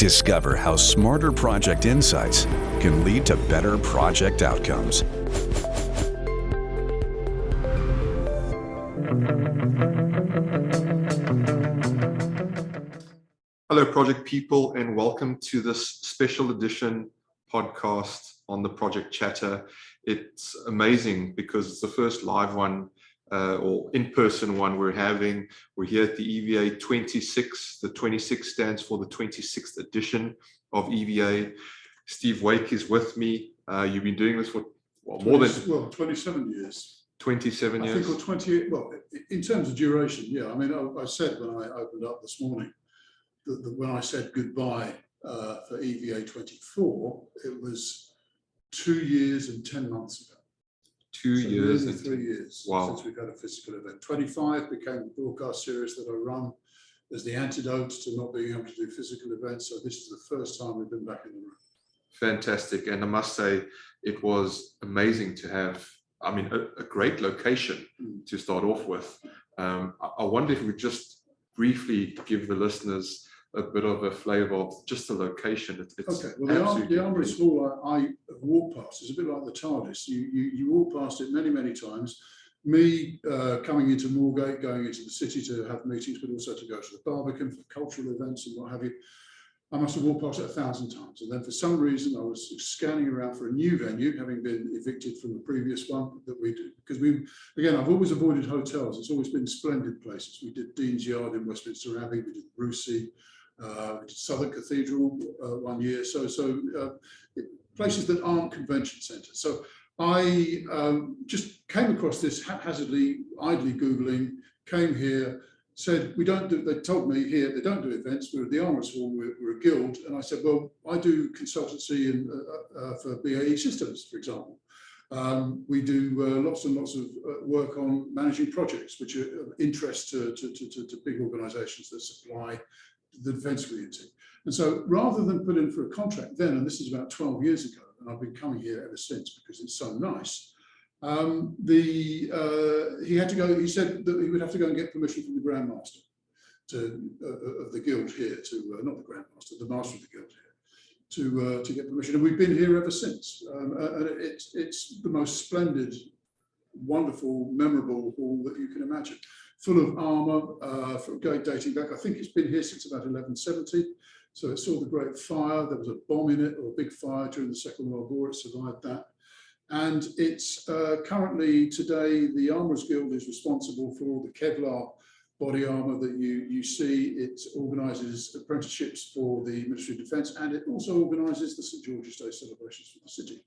Discover how smarter project insights can lead to better project outcomes. Hello, project people, and welcome to this special edition podcast on the Project Chatter. It's amazing because it's the first live one or in-person one we're having. We're here at the EVA26. The 26 stands for the 26th edition of EVA. Steve Wake is with me. You've been doing this for more than 27 years. 27 years. I think, or 28. Well, in terms of duration, yeah. I mean, I said when I opened up this morning that when I said goodbye for EVA24, it was 2 years and 10 months ago. 2 years and 3 years since we've had a physical event. 25 became the broadcast series that I run as the antidote to not being able to do physical events. So this is the first time we've been back in the room. Fantastic. And I must say, it was amazing to have, I mean, a great location to start off with. I wonder if we could just briefly give the listeners a bit of a flavour of just the location. It's okay. Well, the Armouries Hall I have walked past. It's a bit like the TARDIS. You walk past it many times. Me coming into Moorgate, going into the city to have meetings, but also to go to the Barbican for cultural events and what have you. I must have walked past it 1,000 times. And then for some reason, I was scanning around for a new venue, having been evicted from the previous one that we did. Because again, I've always avoided hotels. It's always been splendid places. We did Dean's Yard in Westminster Abbey. We did Brucey. We did Southwark Cathedral 1 year. So places that aren't convention centres. So I just came across this haphazardly, idly Googling, came here, said, we don't do, they told me here, they don't do events, we're at the Armouries Hall, we're a guild. And I said, well, I do consultancy for BAE Systems, for example. We do lots and lots of work on managing projects, which are of interest to big organisations that supply the defence community. And so rather than put in for a contract then, and this is about 12 years ago, and I've been coming here ever since because it's so nice, he had to go, he said that he would have to go and get permission from the Grand Master of the guild here not the Grand Master, the Master of the guild here, to get permission. And we've been here ever since. And it's the most splendid, wonderful, memorable hall that you can imagine. Full of armour, dating back. I think it's been here since about 1170. So it saw the Great Fire. There was a bomb in it, or a big fire during the Second World War. It survived that. And it's currently, today, the Armourers Guild is responsible for all the Kevlar body armour that you see. It organises apprenticeships for the Ministry of Defence, and it also organises the St George's Day celebrations for the city.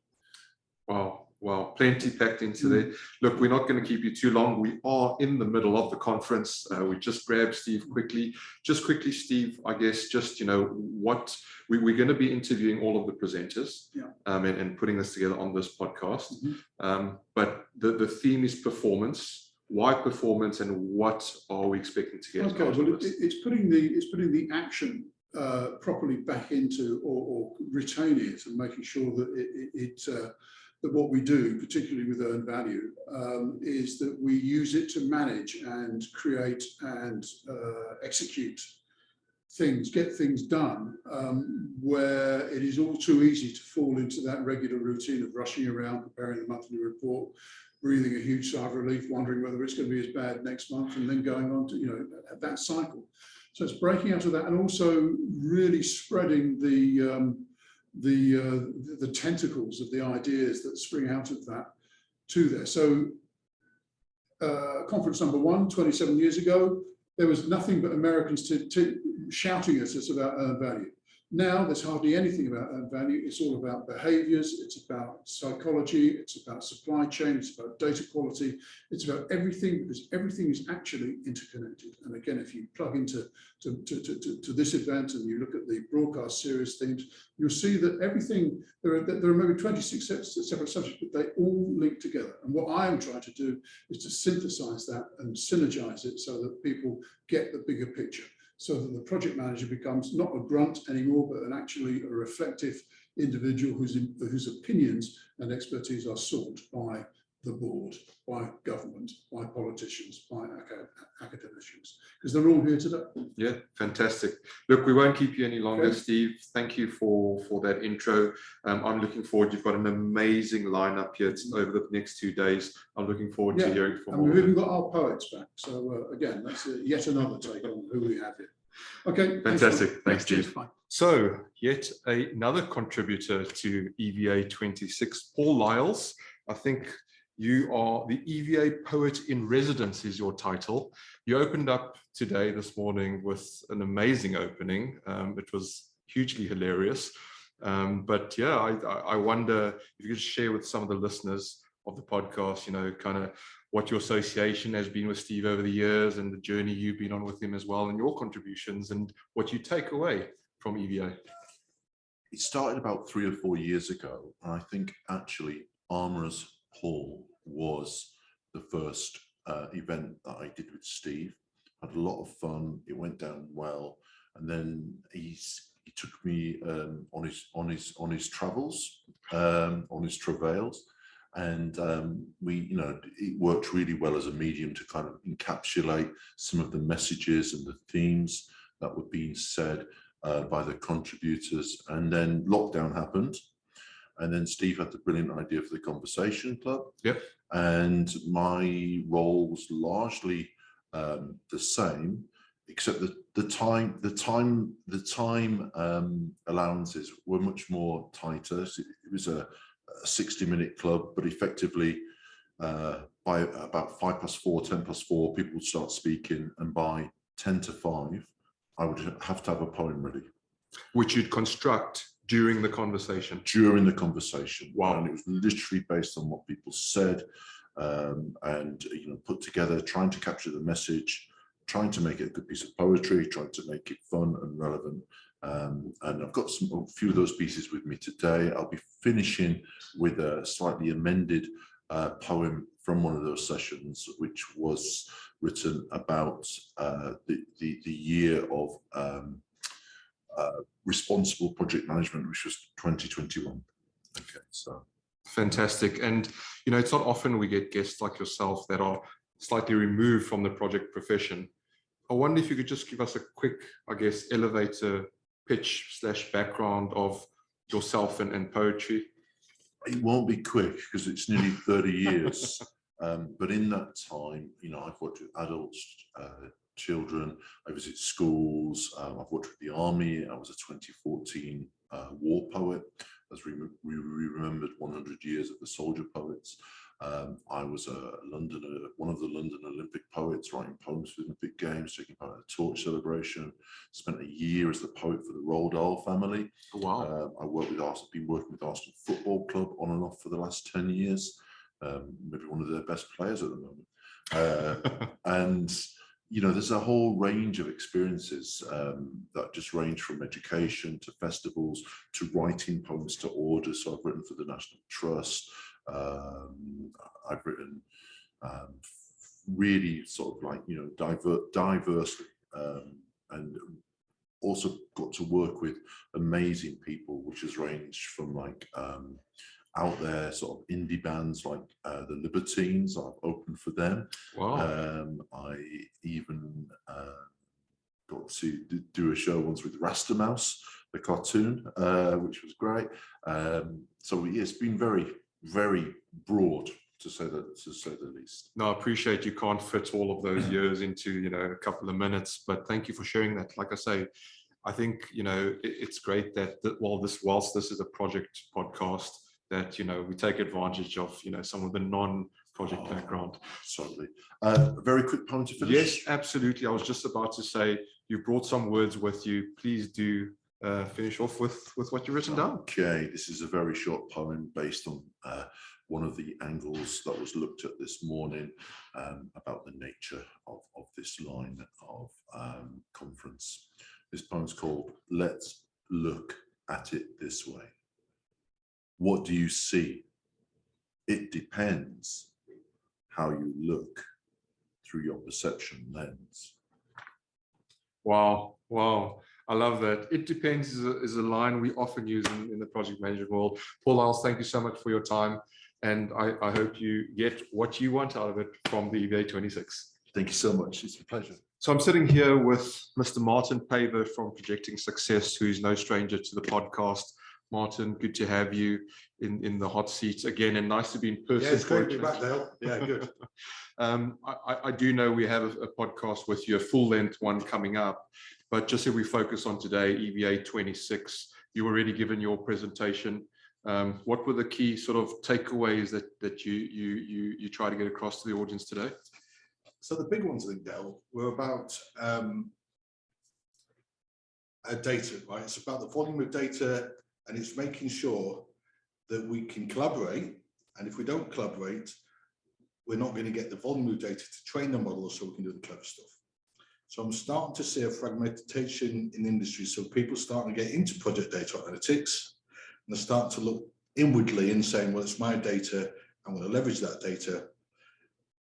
Wow, plenty packed into there. Look, we're not going to keep you too long. We are in the middle of the conference. We just grabbed Steve quickly. Just quickly, Steve, I guess just, what we're going to be interviewing all of the presenters and putting this together on this podcast. But the theme is performance. Why performance, and what are we expecting to get? Okay, well, it's putting the action properly back into or retaining it and making sure that that what we do, particularly with earned value, is that we use it to manage and create and execute things, get things done, where it is all too easy to fall into that regular routine of rushing around, preparing the monthly report, breathing a huge sigh of relief, wondering whether it's going to be as bad next month, and then going on to that cycle. So it's breaking out of that, and also really spreading the tentacles of the ideas that spring out of that to there. So conference number 1, 27 years ago, there was nothing but Americans shouting at us about earned value. Now there's hardly anything about earned value. It's all about behaviors, it's about psychology, it's about supply chain, it's about data quality, it's about everything, because everything is actually interconnected. And again, if you plug into this event and you look at the broadcast series themes, you'll see that everything, there are maybe 26 separate subjects, but they all link together. And what I am trying to do is to synthesize that and synergize it so that people get the bigger picture, so that the project manager becomes not a grunt anymore, but actually a reflective individual whose opinions and expertise are sought by the board, by government, by politicians, by academicians, because they're all here today. Yeah, fantastic. Look, we won't keep you any longer, Okay. Steve. Thank you for that intro. I'm looking forward. You've got an amazing lineup here over the next 2 days. I'm looking forward to hearing from and all we've of even them. got our poets back. So again, that's yet another take on who we have here. Okay. Fantastic. Thanks, cheers, Steve. bye. So, yet another contributor to EVA26, Paul Lyalls. I think you are the EVA Poet in Residence is your title. You opened up today, this morning, with an amazing opening. It was hugely hilarious. But yeah, I wonder if you could share with some of the listeners of the podcast, you know, kind of what your association has been with Steve over the years and the journey you've been on with him as well, and your contributions and what you take away from EVA. It started about 3 or 4 years ago. And I think actually Armourers Hall was the first event that I did with Steve. I had a lot of fun. It went down well. And then he took me on his travels, on his travails. And it worked really well as a medium to kind of encapsulate some of the messages and the themes that were being said by the contributors. And then lockdown happened. And then Steve had the brilliant idea for the Conversation Club. Yep. And my role was largely the same, except the time allowances were much more tighter. So it was a 60-minute club, but effectively by about 4:05, 4:10, people would start speaking, and by 5:10, I would have to have a poem ready, which you'd construct during the conversation. During the conversation, wow! And it was literally based on what people said, and put together, trying to capture the message, trying to make it a good piece of poetry, trying to make it fun and relevant. And I've got a few of those pieces with me today. I'll be finishing with a slightly amended poem from one of those sessions, which was written about the year of responsible project management, which was 2021. Okay, so fantastic. And it's not often we get guests like yourself that are slightly removed from the project profession. I wonder if you could just give us a quick, I guess, elevator pitch / background of yourself and poetry. It won't be quick because it's nearly 30 years. But in that time, I've worked with adults, children, I visit schools, I've worked with the army. I was a 2014 war poet, as we remembered 100 years of the soldier poets. I was one of the London Olympic poets, writing poems for the Olympic Games, taking part in the torch celebration. Spent a year as the poet for the Roald Dahl family. Wow. I've been working with Arsenal Football Club on and off for the last 10 years. Maybe one of their best players at the moment. And there's a whole range of experiences that just range from education to festivals to writing poems to order. So I've written for the National Trust. I've written really sort of like, diverse, and also got to work with amazing people, which has ranged from like out there sort of indie bands like the Libertines. I've opened for them. Wow. I even got to do a show once with Rasta Mouse, the cartoon, which was great. So it's been very, very broad, to say the least. No, I appreciate you can't fit all of those years into a couple of minutes, but thank you for sharing that. Like I say, I think it's great that whilst this is a project podcast, that we take advantage of some of the non-project background. Absolutely. A very quick poem to finish. Yes, absolutely. I was just about to say, you brought some words with you. Please do finish off with what you've written down. Okay, this is a very short poem based on one of the angles that was looked at this morning about the nature of this line of conference. This poem's called Let's Look at It This Way. What do you see? It depends how you look through your perception lens. Wow, wow. I love that. It depends is a line we often use in the project management world. Paul Lyalls, thank you so much for your time. And I hope you get what you want out of it from the EVA26. Thank you so much. It's a pleasure. So I'm sitting here with Mr. Martin Paver from Projecting Success, who's no stranger to the podcast. Martin, good to have you in the hot seat again, and nice to be in person. Yeah, it's great to be back, Dale. Yeah, good. I do know we have a podcast with you, a full-length one coming up, but just if we focus on today, EVA26, you already given your presentation. What were the key sort of takeaways that you try to get across to the audience today? So the big ones, I think, Dale, were about data, right? It's about the volume of data, and it's making sure that we can collaborate. And if we don't collaborate, we're not going to get the volume of data to train the models so we can do the clever stuff. So I'm starting to see a fragmentation in the industry. So people starting to get into project data analytics, and they're starting to look inwardly and saying, well, it's my data, I'm going to leverage that data.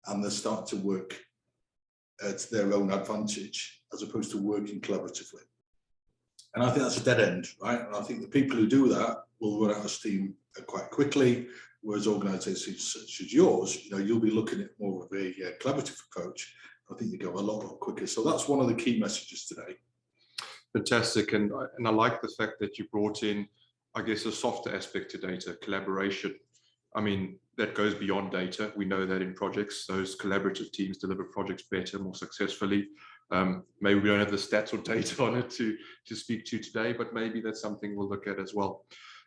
And they're starting to work to their own advantage as opposed to working collaboratively. And I think that's a dead end, right? And I think the people who do that will run out of steam quite quickly, whereas organisations such as yours, you'll be looking at more of a collaborative approach. I think you go a lot quicker. So that's one of the key messages today. Fantastic. And I like the fact that you brought in, I guess, a softer aspect to data, collaboration. I mean, that goes beyond data. We know that in projects, those collaborative teams deliver projects better, more successfully. Maybe we don't have the stats or data on it to speak to today, but maybe that's something we'll look at as well.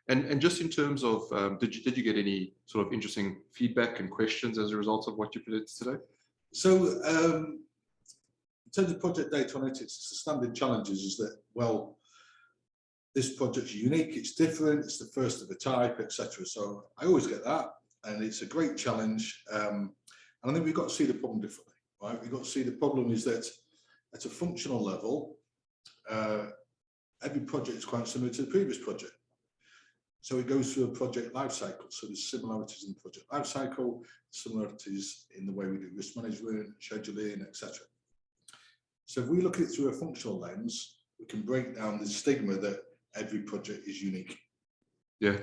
And just in terms of, did you get any sort of interesting feedback and questions as a result of what you presented today? So in terms of project data analytics, the standard challenges is that, well, this project's unique, it's different, it's the first of a type, etc. So I always get that, and it's a great challenge. And I think we've got to see the problem differently, right? We've got to see the problem is that at a functional level, every project is quite similar to the previous project. So it goes through a project life cycle. So there's similarities in the project life cycle, similarities in the way we do risk management, scheduling, etc. So if we look at it through a functional lens, we can break down the stigma that every project is unique. Yeah.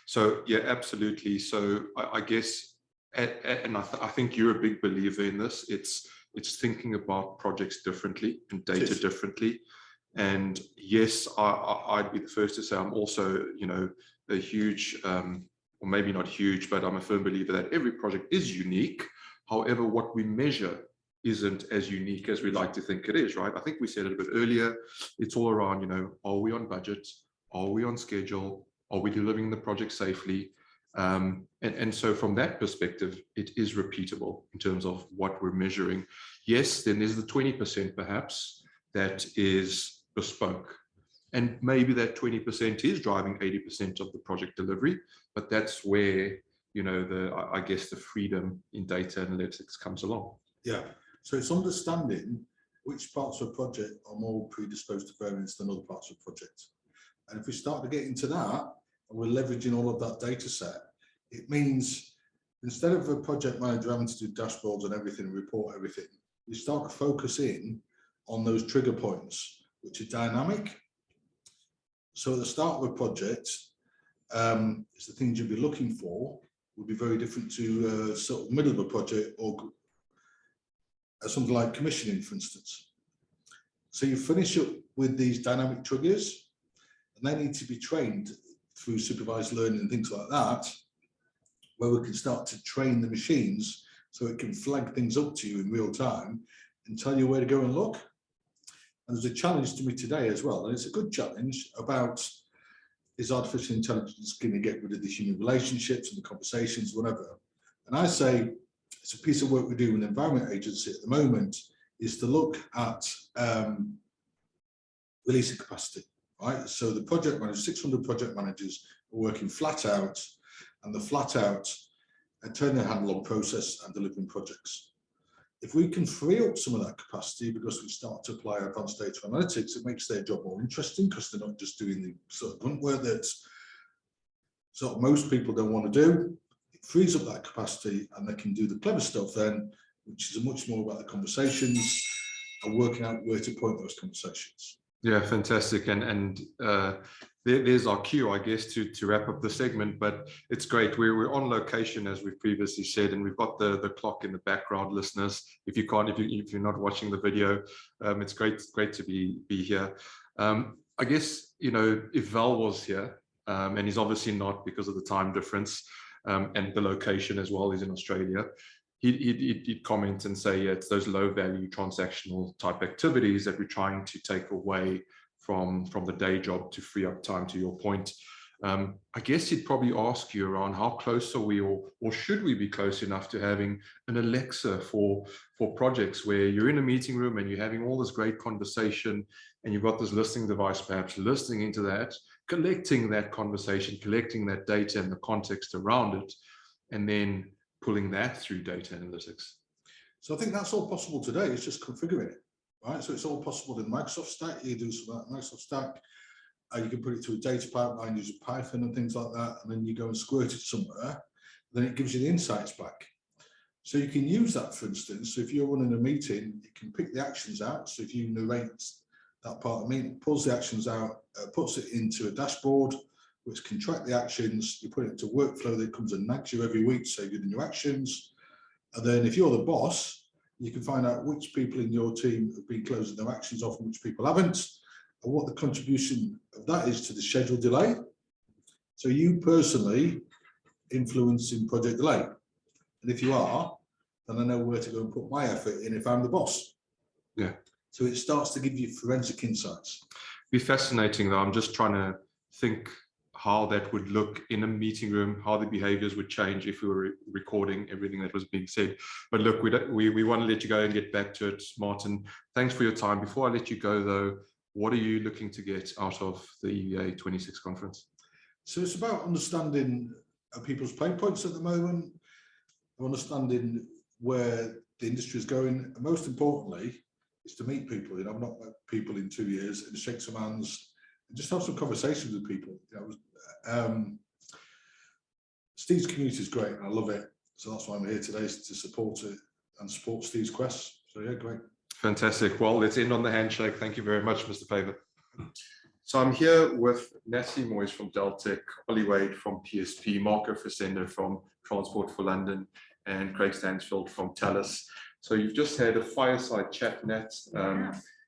So yeah, absolutely. So I guess, and I think you're a big believer in this. It's thinking about projects differently and data differently. And yes, I'd be the first to say I'm also, a huge, or maybe not huge, but I'm a firm believer that every project is unique. However, what we measure isn't as unique as we like to think it is, right? I think we said it a bit earlier. It's all around, are we on budget? Are we on schedule? Are we delivering the project safely? And so from that perspective, it is repeatable in terms of what we're measuring. Yes, then there's the 20% perhaps that is bespoke. And maybe that 20% is driving 80% of the project delivery, but that's where, I guess the freedom in data analytics comes along. Yeah, so it's understanding which parts of a project are more predisposed to variance than other parts of a project. And if we start to get into that, and we're leveraging all of that data set, it means instead of a project manager having to do dashboards and everything and report everything, we start to focus in on those trigger points, which are dynamic. So at the start of a project, it's the things you'll be looking for would be very different to sort of middle of a project or something like commissioning, for instance. So you finish up with these dynamic triggers, and they need to be trained through supervised learning and things like that, where we can start to train the machines so it can flag things up to you in real time and tell you where to go and look. And there's a challenge to me today as well, and it's a good challenge about, is artificial intelligence going to get rid of the human relationships and the conversations, whatever? And I say it's a piece of work we do in the Environment Agency at the moment, is to look at releasing capacity, right? So the project managers, 600 project managers are working flat out, and the flat out and turn their handle on process and delivering projects. If we can free up some of that capacity because we start to apply advanced data analytics, it makes their job more interesting because they're not just doing the sort of grunt work that sort of most people don't want to do. It frees up that capacity and they can do the clever stuff then, which is much more about the conversations and working out where to point those conversations. Yeah, fantastic. And there's our cue, I guess, to wrap up the segment. But it's great. We're on location, as we've previously said, and we've got the clock in the background, listeners. If you're not watching the video, it's great to be here. I guess, you know, if Val was here, and he's obviously not because of the time difference and the location as well, he's in Australia, he'd comment and say, yeah, it's those low value transactional type activities that we're trying to take away from the day job to free up time, to your point. I guess he'd probably ask you around how close are we, or should we be close enough to having an Alexa for projects where you're in a meeting room and you're having all this great conversation and you've got this listening device, perhaps listening into that, collecting that conversation, collecting that data and the context around it, and then pulling that through data analytics. So I think that's all possible today. It's just configuring it, right? So it's all possible in Microsoft Stack. You do some of that Microsoft Stack. You can put it to a data pipeline using Python and things like that, and then you go and squirt it somewhere. Then it gives you the insights back. So you can use that, for instance. So if you're running a meeting, you can pick the actions out. So if you narrate that part of the meeting, pulls the actions out, puts it into a dashboard, which can track the actions. You put it into workflow that comes and nags you every week, so you're doing your actions. And then if you're the boss, you can find out which people in your team have been closing their actions off and which people haven't, and what the contribution of that is to the schedule delay. So you personally influencing project delay. And if you are, then I know where to go and put my effort in if I'm the boss. Yeah. So it starts to give you forensic insights. Be fascinating though. I'm just trying to think how that would look in a meeting room, how the behaviors would change if we were recording everything that was being said. But look, we want to let you go and get back to it, Martin. Thanks for your time. Before I let you go though, what are you looking to get out of the EVA26 conference? So it's about understanding people's pain points at the moment, understanding where the industry is going, and most importantly, is to meet people. You know, I've not met people in 2 years, and shake some hands and just have some conversations with people. You know, Steve's community is great, and I love it. So that's why I'm here today, is to support it and support Steve's quest. So yeah, great. Fantastic. Well, let's end on the handshake. Thank you very much, Mr. Paver. So I'm here with Natalie Moyes from Deltec, Olli Wade from PSP, Marco Frisenda from Transport for London, and Craig Stansfield from Thales. So you've just had a fireside chat, Nat.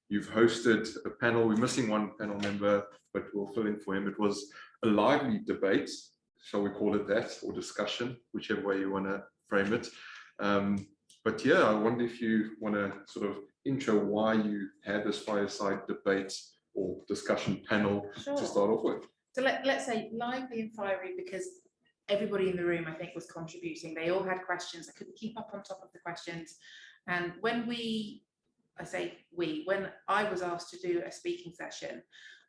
You've hosted a panel. We're missing one panel member, but we'll fill in for him. It was a lively debate, shall we call it that, or discussion, whichever way you want to frame it. But yeah, I wonder if you want to sort of intro why you had this fireside debate or discussion panel to start off with. So let's say lively and fiery, because everybody in the room, I think, was contributing. They all had questions. I couldn't keep up on top of the questions. And when when I was asked to do a speaking session,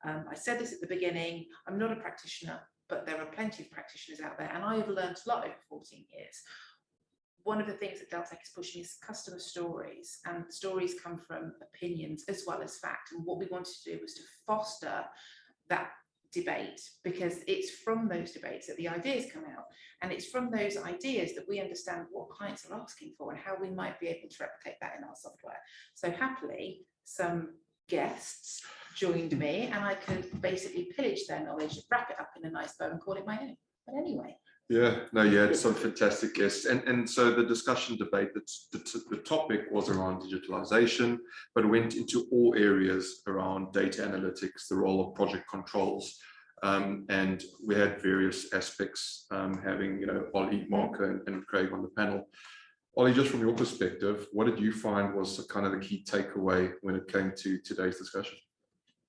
I said this at the beginning, I'm not a practitioner, but there are plenty of practitioners out there, and I have learned a lot over 14 years. One of the things that Deltec is pushing is customer stories, and stories come from opinions as well as fact. And what we wanted to do was to foster that debate, because it's from those debates that the ideas come out, and it's from those ideas that we understand what clients are asking for and how we might be able to replicate that in our software. So happily, some guests joined me, and I could basically pillage their knowledge, wrap it up in a nice bow and call it my own. But anyway. Yeah, no, you had some fantastic guests. And so the discussion debate, the topic was around digitalization, but went into all areas around data analytics, the role of project controls. And we had various aspects, having, you know, Olli, Marco, and Craig on the panel. Olli, just from your perspective, what did you find was kind of the key takeaway when it came to today's discussion?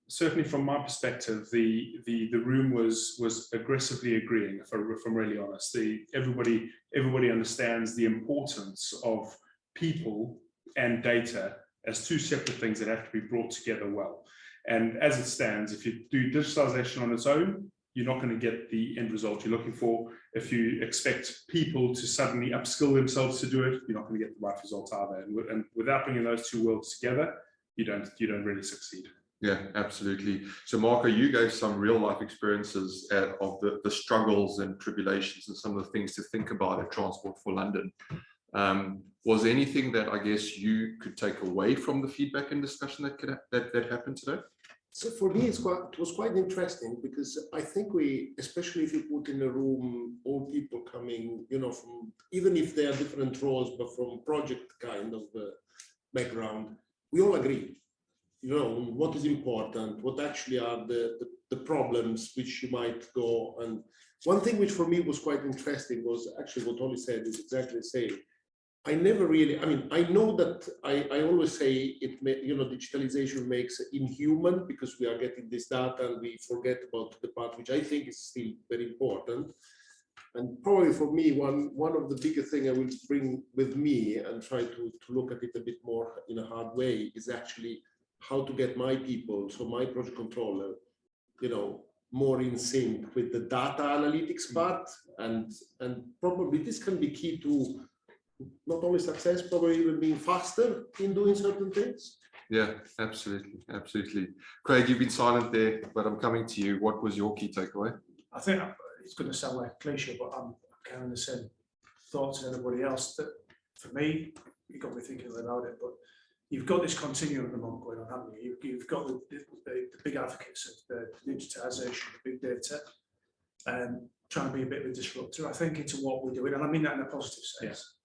Certainly from my perspective, the room was aggressively agreeing, if I'm really honest. Everybody understands the importance of people and data as two separate things that have to be brought together well. And as it stands, if you do digitalization on its own, you're not going to get the end result you're looking for. If you expect people to suddenly upskill themselves to do it, you're not going to get the right results either. And without bringing those two worlds together, you don't really succeed. Yeah, absolutely. So Marco, you gave some real life experiences of the struggles and tribulations and some of the things to think about at Transport for London. Was there anything that I guess you could take away from the feedback and discussion that happened today? So for me, it was quite interesting because I think we, especially if you put in a room all people coming, you know, from, even if they are different roles, but from project kind of background, we all agree, you know, what is important, what actually are the problems which you might go. And one thing which for me was quite interesting was actually what Olli said is exactly the same. I never really, I mean, I know that I always say it may, you know, digitalization makes inhuman because we are getting this data and we forget about the part which I think is still very important. And probably for me, one of the bigger thing I will bring with me and try to look at it a bit more in a hard way is actually how to get my people, so my project controller, you know, more in sync with the data analytics part, and probably this can be key to not only success, probably even being faster in doing certain things. Yeah, absolutely, absolutely. Craig, you've been silent there, but I'm coming to you. What was your key takeaway? I think it's going to sound like a cliche, but I'm kind of the same thoughts as everybody else. That for me, you got me thinking about it, but you've got this continuum at the moment going on, haven't you? You've got the big advocates of the digitisation, the big data, and trying to be a bit of a disruptor, I think, into what we're doing, and I mean that in a positive sense. Yeah.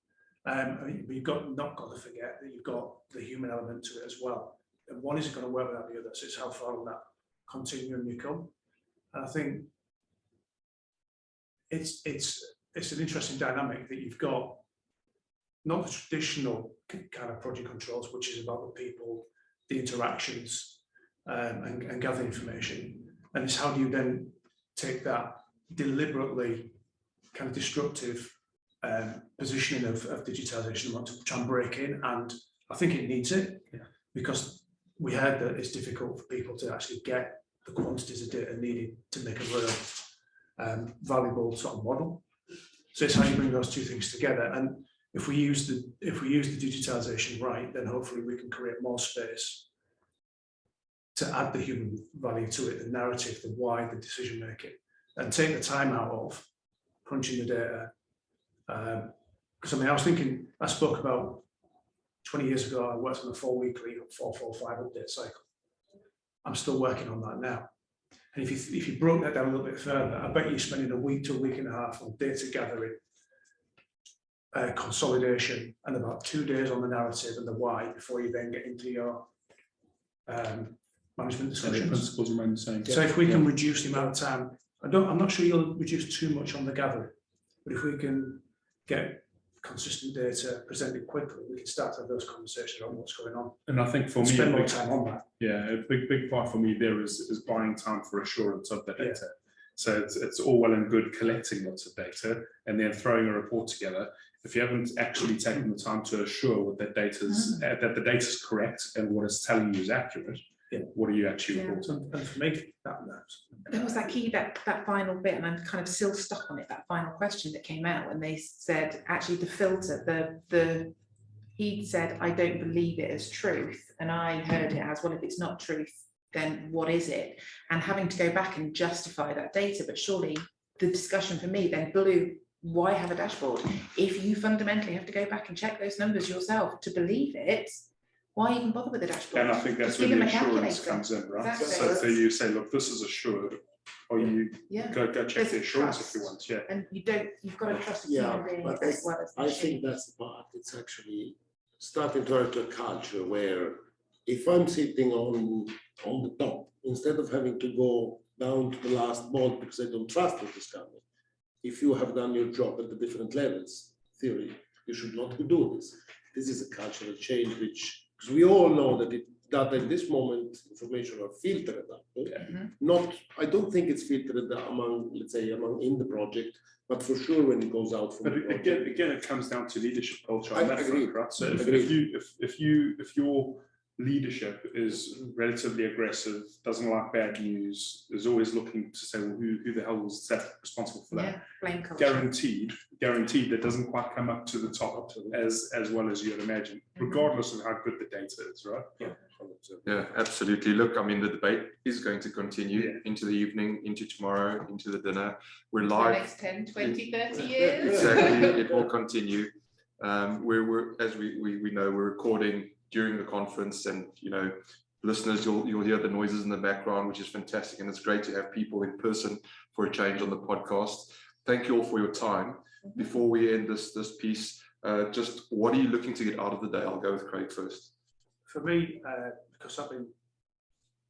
I mean, but you've not got to forget that you've got the human element to it as well. And one isn't going to work without the other. So it's how far on that continuum you come. And I think it's an interesting dynamic that you've got not the traditional kind of project controls, which is about the people, the interactions, and gather information. And it's how do you then take that deliberately kind of disruptive positioning of digitization to try and break in, and I think it needs it, because we heard that it's difficult for people to actually get the quantities of data needed to make a real valuable sort of model. So it's how you bring those two things together, and if we use the digitization right, then hopefully we can create more space to add the human value to it, the narrative, the why, the decision making, and take the time out of crunching the data. Because I mean, I was thinking, I spoke about 20 years ago, I worked on a 4-weekly 445 update cycle. I'm still working on that now. And if you broke that down a little bit further, I bet you're spending a week to a week and a half on data gathering, consolidation, and about 2 days on the narrative and the why before you then get into your management discussions. Principles remain the same. So if we can reduce the amount of time, I'm not sure you'll reduce too much on the gathering, but if we can get consistent data presented quickly, we can start to have those conversations on what's going on. And I think for me, spend more time on that. Yeah, a big part for me there is buying time for assurance of the data. Yeah. So it's all well and good collecting lots of data and then throwing a report together. If you haven't actually taken the time to assure that that the data is correct and what it's telling you is accurate, what are you actually reporting? And for me, that matters. There was that key, that final bit, and I'm kind of still stuck on it, that final question that came out when they said, actually the filter, he said, I don't believe it as truth. And I heard it as, well, if it's not truth, then what is it? And having to go back and justify that data, but surely the discussion for me then blew, why have a dashboard? If you fundamentally have to go back and check those numbers yourself to believe it, why even bother with the dashboard? And I think that's where the assurance comes in, right? Exactly. So you say, look, this is assured, or you go check the assurance if you want. Yeah. And you've got to trust a human being as well as the I think that's the part. It's actually starting to turn to a culture where if I'm sitting on the top, instead of having to go down to the last bolt because I don't trust what is coming, if you have done your job at the different levels, theory, you should not do this. This is a cultural change which, because we all know that that at this moment information are filtered up. Not, I don't think it's filtered among, let's say, in the project, but for sure when it goes out from but the project. Again, it comes down to leadership culture. I agree. Front, right? So if your leadership is relatively aggressive, doesn't like bad news, is always looking to say, well, who the hell was that responsible for that? Blame culture. Guaranteed that doesn't quite come up to the top as well as you'd imagine, regardless of how good the data is, right? Yeah, absolutely. Look, I mean, the debate is going to continue into the evening, into tomorrow, into the dinner. We're live. The next 10, 20, 30 years. Exactly, it will continue. We're as we know, we're recording during the conference, and listeners, you'll hear the noises in the background, which is fantastic. And it's great to have people in person for a change on the podcast. Thank you all for your time. Before we end this piece, just what are you looking to get out of the day? I'll go with Craig first. For me, because I've been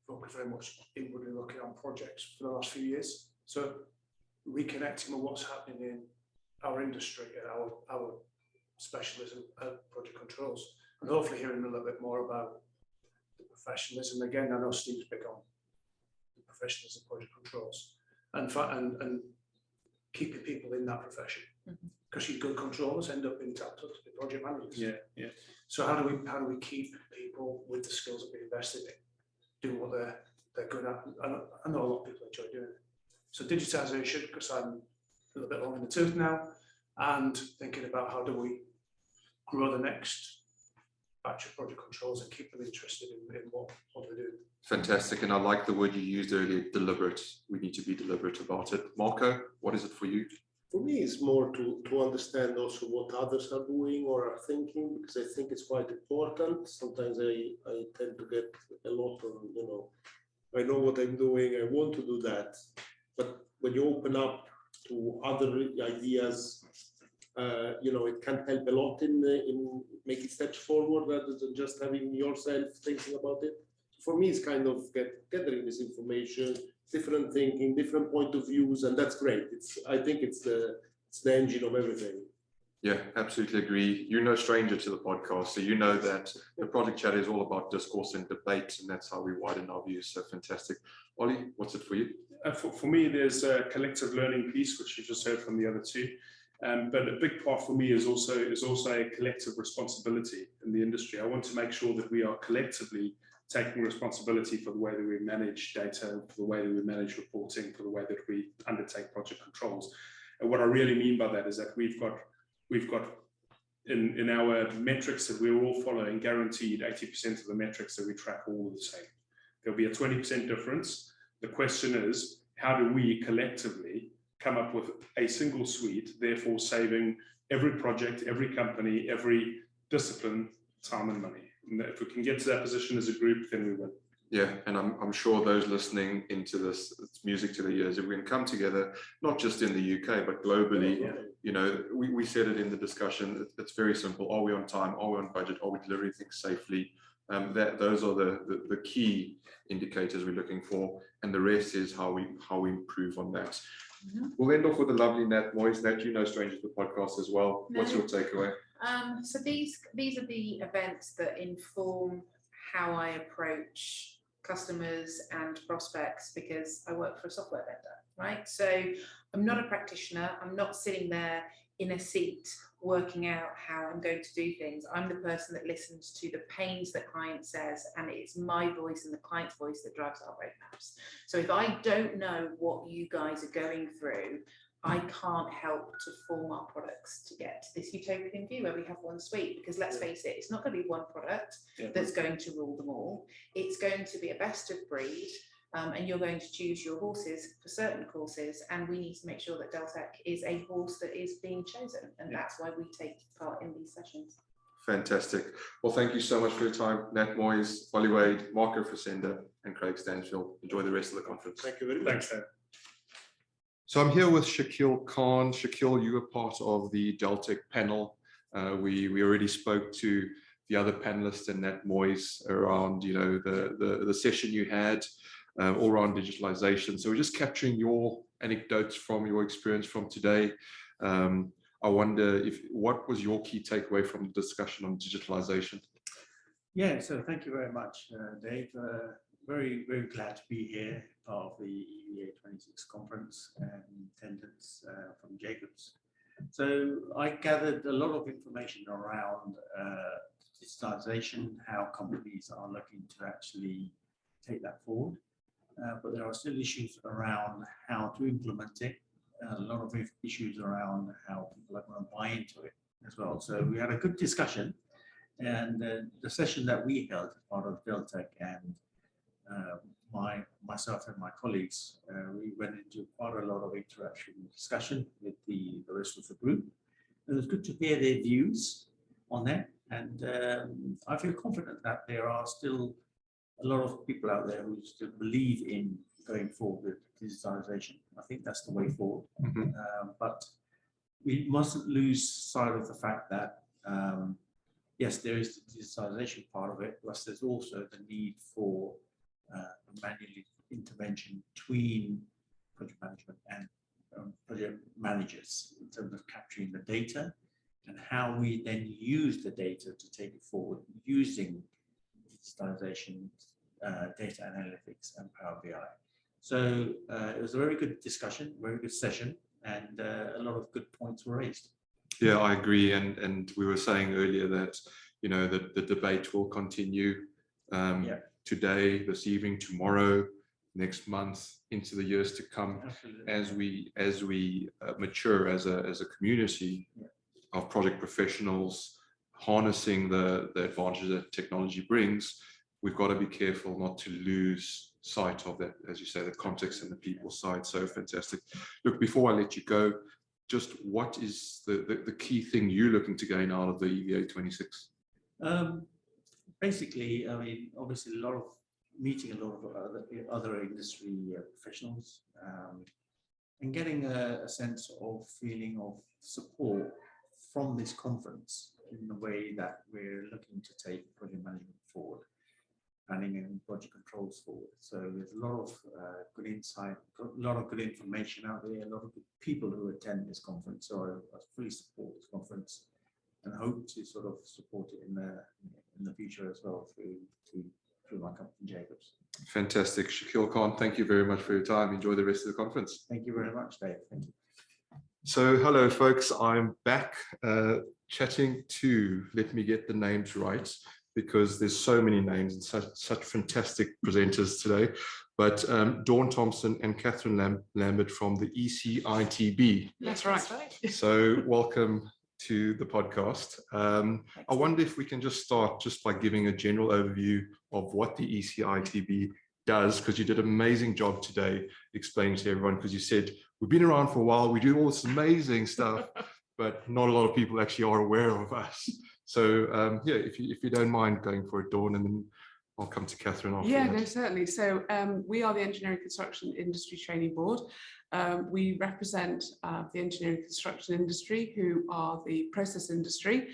focused very much inwardly looking on projects for the last few years, so reconnecting with what's happening in our industry and our specialism project controls, and hopefully hearing a little bit more about the professionalism. Again, I know Steve's big on the professionalism of project controls and keeping people in that profession, because your good controllers end up being tapped up to be project managers. Yeah. So how do we keep people with the skills that we invested in, do what they're good at? I know a lot of people enjoy doing it. So digitisation, because I'm a little bit long in the tooth now, and thinking about how do we grow the next batch of project controls and keep them interested in what they're doing. Fantastic. And I like the word you used earlier, deliberate. We need to be deliberate about it. Marco, what is it for you? For me, it's more to understand also what others are doing or are thinking, because I think it's quite important. Sometimes I tend to get a lot of, I know what I'm doing, I want to do that. But when you open up to other ideas, it can help a lot in making steps forward rather than just having yourself thinking about it. For me, it's kind of gathering this information, different thinking, different point of views, and that's great. I think it's the engine of everything. Yeah, absolutely agree. You're no stranger to the podcast, so you know that the Project Chat is all about discourse and debate, and that's how we widen our views. So fantastic. Olli, what's it for you? For me, there's a collective learning piece, which you just heard from the other two. But a big part for me is also a collective responsibility in the industry. I want to make sure that we are collectively taking responsibility for the way that we manage data, for the way that we manage reporting, for the way that we undertake project controls. And what I really mean by that is that we've got in our metrics that we're all following, guaranteed 80% of the metrics that we track are all the same. There'll be a 20% difference. The question is, how do we collectively come up with a single suite, therefore saving every project, every company, every discipline, time and money? And if we can get to that position as a group, then we win. Yeah, and I'm sure those listening into this, it's music to their ears. If we can come together, not just in the UK, but globally, we said it in the discussion, it's very simple. Are we on time? Are we on budget? Are we delivering things safely? Those are the key indicators we're looking for, and the rest is how we improve on that. We'll end off with the lovely Nat Moyes. Nat, you know stranger to the podcast as well. What's your takeaway? So these are the events that inform how I approach customers and prospects, because I work for a software vendor, right? So I'm not a practitioner. I'm not sitting there in a seat working out how I'm going to do things. I'm the person that listens to the pains that client says, and it's my voice and the client's voice that drives our roadmaps. So if I don't know what you guys are going through, I can't help to form our products to get to this utopian view where we have one suite, because let's face it, it's not going to be one product that's going to rule them all. It's going to be a best of breed, and you're going to choose your horses for certain courses, and we need to make sure that Deltec is a horse that is being chosen, and that's why we take part in these sessions. Fantastic. Well, thank you so much for your time, Nat Moyes, Olli Wade, Marco Frisenda, and Craig Stansfield. Enjoy the rest of the conference. Thank you very much. Thanks, Dan. So I'm here with Shaquille Khan. Shakeel, you were part of the Deltec panel. We already spoke to the other panelists and Nat Moyes around, the session you had all around digitalization. So we're just capturing your anecdotes from your experience from today. I wonder what was your key takeaway from the discussion on digitalization? Yeah, so thank you very much, Dave. Very, very glad to be here, part of the EVA26 conference and attendance from Jacobs. So I gathered a lot of information around digitalization, how companies are looking to actually take that forward. But there are still issues around how to implement it. A lot of issues around how people are going to buy into it as well. So we had a good discussion, and the session that we held as part of Deltec and myself and my colleagues, we went into quite a lot of interaction and discussion with the rest of the group. It was good to hear their views on that, and I feel confident that there are still a lot of people out there who still believe in going forward with digitalization. I think that's the way forward. But we mustn't lose sight of the fact that, yes, there is the digitalization part of it, plus there's also the need for manual intervention between project management and project managers in terms of capturing the data and how we then use the data to take it forward using digitalization, data analytics and Power BI. So it was a very good discussion, very good session, and a lot of good points were raised. Yeah, I agree. And we were saying earlier that, you know, the debate will continue today, this evening, tomorrow, next month, into the years to come. Absolutely. as we mature as a community of project professionals, harnessing the advantages that technology brings. We've got to be careful not to lose sight of that, as you say, the context and the people side. So fantastic. Look, before I let you go, just what is the key thing you're looking to gain out of the EVA26? Basically, I mean, obviously meeting a lot of other industry professionals and getting a sense of feeling of support from this conference in the way that we're looking to take project management forward, planning and project controls forward. So there's a lot of good insight, a lot of good information out there, a lot of good people who attend this conference. So I fully support this conference and hope to sort of support it in the future as well through my company, Jacobs. Fantastic. Shaquille Khan, thank you very much for your time. Enjoy the rest of the conference. Thank you very much, Dave. Thank you. So hello, folks. I'm back chatting to, let me get the names right, because there's so many names and such fantastic presenters today. But Dawn Thompson and Catherine Lambert from the ECITB. That's right. So welcome to the podcast. I wonder if we can just start just by giving a general overview of what the ECITB does, because you did an amazing job today explaining to everyone, because you said, we've been around for a while, we do all this amazing stuff, but not a lot of people actually are aware of us. So yeah, if you don't mind going for it, Dawn, and then I'll come to Catherine after that. No, certainly. So we are the Engineering Construction Industry Training Board. We represent the engineering construction industry, who are the process industry.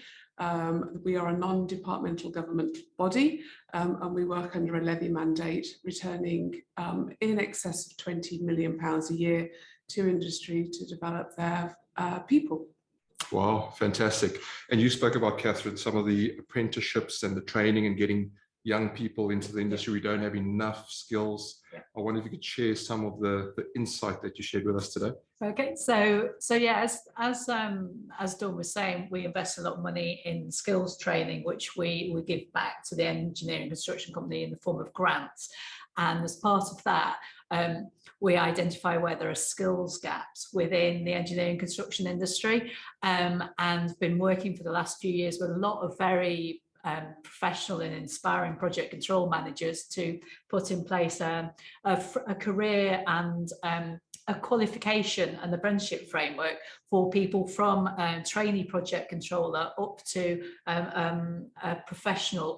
We are a non-departmental government body, and we work under a levy mandate, returning in excess of £20 million a year to industry to develop their people. Wow, fantastic. And you spoke about, Catherine, some of the apprenticeships and the training and getting young people into the industry. We don't have enough skills. I wonder if you could share some of the insight that you shared with us today. Okay, so yeah, as Dawn was saying, we invest a lot of money in skills training, which we give back to the engineering construction company in the form of grants. And as part of that, we identify where there are skills gaps within the engineering construction industry, and been working for the last few years with a lot of very professional and inspiring project control managers to put in place a career and a qualification and apprenticeship framework for people from trainee project controller up to a professional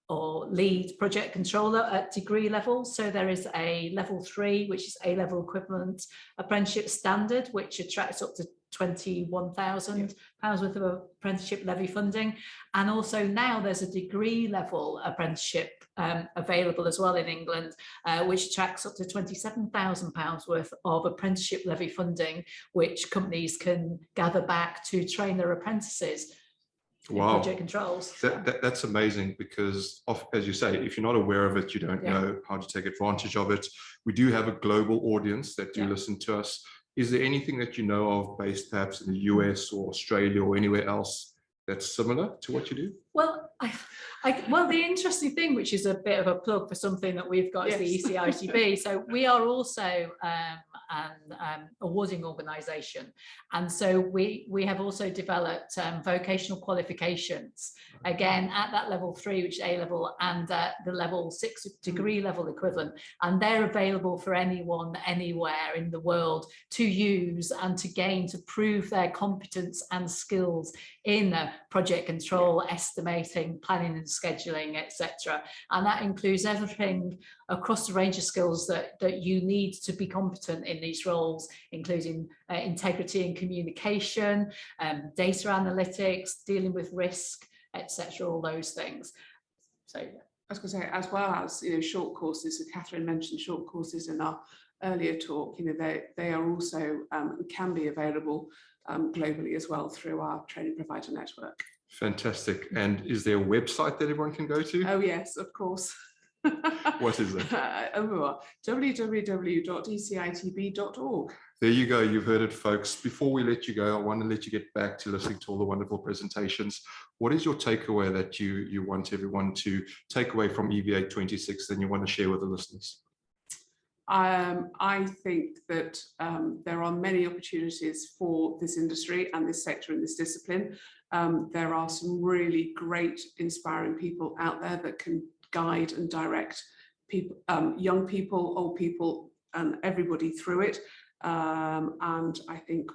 or lead project controller at degree level. So there is a level 3, which is A-level equivalent apprenticeship standard, which attracts up to £21,000 worth of apprenticeship levy funding. And also now there's a degree level apprenticeship available as well in England, which attracts up to £27,000 worth of apprenticeship levy funding, which companies can gather back to train their apprentices. Wow, project controls. That's amazing, because as you say, if you're not aware of it, you don't know how to take advantage of it. We do have a global audience that do listen to us. Is there anything that you know of based perhaps in the US or Australia or anywhere else that's similar to what you do? Well, well, the interesting thing, which is a bit of a plug for something that we've got, is the ECITB. So we are also awarding organisation. And so we have also developed vocational qualifications, again, at that level 3, which is A level, and the level 6 degree level equivalent. And they're available for anyone, anywhere in the world to use and to gain, to prove their competence and skills in project control, estimating, planning and scheduling, etc. And that includes everything across the range of skills that you need to be competent in these roles, including integrity and communication, data analytics, dealing with risk, etc. All those things. So yeah. I was going to say, as well as, you know, short courses, so Catherine mentioned short courses in our earlier talk, you know, they are also can be available globally as well through our training provider network. Fantastic. And is there a website that everyone can go to? Oh yes, of course. What is it? www.ecitb.org. There you go. You've heard it, folks. Before we let you go, I want to let you get back to listening to all the wonderful presentations. What is your takeaway that you want everyone to take away from EVA26 that you want to share with the listeners? I think that there are many opportunities for this industry and this sector and this discipline. There are some really great, inspiring people out there that can guide and direct people, young people, old people, and everybody through it. And I think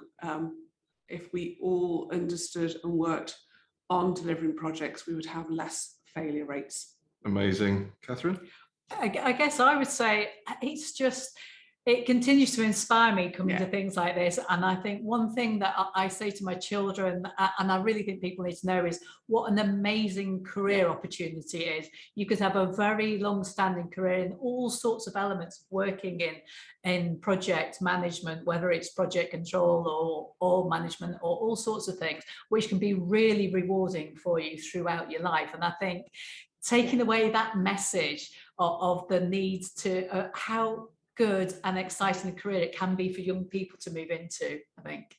if we all understood and worked on delivering projects, we would have less failure rates. Amazing. Catherine? I guess I would say it's just, it continues to inspire me coming to things like this. And I think one thing that I say to my children, and I really think people need to know, is what an amazing career opportunity it is. You could have a very long-standing career in all sorts of elements of working in project management, whether it's project control or management or all sorts of things, which can be really rewarding for you throughout your life. And I think taking away that message of the need to how good and exciting a career it can be for young people to move into, I think,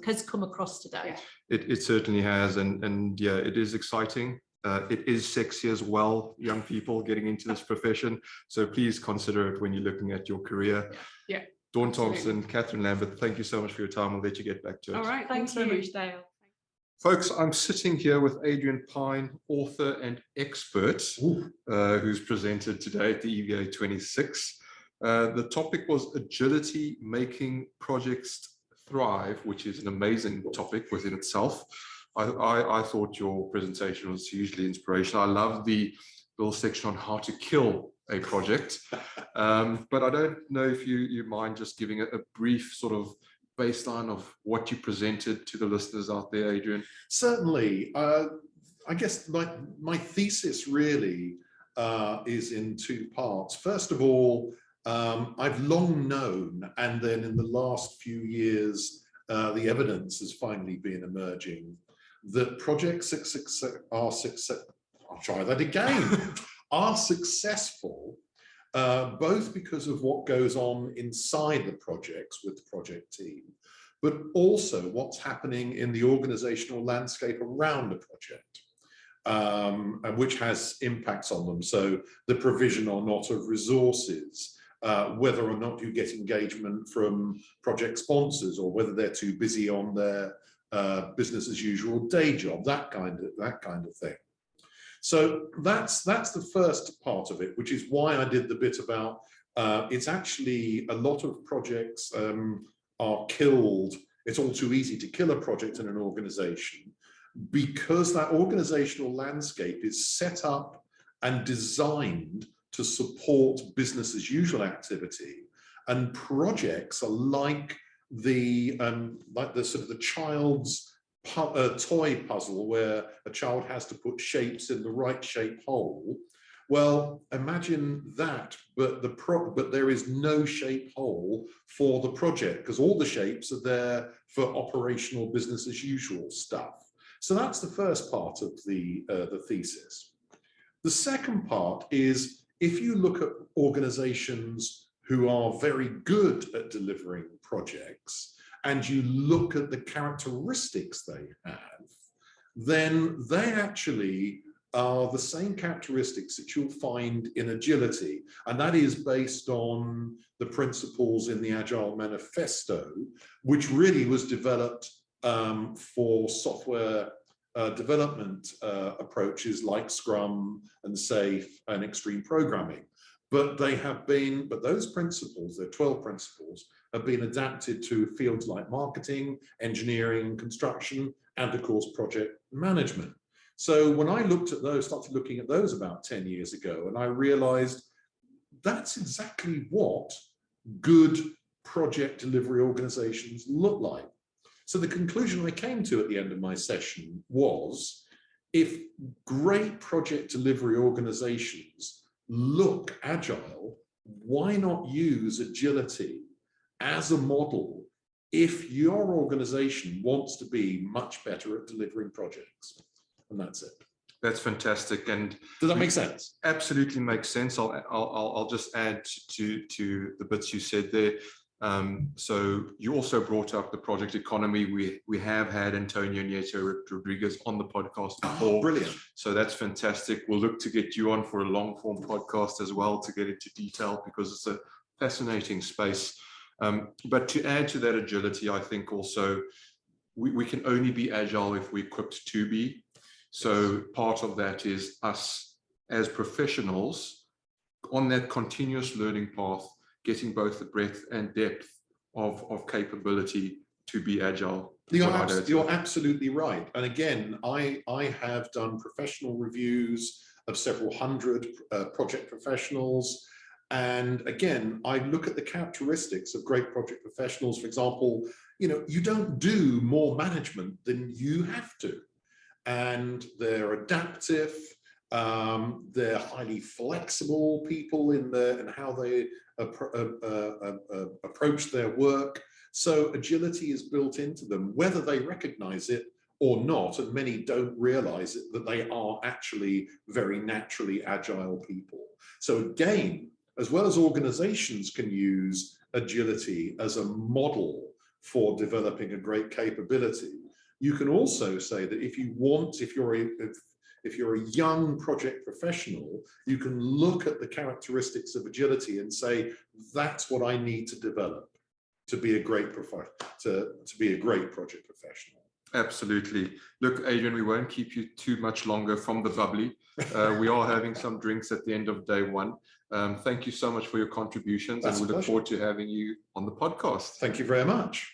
has come across today. It certainly has, and yeah, it is exciting. It is sexy as well, young people getting into this profession. So please consider it when you're looking at your career. Yeah. Dawn Thompson, Catherine Lambert, thank you so much for your time. I'll let you get back to it. All right, Thanks very much, Dale. Folks, I'm sitting here with Adrian Pine, author and expert, who's presented today at the EVA26. The topic was agility, making projects thrive, which is an amazing topic within itself. I thought your presentation was hugely inspirational. I love the little section on how to kill a project. But I don't know if you mind just giving a brief sort of baseline of what you presented to the listeners out there, Adrian? Certainly. I guess my thesis really is in two parts. First of all, I've long known, and then in the last few years, the evidence has finally been emerging that projects are successful, both because of what goes on inside the projects with the project team, but also what's happening in the organizational landscape around the project, and which has impacts on them. So the provision or not of resources, whether or not you get engagement from project sponsors, or whether they're too busy on their business as usual day job, that kind of thing. So that's the first part of it, which is why I did the bit about it's actually a lot of projects are killed. It's all too easy to kill a project in an organization because that organizational landscape is set up and designed to support business as usual activity, and projects are like the sort of the child's toy puzzle where a child has to put shapes in the right shape hole. Well, imagine that, but there is no shape hole for the project because all the shapes are there for operational business as usual stuff. So that's the first part of the thesis. The second part is, if you look at organizations who are very good at delivering projects, and you look at the characteristics they have, then they actually are the same characteristics that you'll find in agility, and that is based on the principles in the Agile Manifesto, which really was developed for software development approaches like Scrum and SAFe and extreme programming. But those principles, there are 12 principles, have been adapted to fields like marketing, engineering, construction, and of course, project management. So when I looked at those, started looking at those about 10 years ago, and I realized that's exactly what good project delivery organizations look like. So the conclusion I came to at the end of my session was, if great project delivery organizations look agile, why not use agility as a model if your organization wants to be much better at delivering projects? And that's it. That's fantastic. And does that make sense? Absolutely makes sense. I'll just add to the bits you said there. So you also brought up the project economy. We have had Antonio Nieto Rodriguez on the podcast before. Oh, brilliant. So that's fantastic. We'll look to get you on for a long form podcast as well to get into detail, because it's a fascinating space. But to add to that agility, I think also we can only be agile if we're equipped to be. So part of that is us as professionals on that continuous learning path, getting both the breadth and depth of capability to be agile. You're absolutely right. And again, I have done professional reviews of several hundred project professionals. And again, I look at the characteristics of great project professionals. For example, you don't do more management than you have to. And they're adaptive, they're highly flexible people in how they approach their work. So agility is built into them, whether they recognize it or not, and many don't realize it, that they are actually very naturally agile people. So again, as well as organizations can use agility as a model for developing a great capability, you can also say that if you're a young project professional, you can look at the characteristics of agility and say, that's what I need to develop to be a great project professional. Absolutely. Look, Adrian, we won't keep you too much longer from the bubbly. We are having some drinks at the end of day one. Thank you so much for your contributions, and we look forward to having you on the podcast. Thank you very much.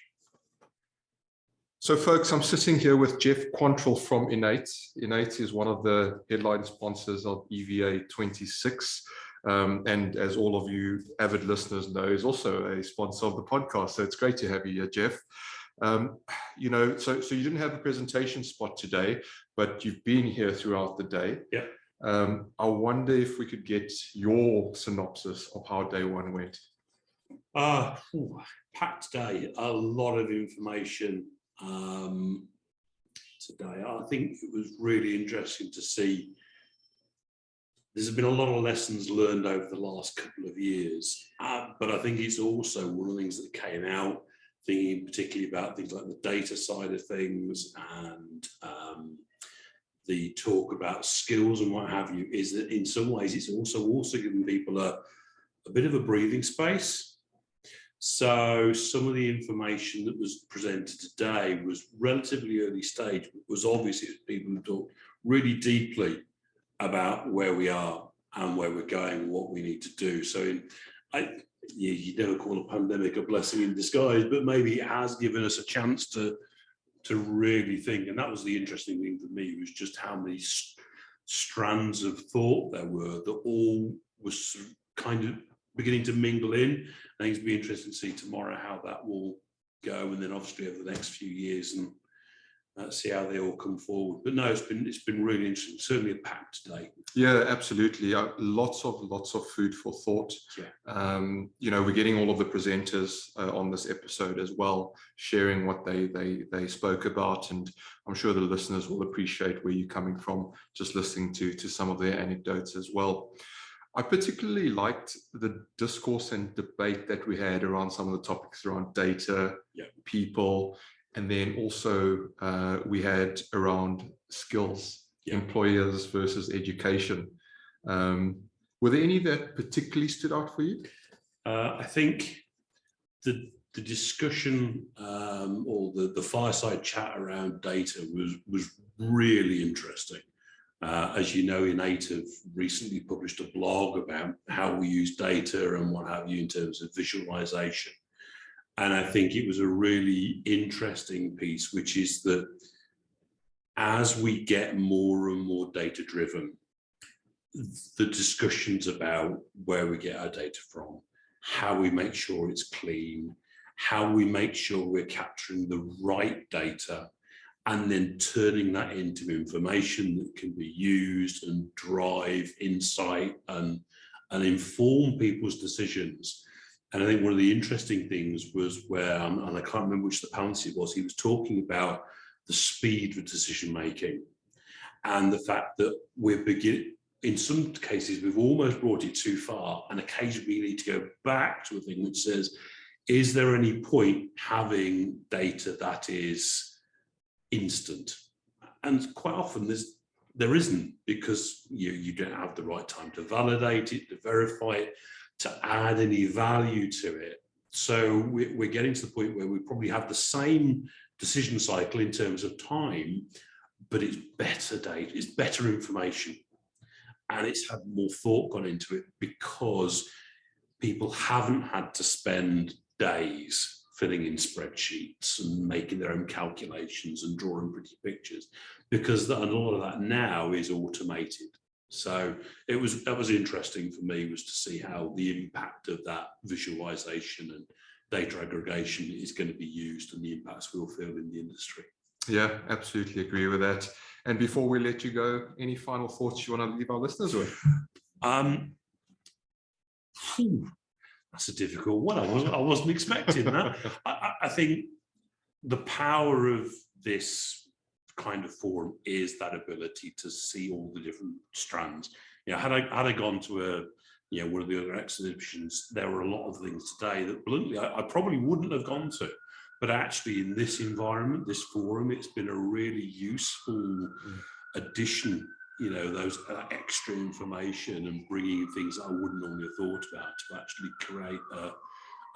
So folks, I'm sitting here with Jeff Quantrill from Innate. Innate is one of the headline sponsors of EVA26. And as all of you avid listeners know, is also a sponsor of the podcast. So it's great to have you here, Jeff. So you didn't have a presentation spot today, but you've been here throughout the day. Yeah. I wonder if we could get your synopsis of how day one went. Packed day, a lot of information. Today, I think it was really interesting to see. There's been a lot of lessons learned over the last couple of years, but I think it's also one of the things that came out, thinking particularly about things like the data side of things and the talk about skills and what have you, is that in some ways it's also giving people a bit of a breathing space. So some of the information that was presented today was relatively early stage, but was obviously people who talked really deeply about where we are and where we're going and what we need to do. So you never call a pandemic a blessing in disguise, but maybe it has given us a chance to really think. And that was the interesting thing for me, was just how many strands of thought there were that all was kind of beginning to mingle in. I think it'll be interesting to see tomorrow how that will go, and then obviously over the next few years, and see how they all come forward. But no, it's been really interesting. Certainly a packed day. Yeah, absolutely. Lots of food for thought. Yeah. We're getting all of the presenters on this episode as well, sharing what they spoke about, and I'm sure the listeners will appreciate where you're coming from, just listening to some of their anecdotes as well. I particularly liked the discourse and debate that we had around some of the topics around data, people, and then also we had around skills employers versus education. Were there any that particularly stood out for you? I think the discussion or the fireside chat around data was really interesting. As you know, Innate have recently published a blog about how we use data and what have you in terms of visualization. And I think it was a really interesting piece, which is that as we get more and more data driven, the discussions about where we get our data from, how we make sure it's clean, how we make sure we're capturing the right data, and then turning that into information that can be used and drive insight and inform people's decisions. And I think one of the interesting things was where, and I can't remember which of the panelists it was, he was talking about the speed of decision making and the fact that we're beginning, in some cases, we've almost brought it too far, and occasionally we need to go back to a thing which says, is there any point having data that is instant? And quite often there isn't, because you don't have the right time to validate it, to verify it, to add any value to it. So we're getting to the point where we probably have the same decision cycle in terms of time, but it's better data, it's better information, and it's had more thought gone into it because people haven't had to spend days filling in spreadsheets and making their own calculations and drawing pretty pictures, because a lot of that now is automated. So that was interesting for me, was to see how the impact of that visualization and data aggregation is going to be used and the impacts we'll feel in the industry. Yeah, absolutely agree with that. And before we let you go, any final thoughts you want to leave our listeners with? That's a difficult one. I wasn't expecting that. I think the power of this kind of forum is that ability to see all the different strands. Had I gone to one of the other exhibitions, there were a lot of things today that bluntly I probably wouldn't have gone to. But actually, in this environment, this forum, it's been a really useful addition. Those extra information and bringing things that I wouldn't normally have thought about to actually create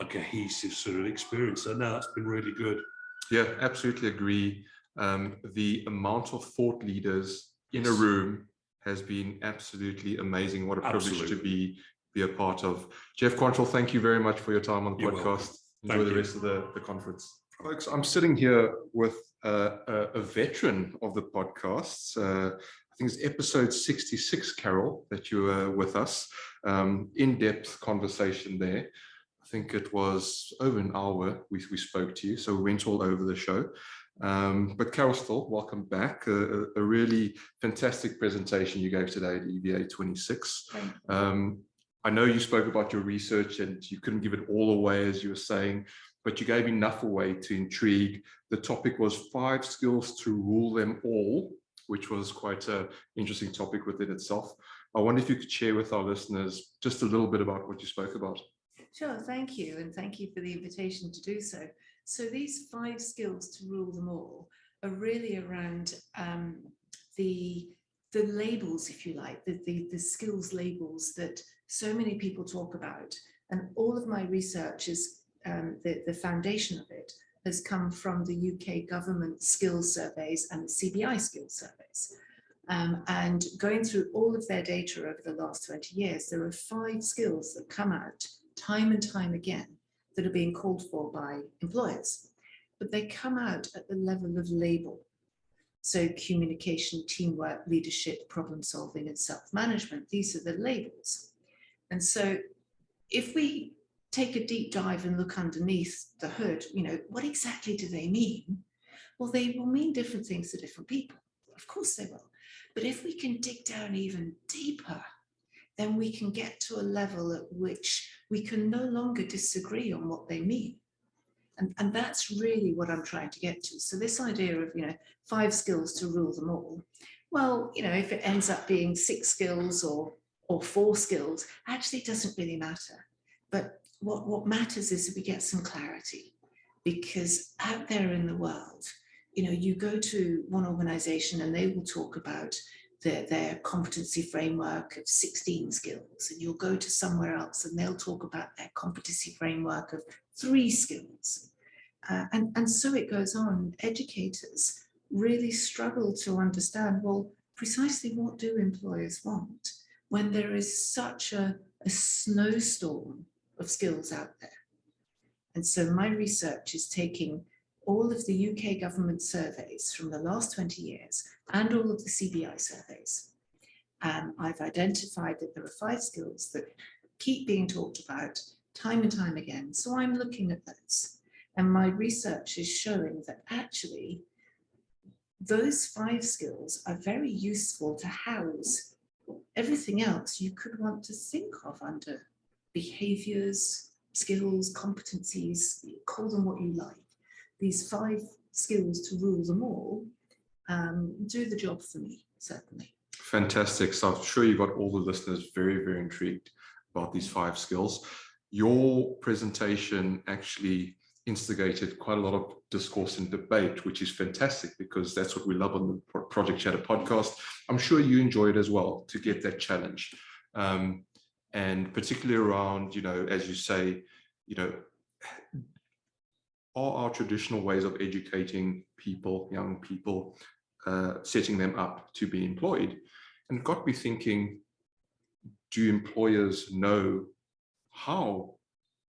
a cohesive sort of experience. So no, that's been really good. Yeah, absolutely agree. The amount of thought leaders in a room has been absolutely amazing. What a privilege to be a part of. Jeff Quantrill, thank you very much for your time on the podcast. Enjoy the rest of the conference. Folks, I'm sitting here with a veteran of the podcasts. I think it's episode 66, Carol, that you were with us. In-depth conversation there. I think it was over an hour we spoke to you, so we went all over the show. But Carol Still, welcome back. A really fantastic presentation you gave today at EVA26. I know you spoke about your research and you couldn't give it all away, as you were saying, but you gave enough away to intrigue. The topic was 5 skills to rule them all, which was quite an interesting topic within itself. I wonder if you could share with our listeners just a little bit about what you spoke about. Sure, thank you. And thank you for the invitation to do so. So these 5 skills to rule them all are really around the labels, if you like, the skills labels that so many people talk about. And all of my research is, the foundation of it has come from the UK government skills surveys and the CBI skills surveys. And going through all of their data over the last 20 years, there are 5 skills that come out time and time again that are being called for by employers, but they come out at the level of label. So communication, teamwork, leadership, problem solving, and self-management, these are the labels. And so if we take a deep dive and look underneath the hood, what exactly do they mean? Well, they will mean different things to different people. Of course they will. But if we can dig down even deeper, then we can get to a level at which we can no longer disagree on what they mean. And that's really what I'm trying to get to. So this idea of, 5 skills to rule them all, well, if it ends up being 6 skills or 4 skills, actually doesn't really matter. But what matters is that we get some clarity, because out there in the world, you know, you go to one organization and they will talk about their competency framework of 16 skills, and you'll go to somewhere else and they'll talk about their competency framework of 3 skills. And so it goes on. Educators really struggle to understand, well, precisely what do employers want when there is such a snowstorm of skills out there. And so my research is taking all of the UK government surveys from the last 20 years and all of the CBI surveys. I've identified that there are 5 skills that keep being talked about time and time again. So I'm looking at those. And my research is showing that actually those 5 skills are very useful to house everything else you could want to think of under behaviors, skills, competencies, call them what you like. These 5 skills to rule them all do the job for me, certainly. Fantastic. So I'm sure you got all the listeners very, very intrigued about these 5 skills. Your presentation actually instigated quite a lot of discourse and debate, which is fantastic because that's what we love on the Project Chatter podcast. I'm sure you enjoy it as well, to get that challenge. And particularly around, you know, as you say, you know, are our traditional ways of educating people, young people, setting them up to be employed? And it got me thinking, do employers know how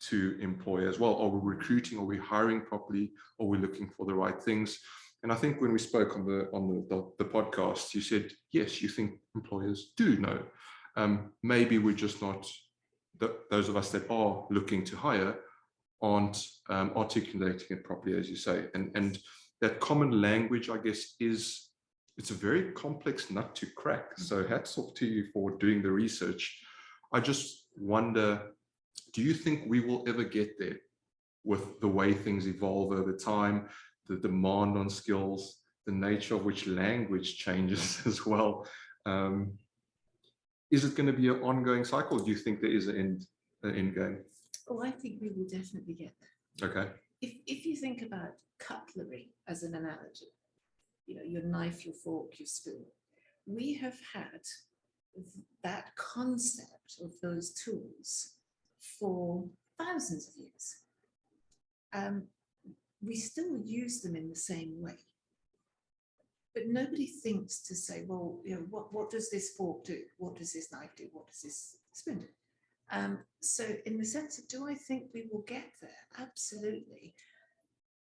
to employ as well? Are we recruiting? Are we hiring properly? Are we looking for the right things? And I think when we spoke on the podcast, you said, yes, you think employers do know. Maybe we're just not, those of us that are looking to hire aren't articulating it properly, as you say. And that common language, I guess, it's a very complex nut to crack. So hats off to you for doing the research. I just wonder, do you think we will ever get there with the way things evolve over time, the demand on skills, the nature of which language changes as well? Is it going to be an ongoing cycle? Do you think there is an end game? Oh, I think we will definitely get there. Okay. If you think about cutlery as an analogy, you know, your knife, your fork, your spoon, we have had that concept of those tools for thousands of years. We still use them in the same way, but nobody thinks to say, well, you know, what does this fork do? What does this knife do? What does this spoon do? So in the sense of, do I think we will get there? Absolutely.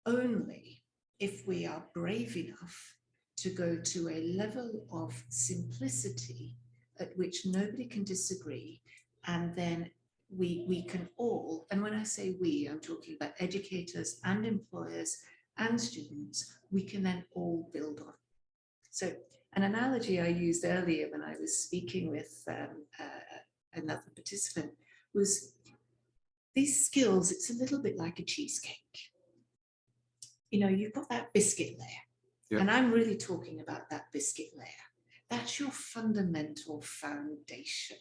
Only if we are brave enough to go to a level of simplicity at which nobody can disagree, and then we can all, and when I say we, I'm talking about educators and employers and students, we can then all build on. So an analogy I used earlier when I was speaking with another participant was these skills, it's a little bit like a cheesecake. You know, you've got that biscuit layer, yep. And I'm really talking about that biscuit layer. That's your fundamental foundation.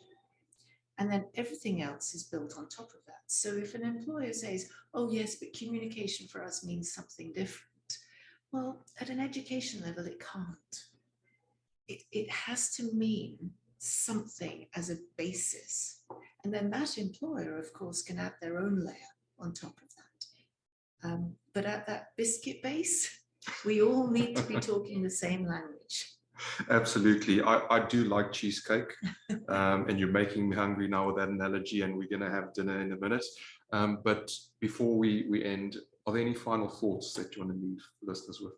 And then everything else is built on top of that. So if an employer says, oh yes, but communication for us means something different. Well, at an education level, it can't. It has to mean something as a basis. And then that employer, of course, can add their own layer on top of that. But at that biscuit base, we all need to be talking the same language. Absolutely. I do like cheesecake, and you're making me hungry now with that analogy, and we're going to have dinner in a minute. But before we end, are there any final thoughts that you want to leave listeners with?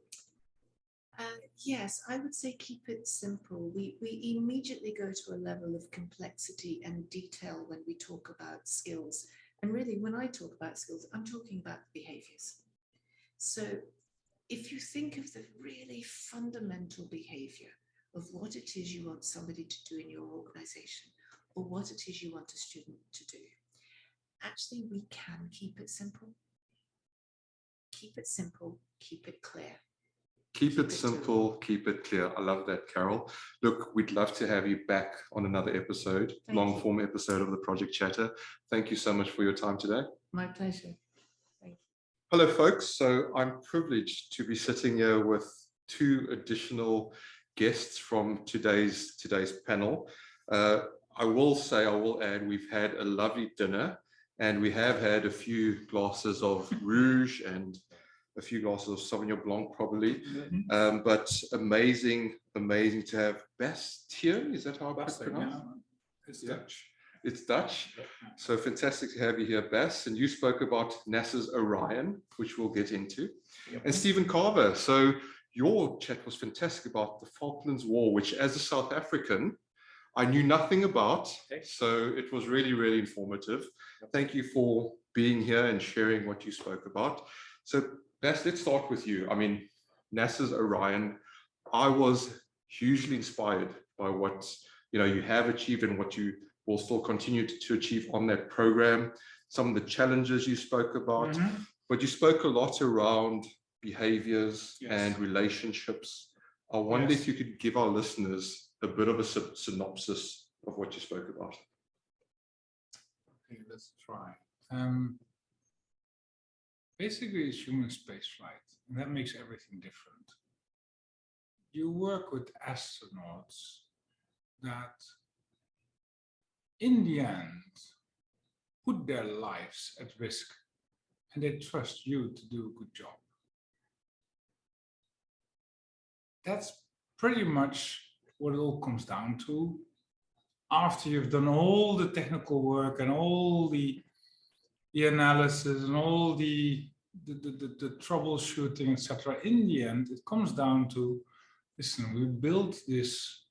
Yes, I would say keep it simple. We immediately go to a level of complexity and detail when we talk about skills. And really, when I talk about skills, I'm talking about behaviors. So if you think of the really fundamental behavior of what it is you want somebody to do in your organization, or what it is you want a student to do, actually we can keep it simple. Keep it simple, keep it clear. Keep it simple, keep it clear. I love that, Carol. Look, we'd love to have you back on another episode, long form episode of the Project Chatter. Thank you so much for your time today. My pleasure. Thank you. Hello, folks. So I'm privileged to be sitting here with two additional guests from today's panel. I will add, we've had a lovely dinner, and we have had a few glasses of rouge and a few glasses of Sauvignon Blanc, probably. But amazing to have Bas Theelen. Is that how I pronounce it? It's Dutch. It's Dutch. So fantastic to have you here, Bas. And you spoke about NASA's Orion, which we'll get into. And Stephen Carver. So your chat was fantastic about the Falklands War, which as a South African, I knew nothing about. So it was really, really informative. Thank you for being here and sharing what you spoke about. So Bas, let's start with you. I mean, NASA's Orion, I was hugely inspired by what you have achieved and what you will still continue to achieve on that program, some of the challenges you spoke about, but you spoke a lot around behaviors and relationships. I wonder if you could give our listeners a bit of a synopsis of what you spoke about. Okay, let's try. Basically, it's human spaceflight, and that makes everything different. You work with astronauts that, in the end, put their lives at risk, and they trust you to do a good job. That's pretty much what it all comes down to. After you've done all the technical work and all the analysis and all the troubleshooting, etc., in the end, it comes down to, listen, we built this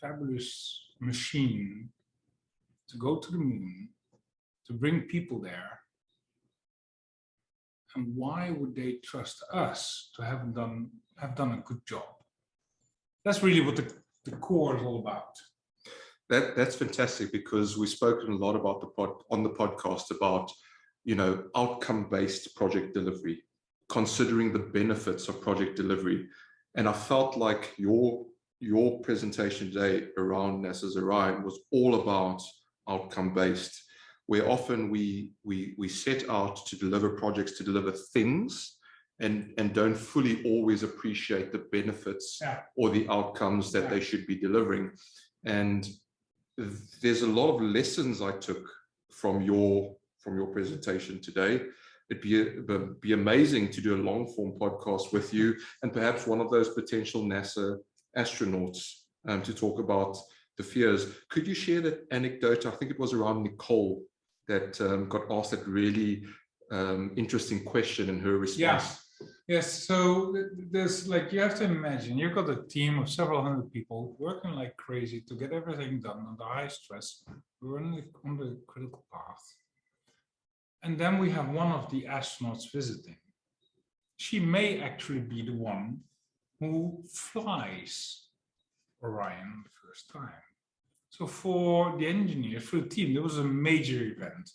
fabulous machine to go to the moon, to bring people there. And why would they trust us to have done a good job? That's really what the core is all about. That's fantastic, because we've spoken a lot about on the podcast about, outcome-based project delivery, considering the benefits of project delivery. And I felt like your presentation today around NASA's Orion was all about outcome-based, where often we set out to deliver projects, to deliver things, and don't fully always appreciate the benefits or the outcomes that they should be delivering. And there's a lot of lessons I took from your presentation today. It'd be amazing to do a long form podcast with you, and perhaps one of those potential NASA astronauts to talk about the fears. Could you share that anecdote? I think it was around Nicole that got asked that really interesting question in her response. Yes, so there's you have to imagine, you've got a team of several hundred people working like crazy to get everything done under high stress. We're on the critical path. And then we have one of the astronauts visiting. She may actually be the one who flies Orion the first time. So for the engineers, for the team, there was a major event.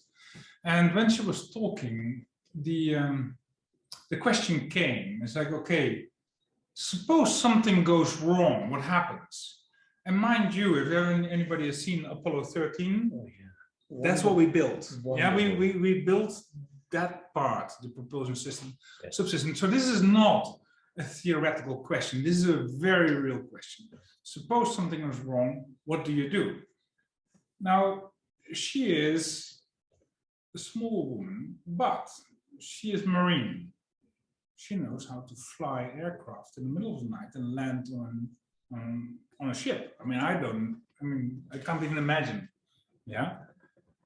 And when she was talking, the question came. It's like, okay, suppose something goes wrong, what happens? And mind you, if anybody has seen Apollo 13, that's what we built. Yeah, we built that part, the propulsion system, subsystem. So this is not a theoretical question. This is a very real question. Suppose something goes wrong, what do you do? Now, she is a small woman, but she is Marine. She knows how to fly aircraft in the middle of the night and land on a ship. I can't even imagine. Yeah.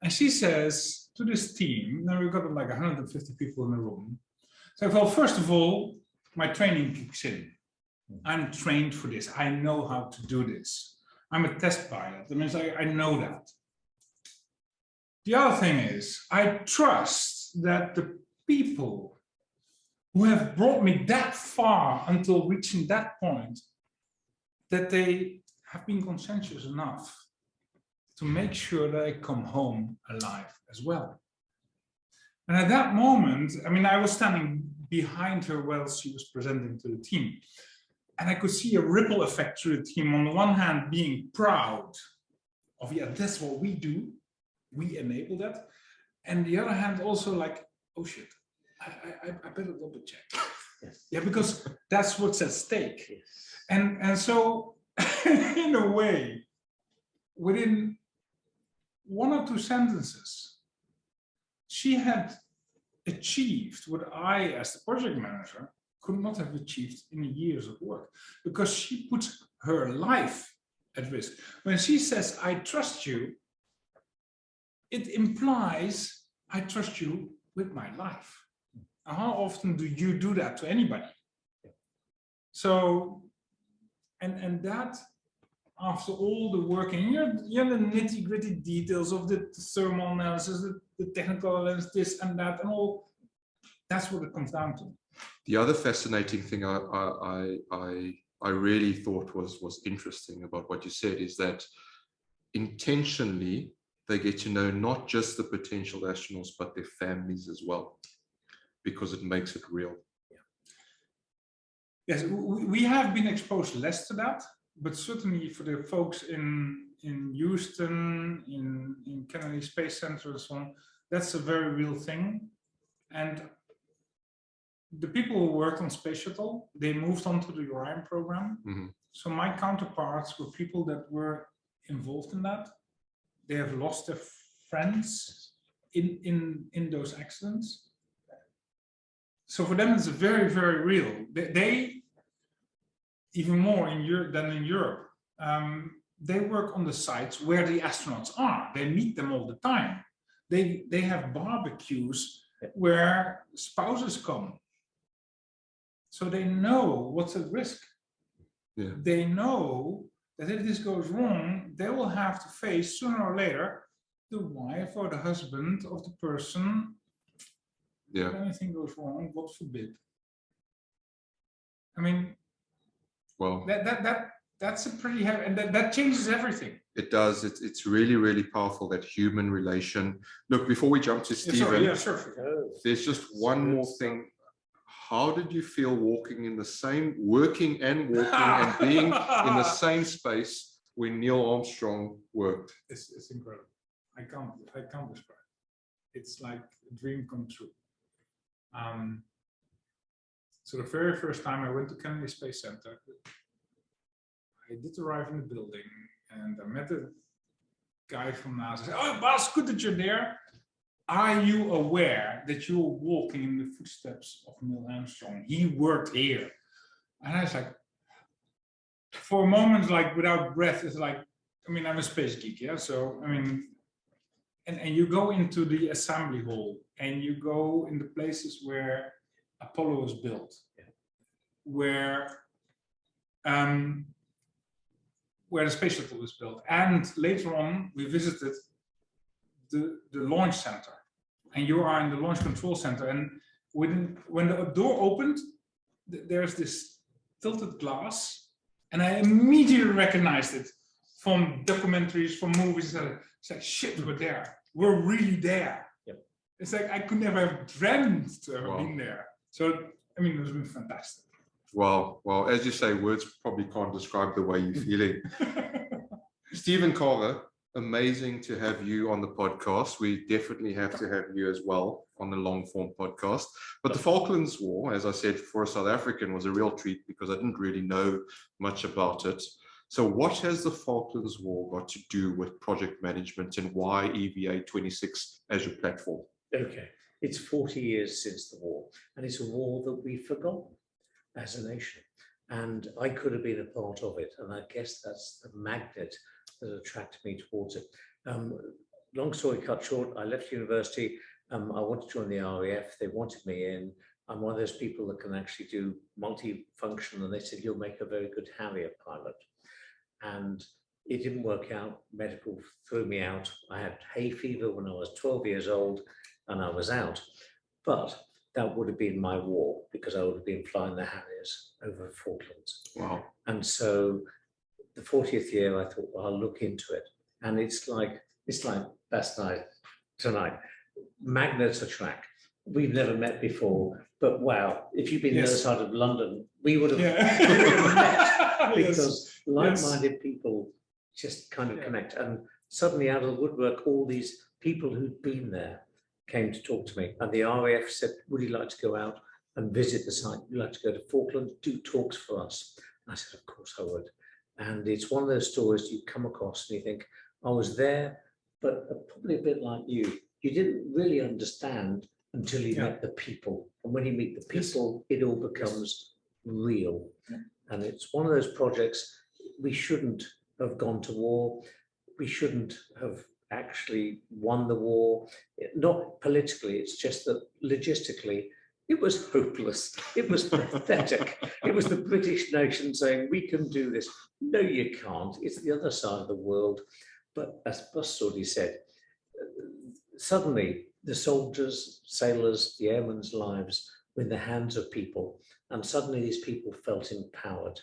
And she says to this team, now we've got like 150 people in the room. So, well, first of all, my training kicks in. I'm trained for this. I know how to do this. I'm a test pilot. I know that. The other thing is, I trust that the people who have brought me that far until reaching that point, that they have been conscientious enough to make sure that I come home alive as well. And at that moment, I was standing behind her while she was presenting to the team. And I could see a ripple effect through the team. On the one hand, being proud of, that's what we do. We enable that. And the other hand, also like, oh shit, I better double check. Yes. Yeah, because that's what's at stake. Yes. And so, in a way, within 1 or 2 sentences, she had achieved what I, as the project manager, could not have achieved in years of work, because she put her life at risk. When she says, I trust you, it implies I trust you with my life. How often do you do that to anybody? So, and that, after all the work, and you're the nitty-gritty details of the thermal analysis, the technical analysis, this and that, and all, that's what it comes down to. The other fascinating thing I really thought was interesting about what you said is that intentionally they get to know not just the potential astronauts, but their families as well, because it makes it real. Yes, we have been exposed less to that, but certainly for the folks in Houston, in Kennedy Space Center and so on, that's a very real thing. And the people who worked on Space Shuttle, they moved on to the Orion program. Mm-hmm. So my counterparts were people that were involved in that. They have lost their friends in those accidents. So for them, it's very, very real. They even more in Europe than in Europe, they work on the sites where the astronauts are. They meet them all the time. They have barbecues where spouses come. So they know what's at risk. Yeah. They know that if this goes wrong, they will have to face sooner or later the wife or the husband of the person. Yeah. If anything goes wrong, God forbid. I mean, well, that's a pretty heavy, and that changes everything. It does. It's really, really powerful, that human relation. Look, before we jump to Stephen, yeah, sure. There's just one more thing. How did you feel working and walking and being in the same space when Neil Armstrong worked? It's incredible. I can't describe it. It's like a dream come true. So the very first time I went to Kennedy Space Center, I did arrive in the building and I met a guy from NASA. I said, "Oh, Bas, good that you're there. Are you aware that you're walking in the footsteps of Neil Armstrong? He worked here." And I was like, for a moment, like without breath, it's like, I mean, I'm a space geek, yeah? So, I mean, and you go into the assembly hall and you go in the places where Apollo was built, where the space shuttle was built. And later on, we visited the launch center, and you are in the launch control center. And when the door opened, there's this tilted glass, and I immediately recognized it from documentaries, from movies. It's like, shit, we're there. We're really there. Yep. It's like I could never have dreamt to have been there. So, I mean, it was been fantastic. Well, as you say, words probably can't describe the way you're feeling. Stephen Carver, amazing to have you on the podcast. We definitely have to have you as well on the long form podcast. But the Falklands War, as I said, for a South African was a real treat because I didn't really know much about it. So what has the Falklands War got to do with project management, and why EVA26 as your platform? Okay, it's 40 years since the war, and it's a war that we've forgotten as a nation. And I could have been a part of it, and I guess that's the magnet that attracted me towards it. Long story cut short, I left university. I wanted to join the RAF. They wanted me in. I'm one of those people that can actually do multifunction, and they said, "You'll make a very good Harrier pilot." And it didn't work out. Medical threw me out. I had hay fever when I was 12 years old, and I was out. But that would have been my war, because I would have been flying the Harriers over Falklands. Wow. And so the 40th year, I thought, well, I'll look into it. And it's like Bas and I tonight. Magnets attract. We've never met before, but wow, if you've been the other side of London, we would have met, because like-minded people just kind of connect. And suddenly out of the woodwork, all these people who'd been there came to talk to me, and the RAF said, would you like to go out and visit the site? Would you like to go to Falkland, do talks for us? I said, of course I would. And it's one of those stories you come across and you think, I was there, but probably a bit like you didn't really understand until you met the people. And when you meet the people, it all becomes real. And it's one of those projects, we shouldn't have gone to war. We shouldn't have actually won the war, not politically, it's just that logistically, it was hopeless. It was pathetic. It was the British nation saying, we can do this. No, you can't. It's the other side of the world. But as Bas already said, suddenly the soldiers, sailors, the airmen's lives were in the hands of people. And suddenly these people felt empowered.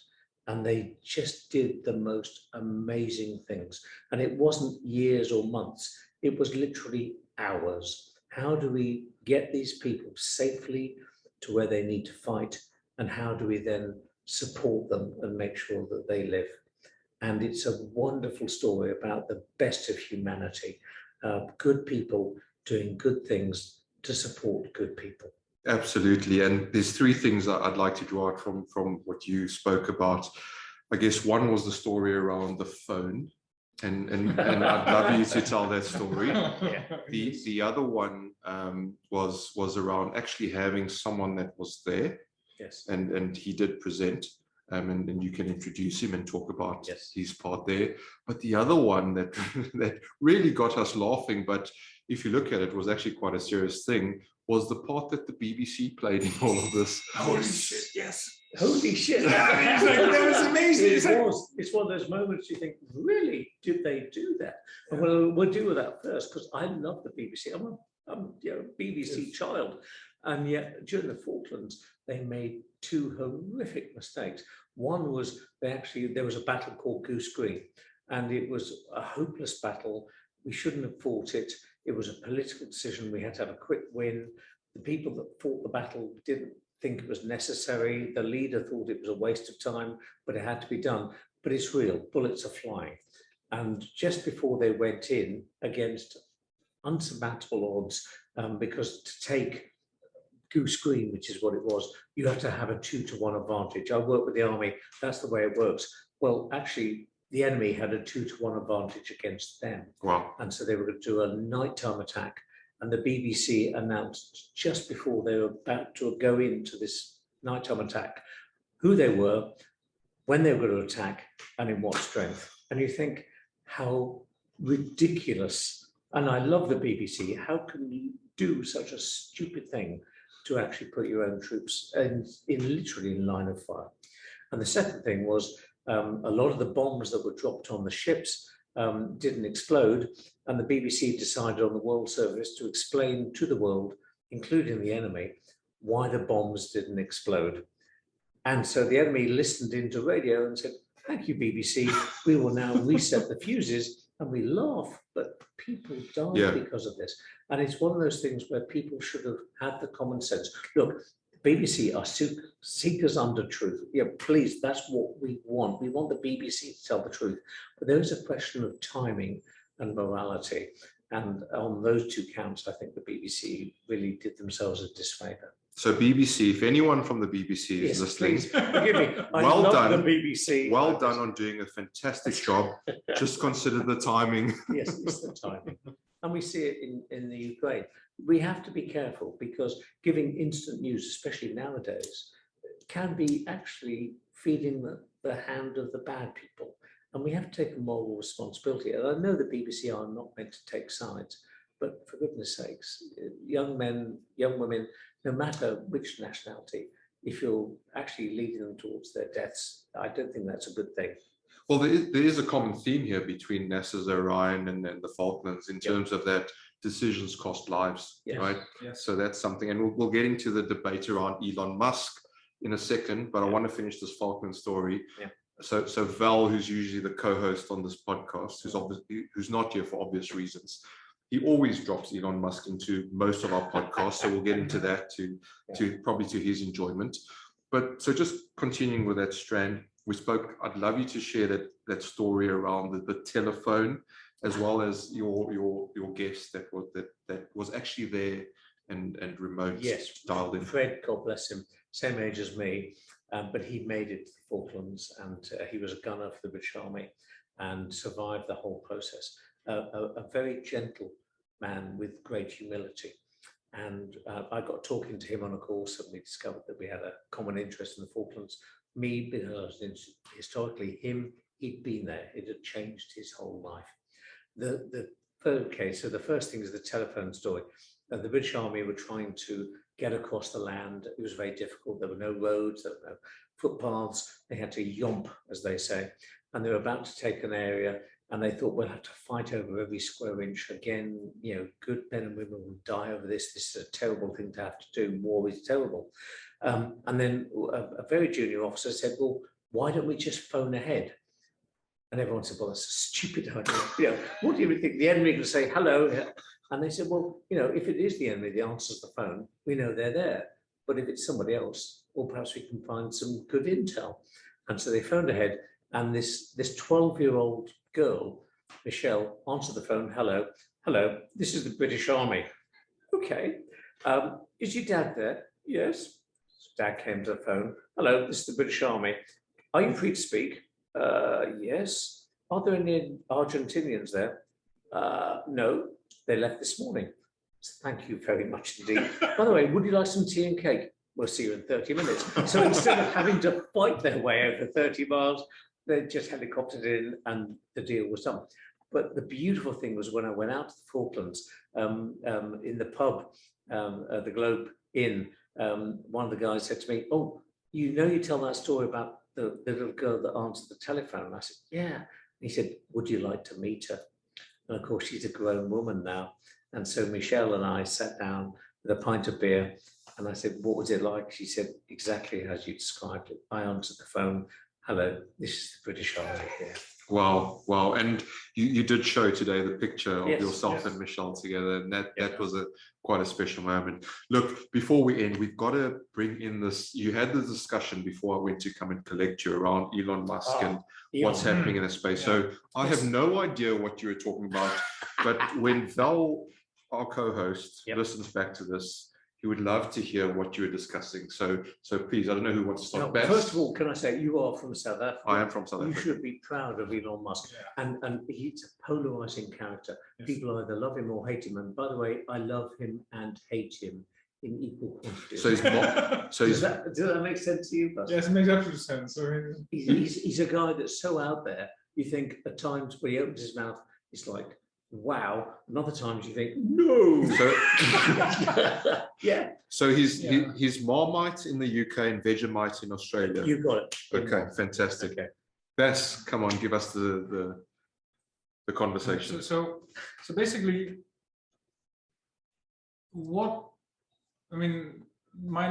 And they just did the most amazing things. And it wasn't years or months. It was literally hours. How do we get these people safely to where they need to fight? And how do we then support them and make sure that they live? And it's a wonderful story about the best of humanity, good people doing good things to support good people. Absolutely. And there's three things that I'd like to draw out from what you spoke about. I guess one was the story around the phone. And I'd love you to tell that story. The other one was around actually having someone that was there. Yes. And he did present. And you can introduce him and talk about his part there. But the other one that that really got us laughing, but if you look at it, was actually quite a serious thing, was the part that the BBC played in all of this. Holy shit, yes. Holy shit. That was amazing. It's one of those moments you think, really, did they do that? And we'll deal with that first, because I love the BBC. I'm a BBC child. And yet during the Falklands, they made two horrific mistakes. One was there was a battle called Goose Green, and it was a hopeless battle. We shouldn't have fought it. It was a political decision. We had to have a quick win. The people that fought the battle didn't think it was necessary. The leader thought it was a waste of time, but it had to be done. But it's real, bullets are flying. And just before they went in against unsurmountable odds, because to take Goose Green, which is what it was, you have to have a 2-to-1 advantage. I work with the army, that's the way it works. Well, actually, the enemy had a 2-to-1 advantage against them. Wow. And so they were going to do a nighttime attack. And the BBC announced just before they were about to go into this nighttime attack who they were, when they were going to attack, and in what strength. And you think, how ridiculous. And I love the BBC. How can you do such a stupid thing to actually put your own troops literally in line of fire? And the second thing was a lot of the bombs that were dropped on the ships didn't explode, and the BBC decided on the World Service to explain to the world, including the enemy, why the bombs didn't explode. And so the enemy listened into radio and said, thank you, BBC, we will now reset the fuses. And we laugh, but people die because of this. And it's one of those things where people should have had the common sense. Look, BBC are seekers under truth. Yeah, please, that's what we want. We want the BBC to tell the truth. But there is a question of timing and morality. And on those two counts, I think the BBC really did themselves a disfavor. So BBC, if anyone from the BBC is listening, please, forgive me. Well done, the BBC. Well done on doing a fantastic job. Just consider the timing. Yes, it's the timing. And we see it in the Ukraine. We have to be careful, because giving instant news, especially nowadays, can be actually feeding the hand of the bad people. And we have to take a moral responsibility. And I know the BBC are not meant to take sides, but for goodness sakes, young men, young women, no matter which nationality, if you're actually leading them towards their deaths, I don't think that's a good thing. Well, there is a common theme here between NASA's Orion and the Falklands in terms of that decisions cost lives, right? Yes. So that's something, and we'll get into the debate around Elon Musk in a second, but I want to finish this Falkland story. So Val, who's usually the co-host on this podcast, who's not here for obvious reasons, he always drops Elon Musk into most of our podcasts, so we'll get into that probably to his enjoyment. But so just continuing with that strand, I'd love you to share that story around the telephone as well as your guest that was actually there and remote dialed in. Fred, God bless him, same age as me, but he made it to the Falklands, and he was a gunner for the British Army and survived the whole process. A very gentle man with great humility. And I got talking to him on a course, and we discovered that we had a common interest in the Falklands. Me, because historically, he'd been there, it had changed his whole life. So the first thing is the telephone story. The British Army were trying to get across the land. It was very difficult. There were no roads, there were no footpaths. They had to yomp, as they say. And they were about to take an area, and they thought, we'll have to fight over every square inch. Again, you know, good men and women will die over this. This is a terrible thing to have to do. War is terrible. And then a very junior officer said, well, why don't we just phone ahead? And everyone said, well, that's a stupid idea. You know, what do you think? The enemy can say hello. And they said, well, you know, if it is the enemy that answers the phone, we know they're there. But if it's somebody else, or perhaps we can find some good intel. And so they phoned ahead, and this 12-year-old girl, Michelle, answered the phone. Hello, this is the British Army. Okay, is your dad there? Yes. Dad came to the phone. Hello, this is the British Army. Are you free to speak? Yes. Are there any Argentinians there? No, they left this morning. So thank you very much indeed. By the way, would you like some tea and cake? We'll see you in 30 minutes. So instead of having to fight their way over 30 miles, they just helicoptered in and the deal was done. But the beautiful thing was when I went out to the Falklands, in the pub, the Globe Inn, one of the guys said to me, oh, you know, you tell that story about the little girl that answered the telephone. And I said, yeah. And he said, would you like to meet her? And of course, she's a grown woman now. And so Michelle and I sat down with a pint of beer, and I said, what was it like? She said, exactly as you described it. I answered the phone. Hello, this is the British Army here. Wow. And you did show today the picture of yourself and Michelle together, and that was quite a special moment. Look, before we end, we've got to bring in this. You had the discussion before I went to come and collect you around Elon Musk and what's happening in the space. So I have no idea what you were talking about, but when Val, our co-host, listens back to this, he would love to hear what you were discussing. So please, I don't know who wants to start. Now, first of all, can I say you are from South Africa? I am from South Africa. You should be proud of Elon Musk. And he's a polarizing character. People either love him or hate him. And by the way, I love him and hate him in equal quantities. So does that make sense to you, Bas? Yes, it makes absolute sense. He's a guy that's so out there. You think at times when he opens his mouth, it's like, wow. And other times you think, no. So he's Marmite in the UK and Vegemite in Australia. You got it. Okay, fantastic. Okay. Bas, come on, give us the conversation. So basically, my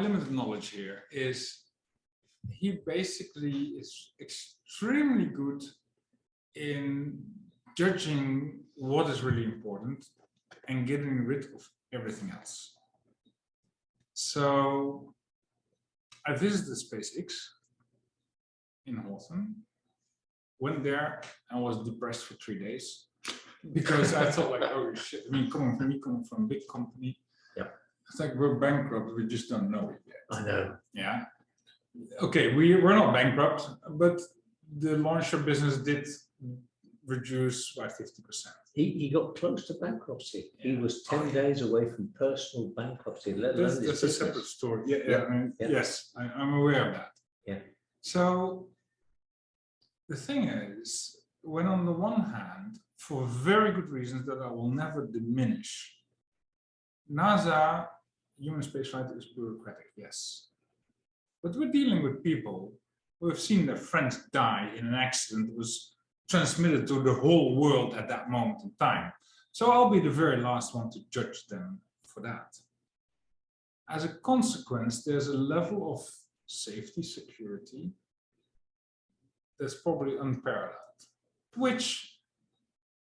limited knowledge here is he basically is extremely good in judging what is really important and getting rid of everything else. So I visited SpaceX in Herington, went there and was depressed for 3 days because I thought like, oh shit, coming from a big company, it's like we're bankrupt, we just don't know it yet. I know. Yeah. Okay, we're not bankrupt, but the launcher business did reduce by 50%. He got close to bankruptcy. He was 10 days away from personal bankruptcy. That's a separate story. Yes, I'm aware of that. Yeah. So the thing is, when on the one hand, for very good reasons that I will never diminish, NASA, human spaceflight is bureaucratic, yes. But we're dealing with people who have seen their friends die in an accident that was transmitted to the whole world at that moment in time. So I'll be the very last one to judge them for that. As a consequence, there's a level of safety, security that's probably unparalleled, which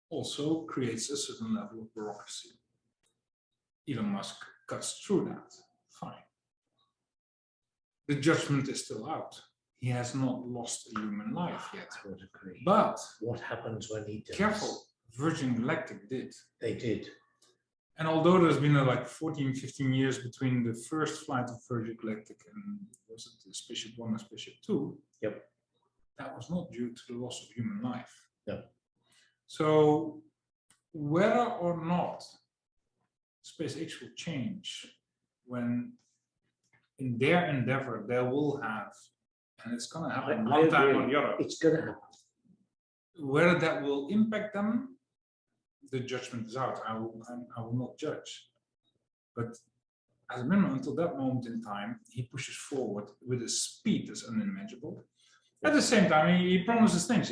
also creates a certain level of bureaucracy. Elon Musk cuts through that, fine. The judgment is still out. He has not lost a human life yet. I would agree. But what happens when he does? Careful. Virgin Galactic did. They did. And although there's been like 14, 15 years between the first flight of Virgin Galactic and was it the Spaceship 1 and Spaceship 2? Yep. That was not due to the loss of human life. Yep. So whether or not SpaceX will change when in their endeavor they will have, and it's going to happen one time or the other. It's going to happen. Whether that will impact them, the judgment is out. I will not judge. But as a minimum, until that moment in time, he pushes forward with a speed that's unimaginable. At the same time, he promises things.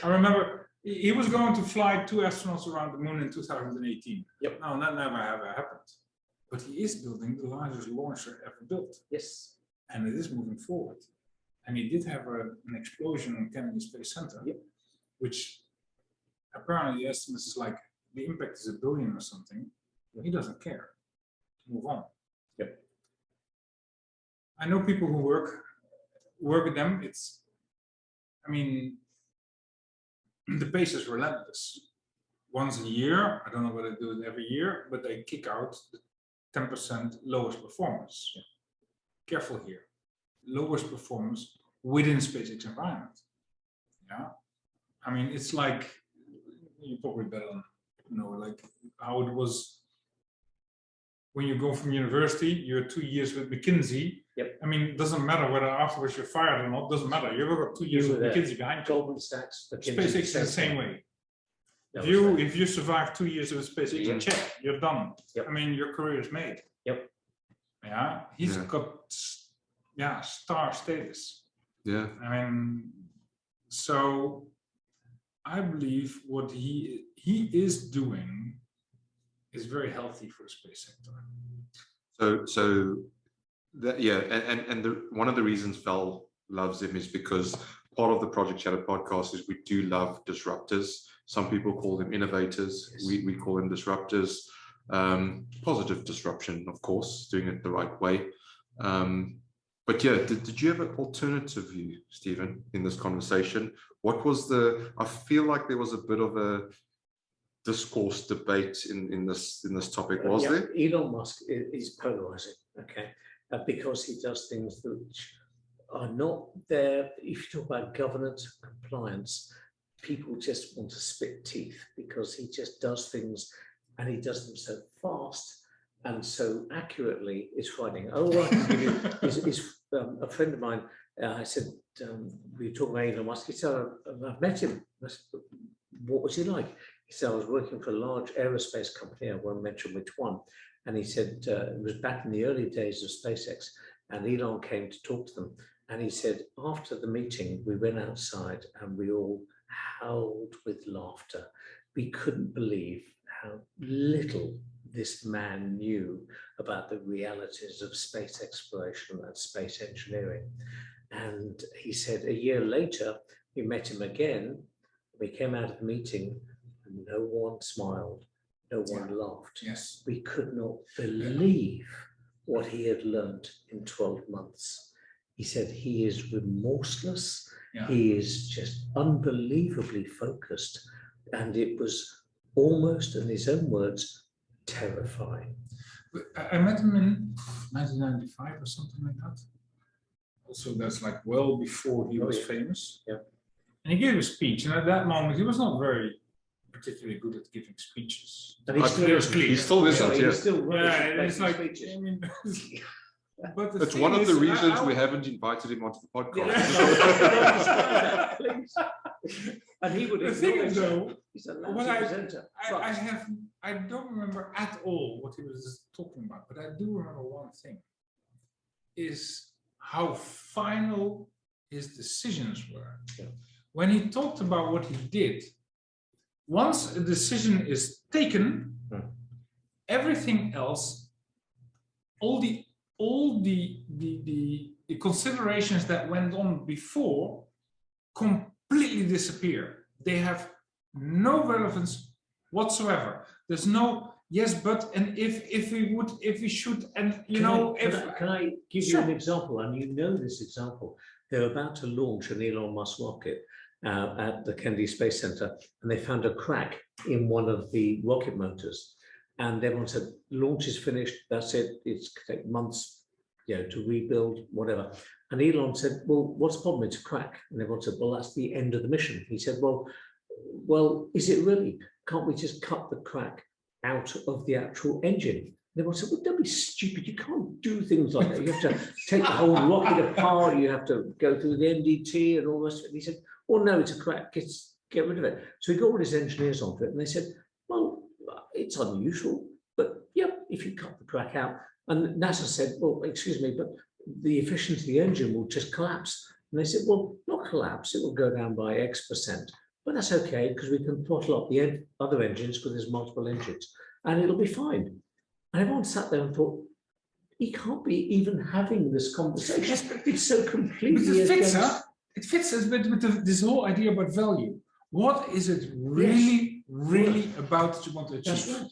I remember he was going to fly 2 astronauts around the moon in 2018. Yep. Now, that never ever happened. But he is building the largest launcher ever built. Yes. And it is moving forward. And he did have an explosion on Kennedy Space Center, yep. Which apparently the estimate is like the impact is $1 billion or something. He doesn't care. Move on. Yep. I know people who work with them. I mean, the pace is relentless. Once a year, I don't know whether they do it every year, but they kick out the 10% lowest performance. Yeah. Careful here. Lowest performance within SpaceX environment. Yeah. I mean, it's like, you probably better know, like how it was when you go from university, you're 2 years with McKinsey. Yep. I mean, it doesn't matter whether afterwards you're fired or not, doesn't matter. You've got 2 years with McKinsey behind you. Goldman Sachs, SpaceX is the same way. If you survive 2 years with SpaceX, check, you're done. Yep. I mean, your career is made. Yep. Yeah, he's got star status. Yeah. I mean, so I believe what he is doing is very healthy for the space sector. So that, yeah, and one of the reasons Val loves him is because part of the Project Chatter podcast is we do love disruptors. Some people call them innovators. Yes. We call them disruptors. Positive disruption, of course, doing it the right way. But yeah, did you have an alternative view, Stephen, in this conversation? What was I feel like there was a bit of a discourse debate in this topic, was there? Elon Musk is polarizing, okay, because he does things which are not there. If you talk about governance and compliance, people just want to spit teeth because he just does things and he does them so fast and so accurately. It's frightening. Oh, I can give you is a friend of mine. I said, we were talking about Elon Musk. He said, I've met him. I said, what was he like? He said, I was working for a large aerospace company. I won't mention which one. And he said, it was back in the early days of SpaceX, and Elon came to talk to them. And he said, after the meeting, we went outside and we all howled with laughter. We couldn't believe how little this man knew about the realities of space exploration and space engineering. And he said, a year later, we met him again. We came out of the meeting and no one smiled, no one laughed. Yes. We could not believe what he had learned in 12 months. He said he is remorseless. Yeah. He is just unbelievably focused. And it was almost, in his own words, terrifying. I met him in 1995 or something like that. Also, that's like well before he was famous. Yeah. And he gave a speech, and at that moment, he was not very particularly good at giving speeches. And he still isn't. It's like, I mean, but it's one of the reasons we haven't invited him onto the podcast. And he would. The thing is, though, he's a presenter. I don't remember at all what he was talking about, but I do remember one thing: is how final his decisions were. Yeah. When he talked about what he did, once a decision is taken, everything else, all the considerations that went on before completely disappear. They have no relevance whatsoever. There's no yes, but, and if we should, and you know, can I give you an example? And you know this example. They're about to launch an Elon Musk rocket, at the Kennedy Space Center, and they found a crack in one of the rocket motors. And everyone said, launch is finished, that's it, it's going to take months, you know, to rebuild, whatever. And Elon said, well, what's the problem? It's a crack. And everyone said, well, that's the end of the mission. He said, well, is it really? Can't we just cut the crack out of the actual engine? And everyone said, well, don't be stupid. You can't do things like that. You have to take the whole rocket apart. You have to go through the MDT and all this. And he said, well, no, it's a crack. Get rid of it. So he got all his engineers onto it, and they said, well, it's unusual, but yeah, if you cut the crack out. And NASA said, well, excuse me, but the efficiency of the engine will just collapse. And they said, well, not collapse, it will go down by X%, but that's okay because we can throttle up the other engines because there's multiple engines and it'll be fine. And everyone sat there and thought, he can't be even having this conversation. It's so completely against. It fits us with this whole idea about value. What is it really about that you want to achieve? That's right.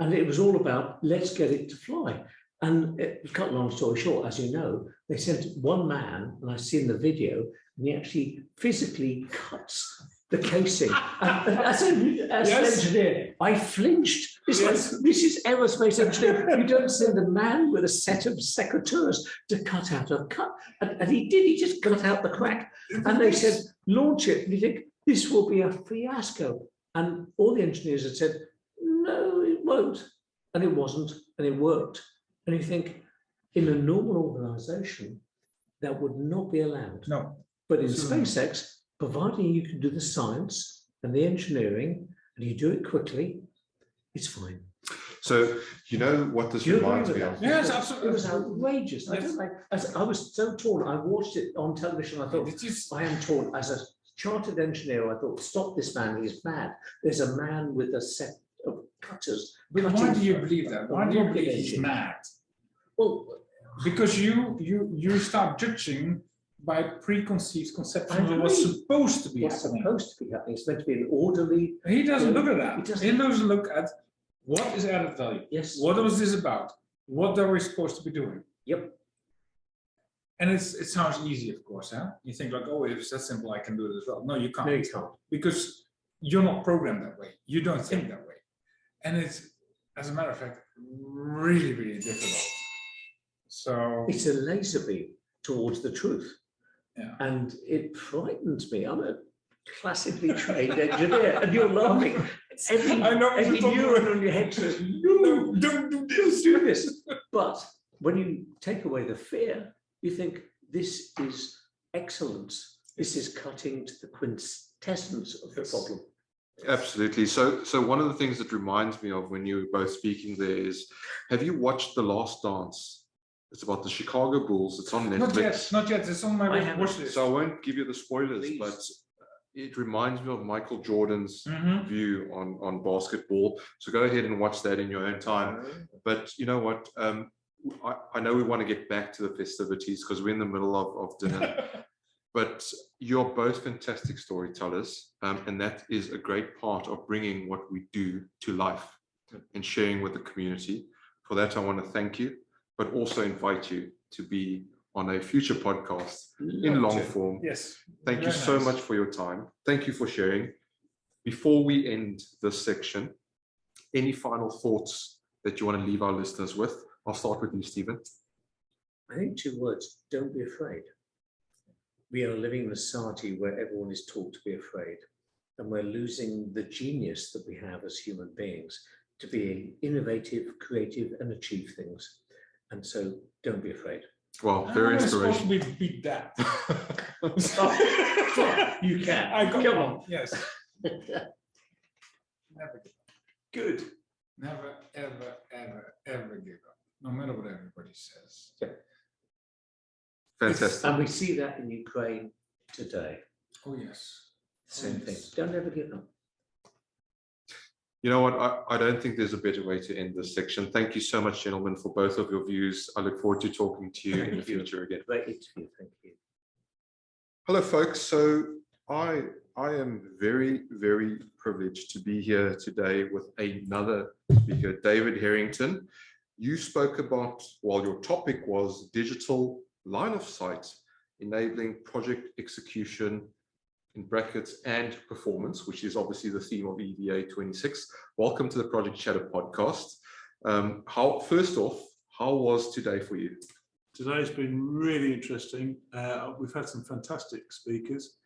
And it was all about, let's get it to fly. And to cut a long story short, as you know, they sent one man, and I've seen the video, and he actually physically cuts the casing. And as an engineer, I flinched. This is aerospace engineering. You don't send a man with a set of secateurs to cut out a cut. And he did, he just cut out the crack. And they said, launch it. And you think, this will be a fiasco. And all the engineers had said, no, it won't. And it wasn't, and it worked. And you think, in a normal organization, that would not be allowed. No. But in SpaceX, providing you can do the science and the engineering, and you do it quickly, it's fine. So, you know what this reminds me of? Yes, absolutely. It was outrageous. I was so torn. I watched it on television. I thought, I am torn. As a chartered engineer, I thought, stop this man, he's mad. There's a man with a set of cutters. But why do you believe that? Why do you believe he's mad? Well, because you start judging by preconceived conceptions of what's supposed to be happening. Supposed to be happening. It's meant to be an orderly. He doesn't look at that. He doesn't look at what is added value. Yes. What was this about? What are we supposed to be doing? Yep. And it sounds easy, of course, huh? You think like, oh, if it's that simple, I can do it as well. No, you can't. No, you can't. Because you're not programmed that way. You don't think that way. And it's, as a matter of fact, really, really difficult. So it's a laser beam towards the truth. Yeah. And it frightens me. I'm a classically trained engineer, and you're laughing. Every neuron on your head says, no, don't do this, do this. But when you take away the fear, you think this is excellence. This is cutting to the quintessence of the problem. Absolutely. So one of the things that reminds me of when you were both speaking there is, have you watched The Last Dance? It's about the Chicago Bulls. It's on Netflix. Not yet. It's on my watch list. So I won't give you the spoilers, but it reminds me of Michael Jordan's view on basketball. So go ahead and watch that in your own time. But you know what? I know we want to get back to the festivities because we're in the middle of dinner. But you're both fantastic storytellers, and that is a great part of bringing what we do to life and sharing with the community. For that, I want to thank you, but also invite you to be on a future podcast in long form. Yes. Thank you so much for your time. Thank you for sharing. Before we end this section, any final thoughts that you want to leave our listeners with? I'll start with you, Stephen. I think 2 words, don't be afraid. We are living in a society where everyone is taught to be afraid, and we're losing the genius that we have as human beings to be innovative, creative, and achieve things. And so don't be afraid. Well, very inspirational. We beat that. You can. Come on. Yes. Never give up. Good. Never, ever, ever, ever give up. No matter what everybody says. Yeah. Fantastic. And we see that in Ukraine today. Oh, yes. Same thing. Don't ever give up. You know what? I don't think there's a better way to end this section. Thank you so much, gentlemen, for both of your views. I look forward to talking to you in the future again. Great interview. Thank you. Hello, folks. So I am very, very privileged to be here today with another speaker, David Herington. You spoke about, well, your topic was digital line of sight, enabling project execution in brackets, and performance, which is obviously the theme of EVA26. Welcome to the Project Chatter podcast. First off, how was today for you? Today's been really interesting. We've had some fantastic speakers.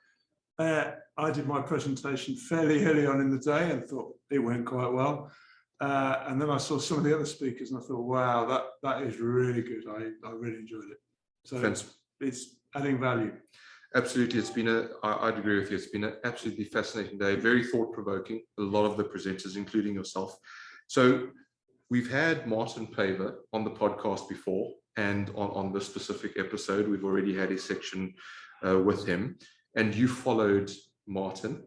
I did my presentation fairly early on in the day and thought it went quite well. And then I saw some of the other speakers and I thought, wow, that is really good. I really enjoyed it. So it's adding value. Absolutely. I'd agree with you. It's been an absolutely fascinating day, very thought-provoking, a lot of the presenters, including yourself. So we've had Martin Paver on the podcast before, and on this specific episode, we've already had a section with him, and you followed Martin.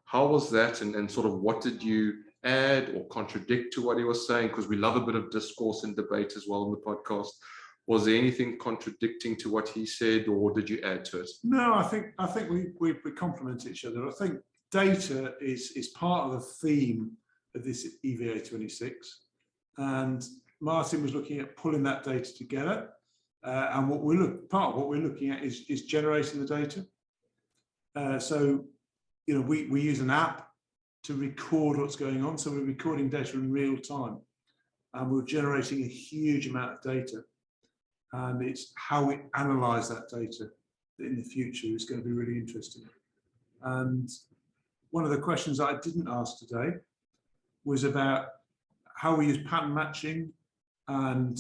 How was that, and sort of what did you add or contradict to what he was saying? Because we love a bit of discourse and debate as well on the podcast. Was there anything contradicting to what he said, or did you add to it? No, I think we complement each other. I think data is part of the theme of this EVA26, and Martin was looking at pulling that data together, and part of what we're looking at is generating the data. So, you know, we use an app to record what's going on. So we're recording data in real time, and we're generating a huge amount of data. And it's how we analyze that data in the future is going to be really interesting. And one of the questions I didn't ask today was about how we use pattern matching and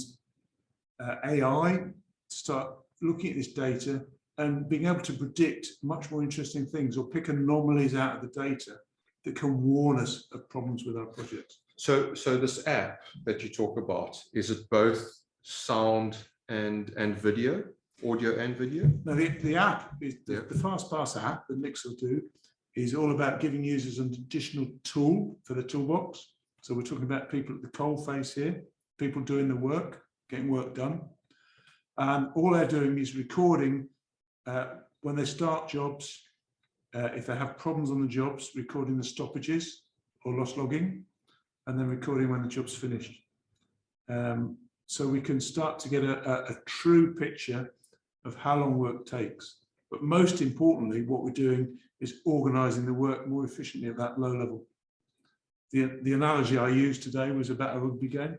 AI to start looking at this data and being able to predict much more interesting things or pick anomalies out of the data that can warn us of problems with our projects. So this app that you talk about, is it both sound and video, audio and video? Now the app is the FastPass app that Nick's will do is all about giving users an additional tool for the toolbox. So we're talking about people at the coalface here, people doing the work, getting work done. And all they're doing is recording when they start jobs, if they have problems on the jobs, recording the stoppages or loss logging, and then recording when the job's finished. So we can start to get a true picture of how long work takes. But most importantly, what we're doing is organising the work more efficiently at that low level. The analogy I used today was about a rugby game.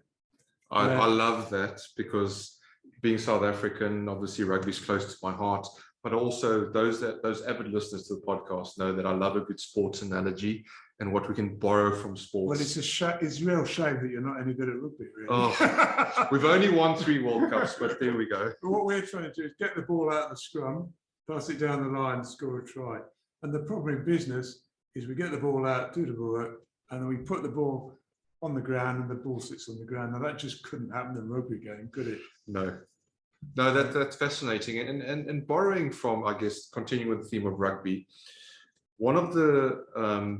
I love that, because being South African, obviously rugby is close to my heart, but also those avid listeners to the podcast know that I love a good sports analogy and what we can borrow from sports. Well, it's a real shame that you're not any good at rugby, really. Oh, we've only won 3 World Cups, but there we go. But what we're trying to do is get the ball out of the scrum, pass it down the line, score a try. And the problem in business is we get the ball out, do the work, and then we put the ball on the ground and the ball sits on the ground. Now that just couldn't happen in a rugby game, could it? No, that's fascinating. And borrowing from, I guess, continuing with the theme of rugby, one of the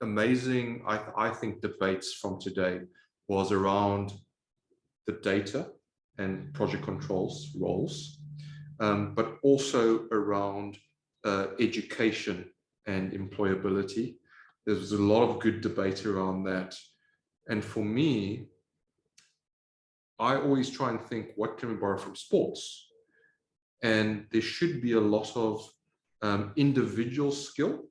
amazing, I think, debates from today was around the data and project controls roles, but also around education and employability. There was a lot of good debate around that. And for me, I always try and think, what can we borrow from sports? And there should be a lot of individual skill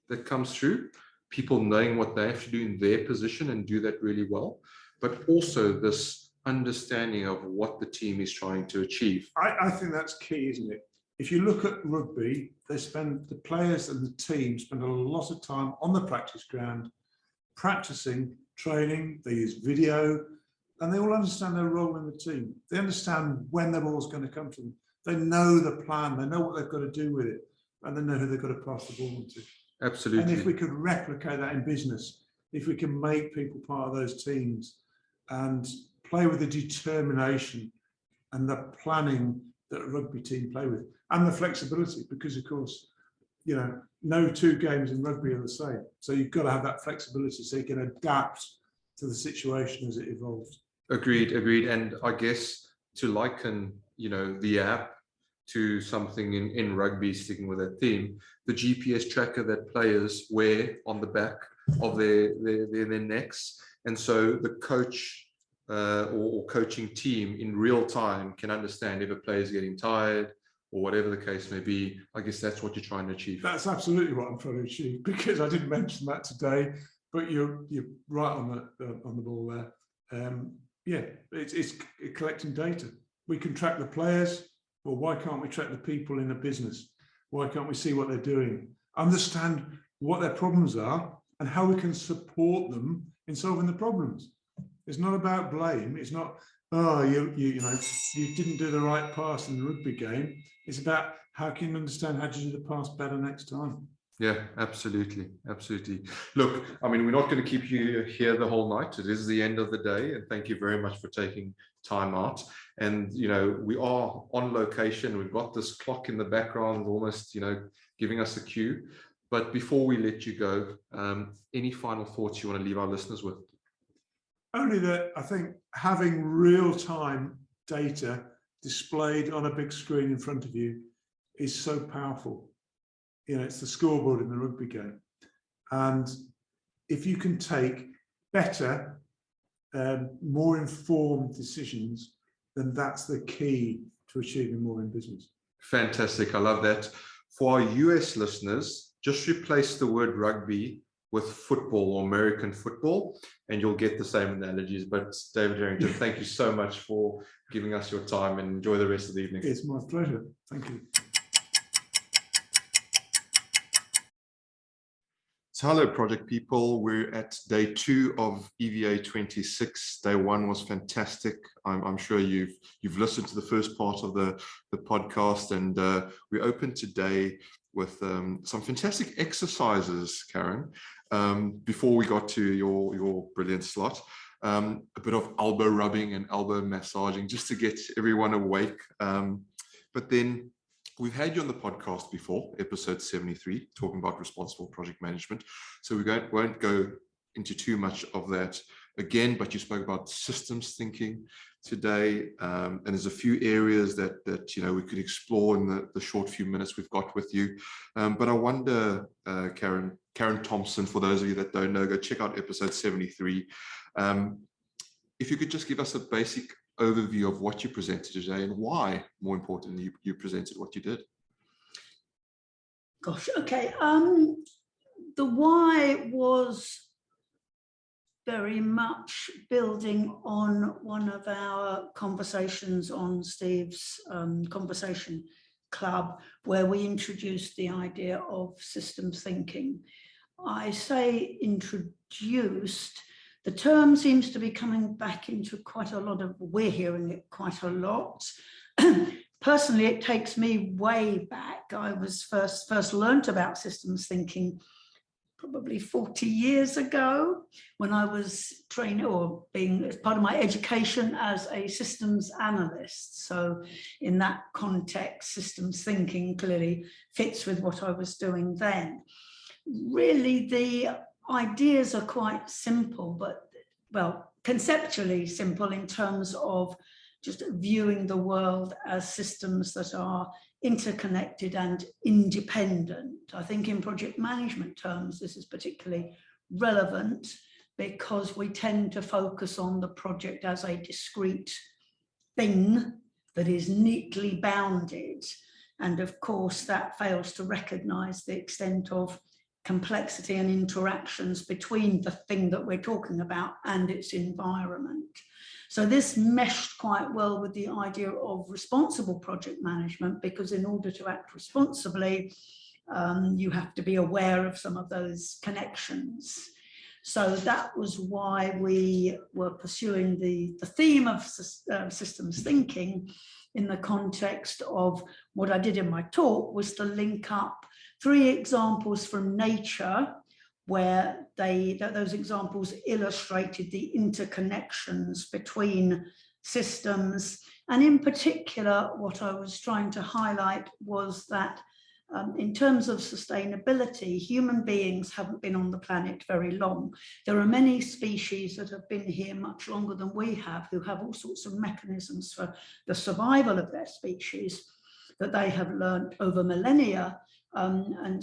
that comes through, people knowing what they have to do in their position and do that really well, but also this understanding of what the team is trying to achieve. I think that's key, isn't it? If you look at rugby, the players and the team spend a lot of time on the practice ground, practicing, training, they use video, and they all understand their role in the team. They understand when the ball's going to come to them. They know the plan, they know what they've got to do with it, and they know who they've got to pass the ball on to. Absolutely. And if we could replicate that in business, if we can make people part of those teams and play with the determination and the planning that a rugby team play with, and the flexibility, because of course, you know, no 2 games in rugby are the same. So you've got to have that flexibility so you can adapt to the situation as it evolves. Agreed. And I guess to liken, you know, the app to something in rugby, sticking with that theme, the GPS tracker that players wear on the back of their necks. And so the coach or coaching team in real time can understand if a player is getting tired or whatever the case may be. I guess that's what you're trying to achieve. That's absolutely what I'm trying to achieve, because I didn't mention that today, but you're right on the ball there. Yeah, it's collecting data. We can track the players. Well, why can't we track the people in the business? Why can't we see what they're doing, understand what their problems are, and how we can support them in solving the problems? It's not about blame. It's not, oh, you didn't do the right pass in the rugby game. It's about how can you understand how to do the pass better next time. Yeah, absolutely. Absolutely. Look, I mean, we're not going to keep you here the whole night. It is the end of the day. And thank you very much for taking time out. And, we are on location. We've got this clock in the background, almost, giving us a cue. But before we let you go, any final thoughts you want to leave our listeners with? Only that I think having real-time data displayed on a big screen in front of you is so powerful. It's the scoreboard in the rugby game. And if you can take better, more informed decisions, then that's the key to achieving more in business. Fantastic. I love that. For our US listeners, just replace the word rugby with football or American football, and you'll get the same analogies. But David Herington, thank you so much for giving us your time, and enjoy the rest of the evening. It's my pleasure. Thank you. So hello, project people. We're at day 2 of EVA26. Day 1 was fantastic. I'm sure you've listened to the first part of the podcast, and we opened today with some fantastic exercises, Karen. Before we got to your brilliant slot, a bit of elbow rubbing and elbow massaging just to get everyone awake. But then we've had you on the podcast before, episode 73, talking about responsible project management. So we won't go into too much of that again, but you spoke about systems thinking today. And there's a few areas that we could explore in the short few minutes we've got with you. But I wonder, Karen Thompson, for those of you that don't know, go check out episode 73. If you could just give us a basic overview of what you presented today and why, more importantly, you presented what you did. Gosh, okay. The why was very much building on one of our conversations on Steve's conversation club, where we introduced the idea of systems thinking. I say introduced. The term seems to be coming back into quite a lot of, we're hearing it quite a lot. Personally, it takes me way back. I was first learnt about systems thinking probably 40 years ago when I was training or being as part of my education as a systems analyst. So in that context, systems thinking clearly fits with what I was doing then. Really, the ideas are quite simple, but, well, conceptually simple in terms of just viewing the world as systems that are interconnected and independent. I think in project management terms, this is particularly relevant because we tend to focus on the project as a discrete thing that is neatly bounded. And of course, that fails to recognize the extent of complexity and interactions between the thing that we're talking about and its environment. So this meshed quite well with the idea of responsible project management, because in order to act responsibly, you have to be aware of some of those connections. So that was why we were pursuing the theme of systems thinking in the context of what I did in my talk was to link up 3 examples from nature where those examples illustrated the interconnections between systems. And in particular, what I was trying to highlight was that in terms of sustainability, human beings haven't been on the planet very long. There are many species that have been here much longer than we have, who have all sorts of mechanisms for the survival of their species that they have learned over millennia. And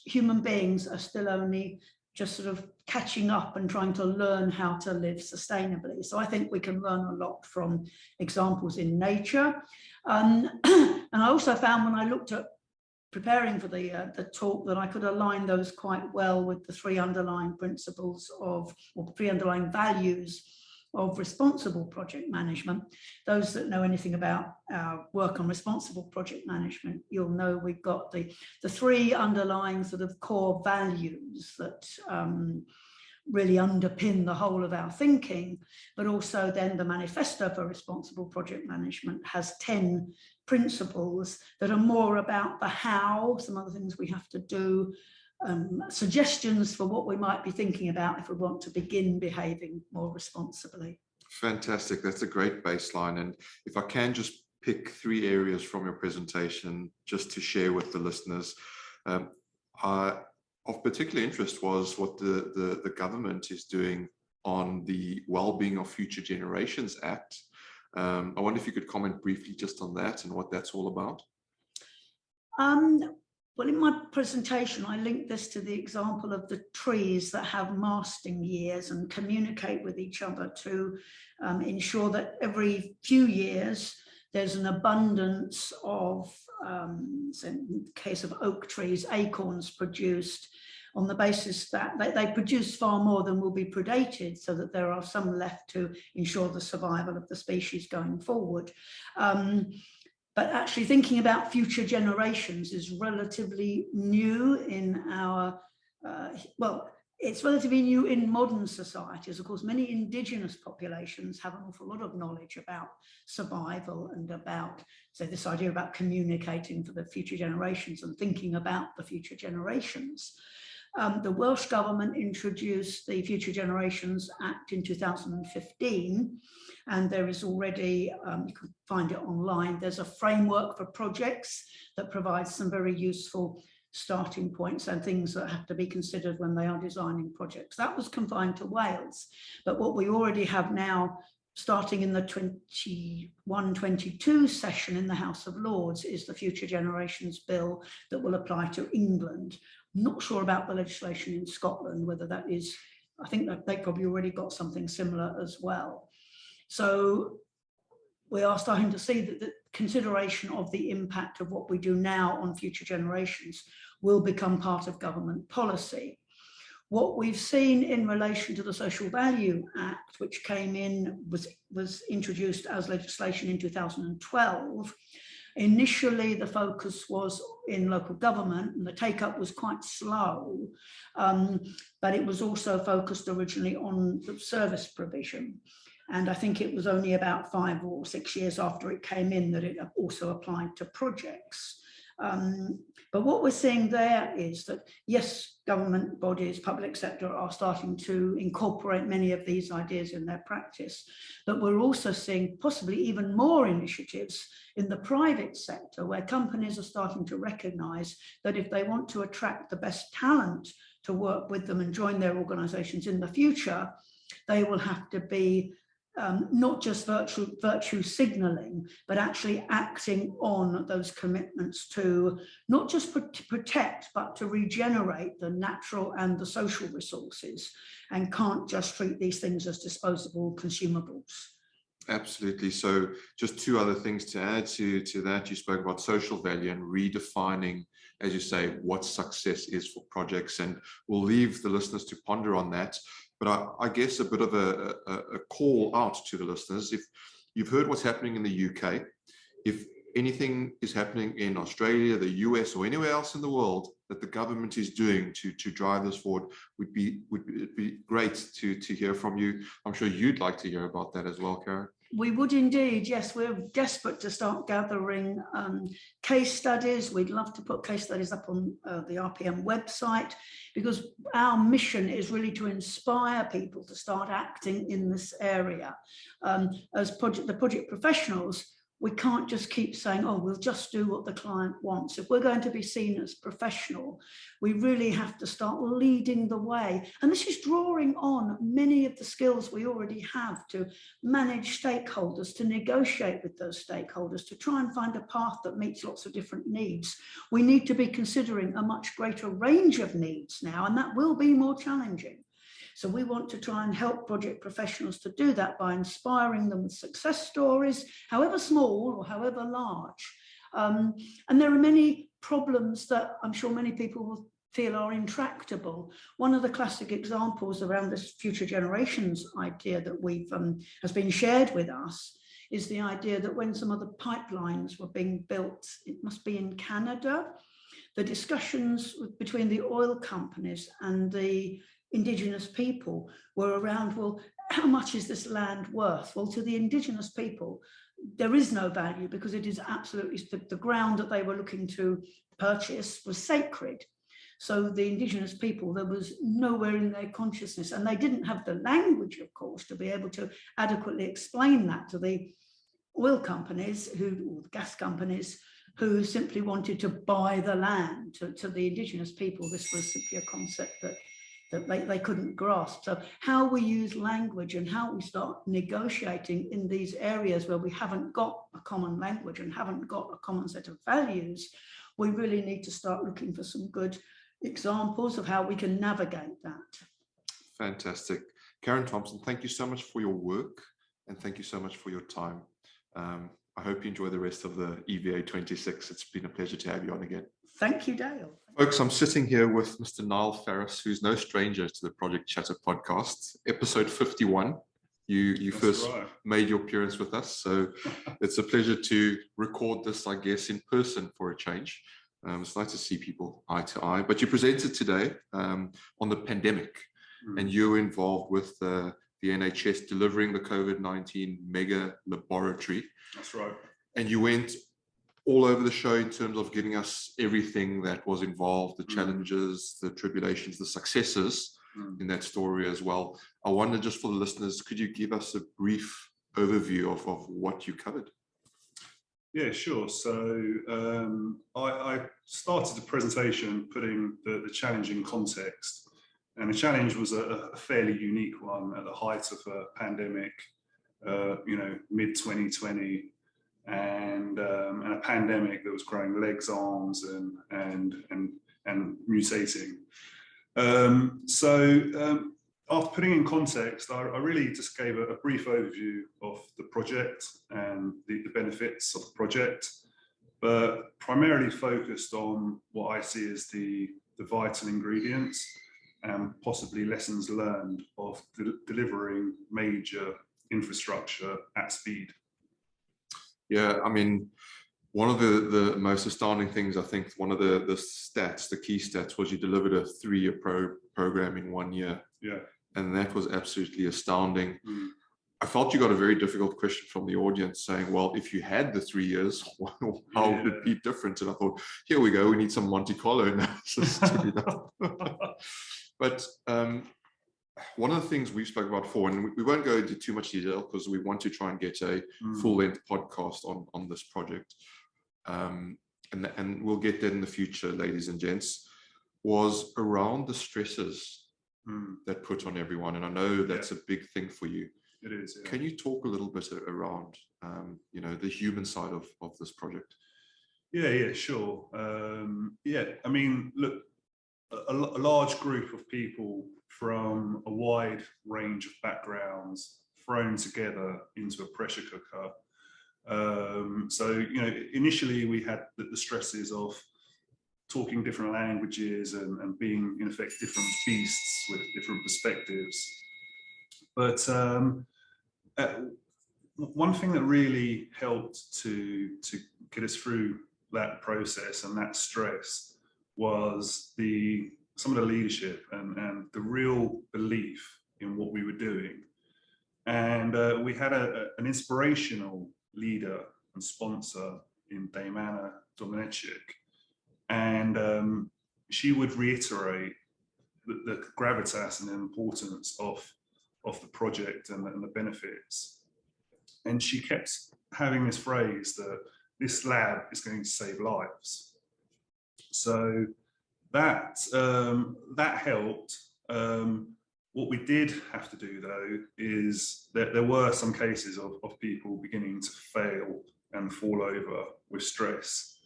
human beings are still only just sort of catching up and trying to learn how to live sustainably. So I think we can learn a lot from examples in nature. And I also found when I looked at preparing for the talk that I could align those quite well with the 3 underlying principles of, or 3 underlying values of responsible project management. Those that know anything about our work on responsible project management, you'll know we've got the 3 underlying sort of core values that really underpin the whole of our thinking, but also then the manifesto for responsible project management has 10 principles that are more about the how, some other things we have to do, suggestions for what we might be thinking about if we want to begin behaving more responsibly. Fantastic. That's a great baseline. And if I can just pick 3 areas from your presentation just to share with the listeners, of particular interest was what the government is doing on the Wellbeing of Future Generations Act. I wonder if you could comment briefly just on that and what that's all about. Well, in my presentation, I linked this to the example of the trees that have masting years and communicate with each other to ensure that every few years there's an abundance of, so in the case of oak trees, acorns produced on the basis that they produce far more than will be predated, so that there are some left to ensure the survival of the species going forward. But actually thinking about future generations is relatively new in our, well, it's relatively new in modern societies. Of course, many indigenous populations have an awful lot of knowledge about survival and about, so this idea about communicating for the future generations and thinking about the future generations. The Welsh government introduced the Future Generations Act in 2015, and there is already, you can find it online, there's a framework for projects that provides some very useful starting points and things that have to be considered when they are designing projects. That was confined to Wales, but what we already have now, starting in the 21-22 session in the House of Lords, is the Future Generations Bill that will apply to England. Not sure about the legislation in Scotland, whether that is, I think that they probably already got something similar as well. So we are starting to see that the consideration of the impact of what we do now on future generations will become part of government policy. What we've seen in relation to the Social Value Act, which came in, was introduced as legislation in 2012, initially, the focus was in local government and the take-up was quite slow, but it was also focused originally on the service provision. And I think it was only about 5 or 6 years after it came in that it also applied to projects. But what we're seeing there is that, yes, government bodies, public sector are starting to incorporate many of these ideas in their practice, but we're also seeing possibly even more initiatives in the private sector where companies are starting to recognize that if they want to attract the best talent to work with them and join their organizations in the future, they will have to be not just virtue signaling, but actually acting on those commitments to not just protect, but to regenerate the natural and the social resources, and can't just treat these things as disposable consumables. Absolutely. So just 2 other things to add to that. You spoke about social value and redefining, as you say, what success is for projects, and we'll leave the listeners to ponder on that. But I guess a bit of a call out to the listeners. If you've heard what's happening in the UK, if anything is happening in Australia, the US, or anywhere else in the world that the government is doing to drive this forward, would be great to hear from you. I'm sure you'd like to hear about that as well, Karen. We would indeed, yes. We're desperate to start gathering case studies. We'd love to put case studies up on the RPM website, because our mission is really to inspire people to start acting in this area. As the project professionals, we can't just keep saying, oh, we'll just do what the client wants. If we're going to be seen as professional, we really have to start leading the way. And this is drawing on many of the skills we already have to manage stakeholders, to negotiate with those stakeholders, to try and find a path that meets lots of different needs. We need to be considering a much greater range of needs now, and that will be more challenging. So we want to try and help project professionals to do that by inspiring them with success stories, however small or however large. And there are many problems that I'm sure many people will feel are intractable. One of the classic examples around this future generations idea that we've has been shared with us is the idea that when some of the pipelines were being built, it must be in Canada, the discussions between the oil companies and the Indigenous people were around, well, how much is this land worth? Well, to the Indigenous people, there is no value because it is absolutely, the ground that they were looking to purchase was sacred. So the Indigenous people, there was nowhere in their consciousness, and they didn't have the language, of course, to be able to adequately explain that to the oil companies, or the gas companies, who simply wanted to buy the land. To the Indigenous people, this was simply a concept that they couldn't grasp. So how we use language and how we start negotiating in these areas where we haven't got a common language and haven't got a common set of values, we really need to start looking for some good examples of how we can navigate that. Fantastic. Karen Thompson, thank you so much for your work and thank you so much for your time. I hope you enjoy the rest of the EVA26. It's been a pleasure to have you on again. Thank you, Dale. Folks, I'm sitting here with Mr. Niall Ferris, who's no stranger to the Project Chatter podcast, episode 51. You first made your appearance with us, so it's a pleasure to record this, I guess, in person for a change. It's nice to see people eye to eye. But you presented today on the pandemic, and you're involved with the NHS delivering the COVID-19 mega laboratory. That's right. And you went all over the show in terms of giving us everything that was involved, the challenges, the tribulations, the successes in that story as well. I wonder, just for the listeners, could you give us a brief overview of what you covered? Yeah, sure. So I started the presentation putting the challenge in context. And the challenge was a fairly unique one at the height of a pandemic, mid-2020. And a pandemic that was growing legs, arms, and mutating. After putting in context, I really just gave a brief overview of the project and the benefits of the project, but primarily focused on what I see as the vital ingredients and possibly lessons learned of delivering major infrastructure at speed. Yeah, I mean, one of the most astounding things, I think, one of the stats, the key stats, was you delivered a 3-year program in 1 year. Yeah. And that was absolutely astounding. I felt you got a very difficult question from the audience saying, well, if you had the 3 years, how would it be different? And I thought, here we go, we need some Monte Carlo analysis to be done. But one of the things we've spoken about before, and we won't go into too much detail because we want to try and get a full-length podcast on this project, and we'll get that in the future, ladies and gents, was around the stresses that put on everyone. And I know that's a big thing for you. It is. Yeah. Can you talk a little bit around, the human side of this project? Yeah, sure. I mean, look, a large group of people from a wide range of backgrounds thrown together into a pressure cooker. Initially we had the stresses of talking different languages and being, in effect, different beasts with different perspectives. But one thing that really helped to get us through that process and that stress was some of the leadership and the real belief in what we were doing. And we had an inspirational leader and sponsor in Dame Anna Domenechik. And she would reiterate the gravitas and the importance of the project and the benefits. And she kept having this phrase that this lab is going to save lives. So that helped. What we did have to do, though, is that there were some cases of people beginning to fail and fall over with stress.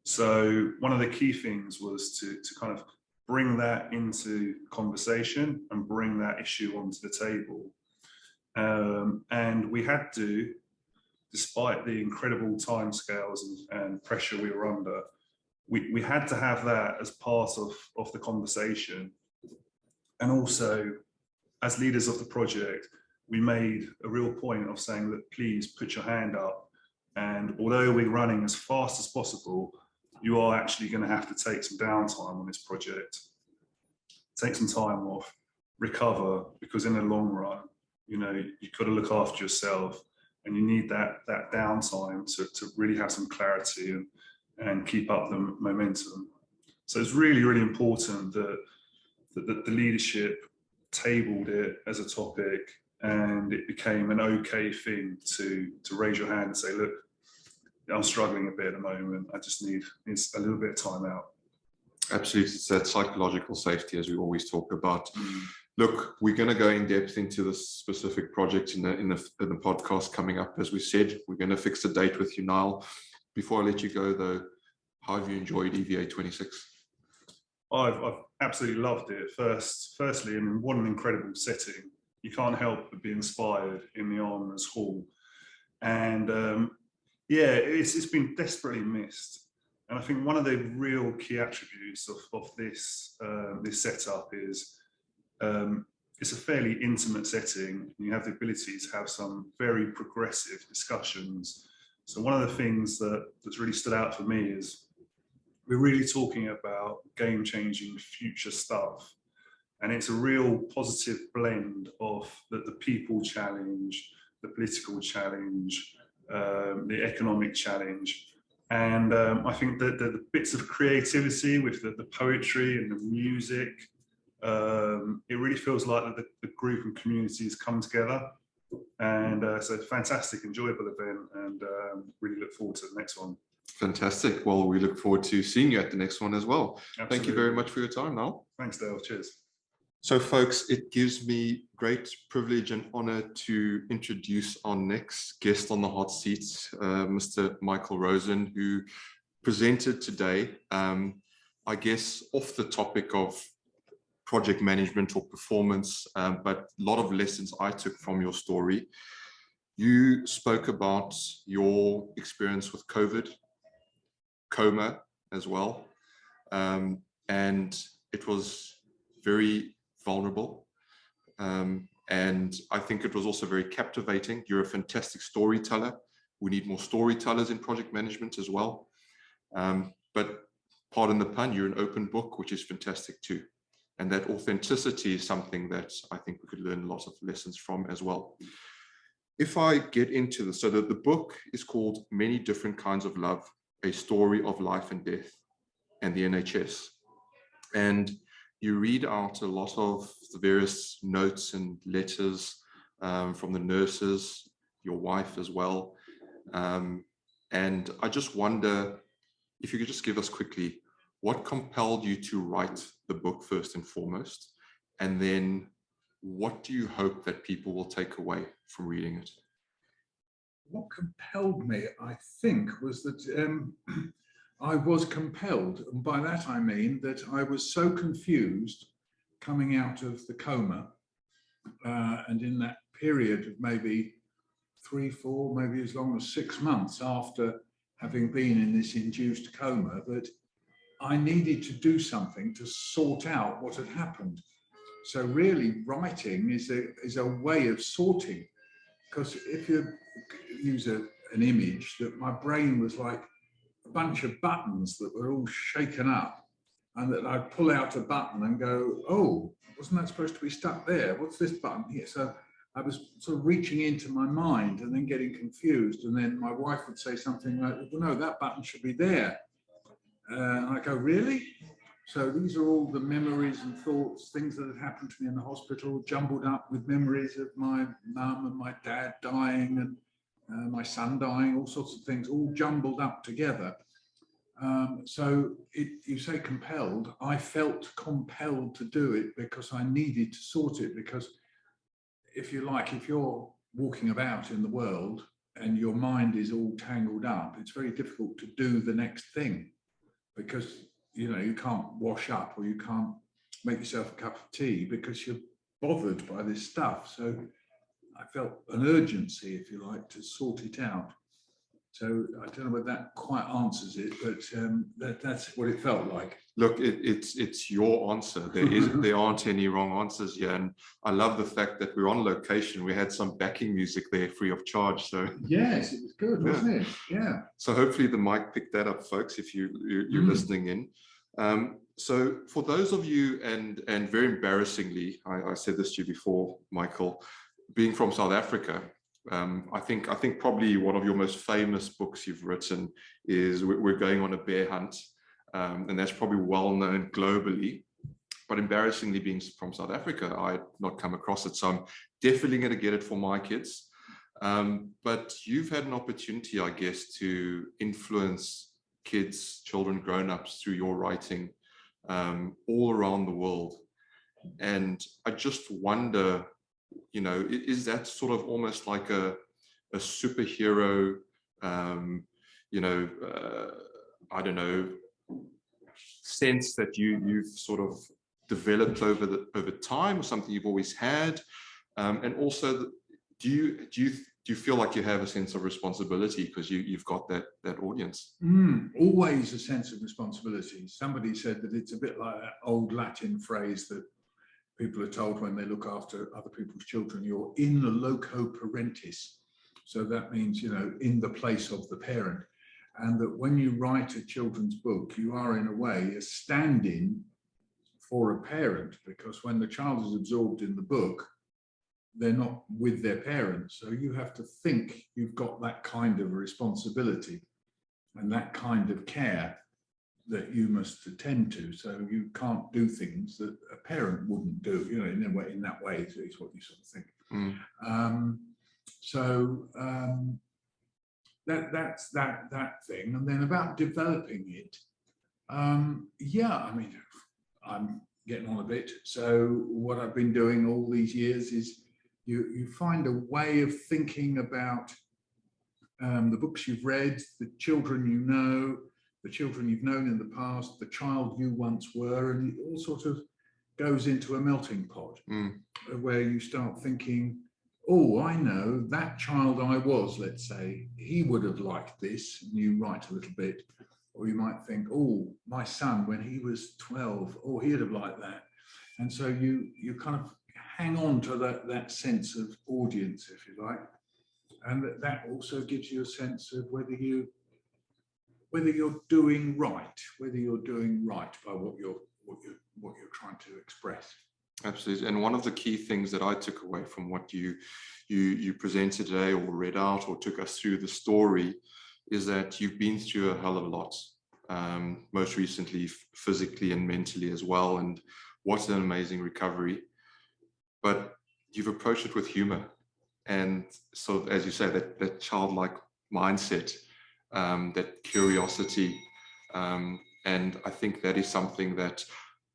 So one of the key things was to kind of bring that into conversation and bring that issue onto the table. And we had to, despite the incredible timescales and pressure we were under, we had to have that as part of the conversation. And also, as leaders of the project, we made a real point of saying, look, please put your hand up. And although we're running as fast as possible, you are actually going to have to take some downtime on this project. Take some time off, recover, because in the long run, you know, you've got to look after yourself, and you need that downtime to really have some clarity and keep up the momentum. So it's really, really important that the leadership tabled it as a topic, and it became an okay thing to raise your hand and say, look, I'm struggling a bit at the moment. I just need a little bit of time out. Absolutely, it's that psychological safety, as we always talk about. Look, we're going to go in depth into this specific project in the podcast coming up. As we said, we're going to fix a date with you, Niall. Before I let you go, though, how have you enjoyed EVA26? I've absolutely loved it. Firstly, I mean, what an incredible setting. You can't help but be inspired in the Honours Hall. And yeah, it's been desperately missed. And I think one of the real key attributes of this setup is it's a fairly intimate setting. You have the ability to have some very progressive discussions. So one of the things that's really stood out for me is we're really talking about game-changing future stuff. And it's a real positive blend of the people challenge, the political challenge, the economic challenge. And I think that the bits of creativity with the poetry and the music, it really feels like that the group and communities come together. And so it's a fantastic, enjoyable event, and really look forward to the next one. Fantastic. Well, we look forward to seeing you at the next one as well. Absolutely. Thank you very much for your time, Niall. Thanks, Dale. Cheers. So, folks, it gives me great privilege and honor to introduce our next guest on the hot seat, Mr. Michael Rosen, who presented today, I guess, off the topic of project management or performance, but a lot of lessons I took from your story. You spoke about your experience with COVID, coma as well, and it was very vulnerable, and I think it was also very captivating. You're a fantastic storyteller. We need more storytellers in project management as well, but pardon the pun, you're an open book, which is fantastic too. And that authenticity is something that I think we could learn lots of lessons from as well. If I get into this, so the book is called Many Different Kinds of Love, A Story of Life and Death and the NHS. And you read out a lot of the various notes and letters from the nurses, your wife as well. And I just wonder if you could just give us quickly, what compelled you to write the book first and foremost? And then what do you hope that people will take away from reading it? What compelled me, I think, was that I was compelled. And by that, I mean that I was so confused coming out of the coma. And in that period of maybe 3, 4, maybe as long as 6 months after having been in this induced coma, that I needed to do something to sort out what had happened. So really writing is a way of sorting, because if you use an image, that my brain was like a bunch of buttons that were all shaken up, and that I'd pull out a button and go, oh, wasn't that supposed to be stuck there? What's this button here? So I was sort of reaching into my mind and then getting confused. And then my wife would say something like, well, no, that button should be there. And I go, really? So these are all the memories and thoughts, things that had happened to me in the hospital, jumbled up with memories of my mum and my dad dying, and my son dying, all sorts of things, all jumbled up together. So you say compelled, I felt compelled to do it because I needed to sort it, because if you like, if you're walking about in the world and your mind is all tangled up, it's very difficult to do the next thing, because you can't wash up or you can't make yourself a cup of tea because you're bothered by this stuff. So I felt an urgency, if you like, to sort it out. So I don't know whether that quite answers it, but that's what it felt like. Look, it's your answer. There aren't any wrong answers here, and I love the fact that we're on location. We had some backing music there, free of charge. So yes, it was good, wasn't it? Yeah. So hopefully the mic picked that up, folks. If you're listening in. So for those of you, and very embarrassingly, I said this to you before, Michael, being from South Africa. I think probably one of your most famous books you've written is We're Going on a Bear Hunt, and that's probably well known globally. But embarrassingly, being from South Africa, I had not come across it, so I'm definitely going to get it for my kids. But you've had an opportunity, I guess, to influence kids, children, grown-ups through your writing all around the world, and I just wonder, is that sort of almost like a superhero, I don't know, sense that you've sort of developed over time, or something you've always had? And also, do you feel like you have a sense of responsibility because you've got that audience? Always a sense of responsibility. Somebody said that it's a bit like that old Latin phrase that people are told when they look after other people's children, you're in the loco parentis. So that means, in the place of the parent. And that when you write a children's book, you are in a way a stand-in for a parent, because when the child is absorbed in the book, they're not with their parents. So you have to think you've got that kind of responsibility and that kind of care that you must attend to. So you can't do things that a parent wouldn't do, in that way is what you sort of think. That's that thing. And then about developing it, I'm getting on a bit. So what I've been doing all these years is you find a way of thinking about the books you've read, the children you know, the children you've known in the past, the child you once were, and it all sort of goes into a melting pot where you start thinking, oh, I know that child I was, let's say, he would have liked this, and you write a little bit. Or you might think, oh, my son, when he was 12, oh, he'd have liked that. And so you kind of hang on to that sense of audience, if you like. And that also gives you a sense of whether you're doing right, by what you're trying to express. Absolutely. And one of the key things that I took away from what you presented today, or read out, or took us through the story, is that you've been through a hell of a lot, most recently physically and mentally as well. And what an amazing recovery. But you've approached it with humor and sort of, as you say, that childlike mindset, that curiosity. And I think that is something that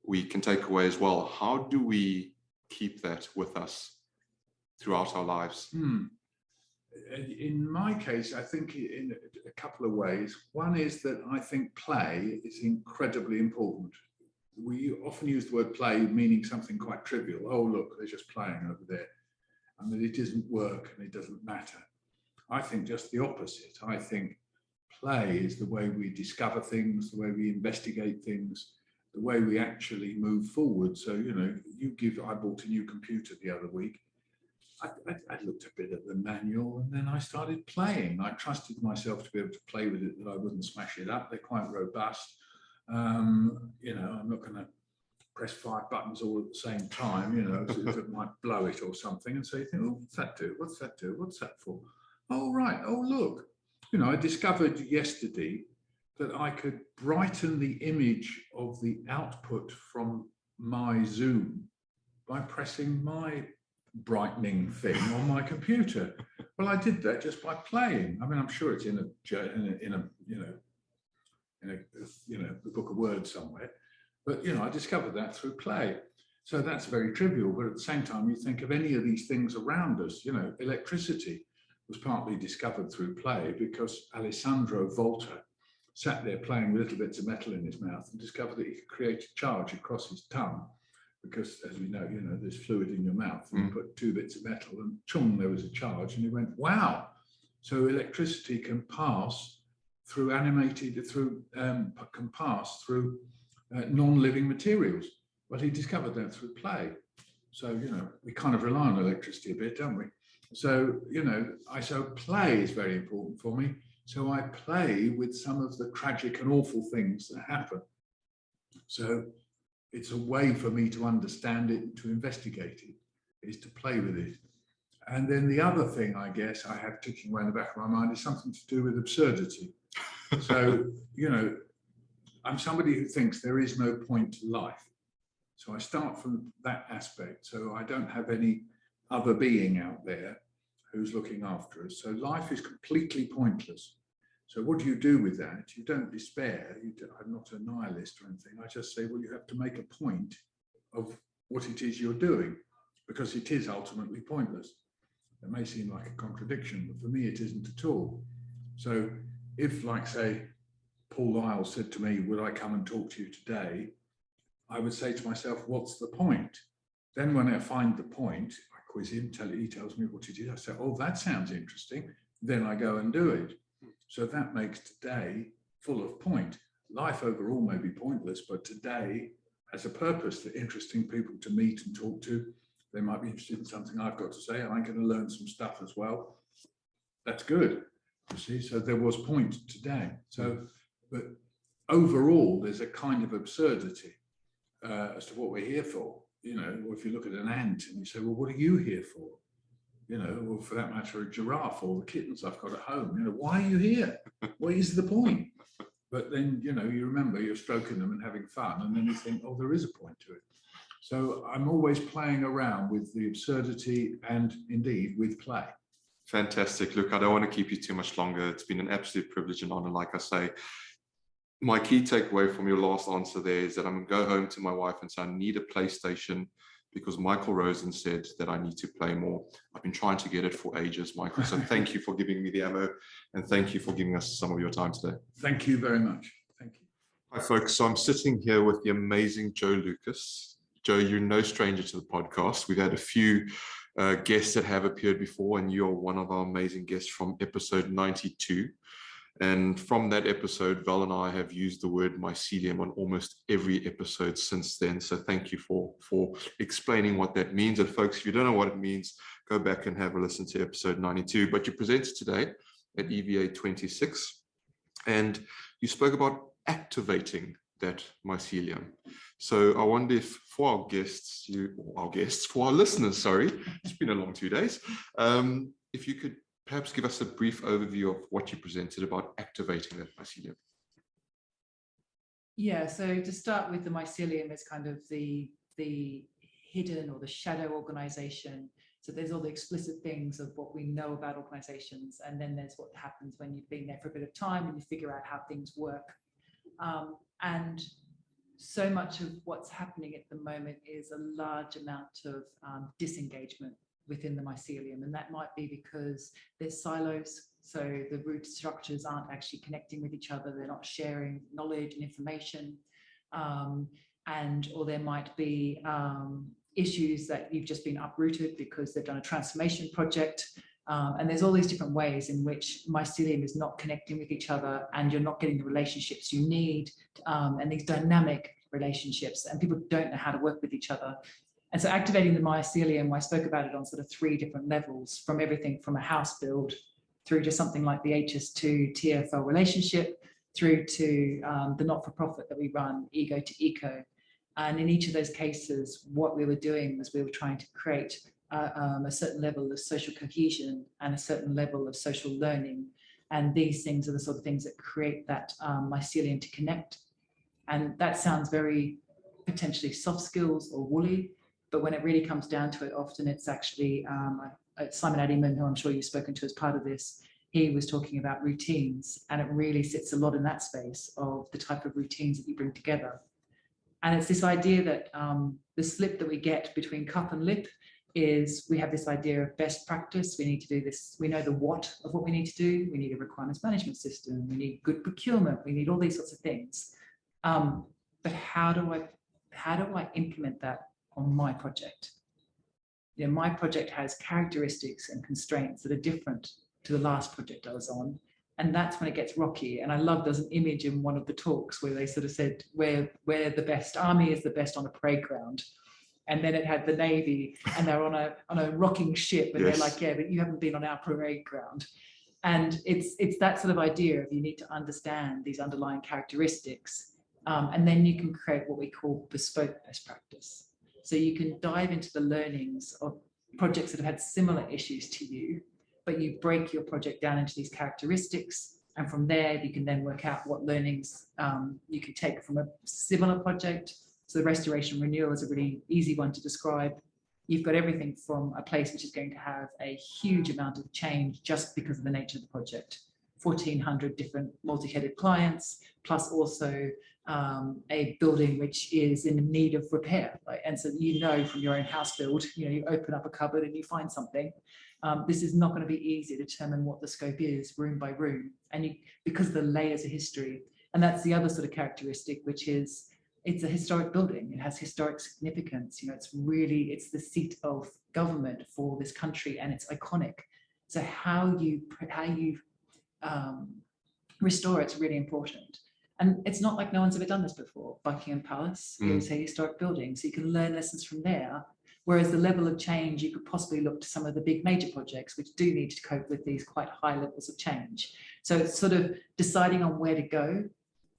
we can take away as well. How do we keep that with us throughout our lives? In my case, I think in a couple of ways. One is that I think play is incredibly important. We often use the word play meaning something quite trivial. Oh, look, they're just playing over there. And that it doesn't work and it doesn't matter. I think just the opposite. I think play is the way we discover things, the way we investigate things, the way we actually move forward. So, I bought a new computer the other week. I looked a bit at the manual and then I started playing. I trusted myself to be able to play with it, that I wouldn't smash it up. They're quite robust. I'm not going to press 5 buttons all at the same time, so it might blow it or something. And so you think, oh, what's that do? What's that do? What's that for? Oh, right. Oh, look. I discovered yesterday that I could brighten the image of the output from my Zoom by pressing my brightening thing on my computer. Well, I did that just by playing. I mean, I'm sure it's in a the book of words somewhere, but I discovered that through play. So that's very trivial, but at the same time, you think of any of these things around us. Electricity was partly discovered through play because Alessandro Volta sat there playing with little bits of metal in his mouth and discovered that he could create a charge across his tongue. Because, as we know, there's fluid in your mouth, and you put 2 bits of metal, and chung, there was a charge, and he went, wow. So electricity can pass through non-living materials. Well, he discovered that through play. So, we kind of rely on electricity a bit, don't we? So, so play is very important for me. So I play with some of the tragic and awful things that happen. So it's a way for me to understand it and to investigate it, is to play with it. And then the other thing, I guess, I have ticking away in the back of my mind is something to do with absurdity. So, I'm somebody who thinks there is no point to life. So I start from that aspect. So I don't have any other being out there who's looking after us. So life is completely pointless. So what do you do with that? You don't despair. I'm not a nihilist or anything. I just say, well, you have to make a point of what it is you're doing, because it is ultimately pointless. It may seem like a contradiction, but for me, it isn't at all. So if, like, say, Paul Lyalls said to me, would I come and talk to you today? I would say to myself, what's the point? Then when I find the point, I quiz him, he tells me what it is. I say, oh, that sounds interesting. Then I go and do it. So that makes today full of point. Life overall may be pointless, but today has a purpose for interesting people to meet and talk to. They might be interested in something I've got to say, and I'm going to learn some stuff as well. That's good, you see. So there was point today. So, but overall, there's a kind of absurdity as to what we're here for. Or if you look at an ant and you say, well, what are you here for? Or for that matter, a giraffe or the kittens I've got at home. Why are you here? What is the point? But then, you remember you're stroking them and having fun, and then you think, oh, there is a point to it. So I'm always playing around with the absurdity and indeed with play. Fantastic. Look, I don't want to keep you too much longer. It's been an absolute privilege and honor, like I say. My key takeaway from your last answer there is that I'm going to go home to my wife and say, I need a PlayStation, because Michael Rosen said that I need to play more. I've been trying to get it for ages, Michael. So thank you for giving me the ammo, and thank you for giving us some of your time today. Thank you very much. Thank you. Hi, folks. So I'm sitting here with the amazing Joe Lucas. Joe, you're no stranger to the podcast. We've had a few guests that have appeared before, and you're one of our amazing guests from episode 92. And from that episode, Val and I have used the word mycelium on almost every episode since then. So thank you for explaining what that means. And folks, if you don't know what it means, go back and have a listen to episode 92. But you presented today at EVA26, and you spoke about activating that mycelium. So I wonder if for our listeners, sorry, it's been a long 2 days, if you could perhaps give us a brief overview of what you presented about activating that mycelium. Yeah, so to start with, the mycelium is kind of the hidden or the shadow organization. So there's all the explicit things of what we know about organizations, and then there's what happens when you've been there for a bit of time and you figure out how things work. And so much of what's happening at the moment is a large amount of disengagement within the mycelium, and that might be because there's silos, so the root structures aren't actually connecting with each other, they're not sharing knowledge and information, or there might be issues that you've just been uprooted because they've done a transformation project, and there's all these different ways in which mycelium is not connecting with each other, and you're not getting the relationships you need, and these dynamic relationships, and people don't know how to work with each other. And so activating the mycelium, I spoke about it on sort of 3 different levels, from everything from a house build through to something like the HS2 TFL relationship, through to the not-for-profit that we run, Ego to Eco. And in each of those cases, what we were doing was we were trying to create a certain level of social cohesion and a certain level of social learning. And these things are the sort of things that create that mycelium to connect. And that sounds very potentially soft skills or woolly, but when it really comes down to it, often it's actually Simon Addyman, who I'm sure you've spoken to as part of this, he was talking about routines, and it really sits a lot in that space of the type of routines that you bring together. And it's this idea that the slip that we get between cup and lip is we have this idea of best practice. We need to do this. We know the what of what we need to do. We need a requirements management system. We need good procurement. We need all these sorts of things. But how do I implement that on my project? You know, my project has characteristics and constraints that are different to the last project I was on. And that's when it gets rocky. And I love, there's an image in one of the talks where they sort of said, where the best army is the best on a parade ground. And then it had the Navy, and they're on a rocking ship, and they're like, yeah, but you haven't been on our parade ground. And it's that sort of idea of you need to understand these underlying characteristics, and then you can create what we call bespoke best practice. So you can dive into the learnings of projects that have had similar issues to you, but you break your project down into these characteristics, and from there you can then work out what learnings you can take from a similar project. So the restoration renewal is a really easy one to describe. You've got everything from a place which is going to have a huge amount of change just because of the nature of the project. 1,400 different multi-headed clients, plus also a building which is in need of repair. Right? And so you know from your own house build, you open up a cupboard and you find something. This is not going to be easy to determine what the scope is room by room, and because of the layers of history. And that's the other sort of characteristic, which is it's a historic building. It has historic significance. It's the seat of government for this country, and it's iconic. So how you restore it's really important. And it's not like no one's ever done this before. Buckingham Palace is a historic building, so you can learn lessons from there. Whereas the level of change, you could possibly look to some of the big major projects which do need to cope with these quite high levels of change. So it's sort of deciding on where to go.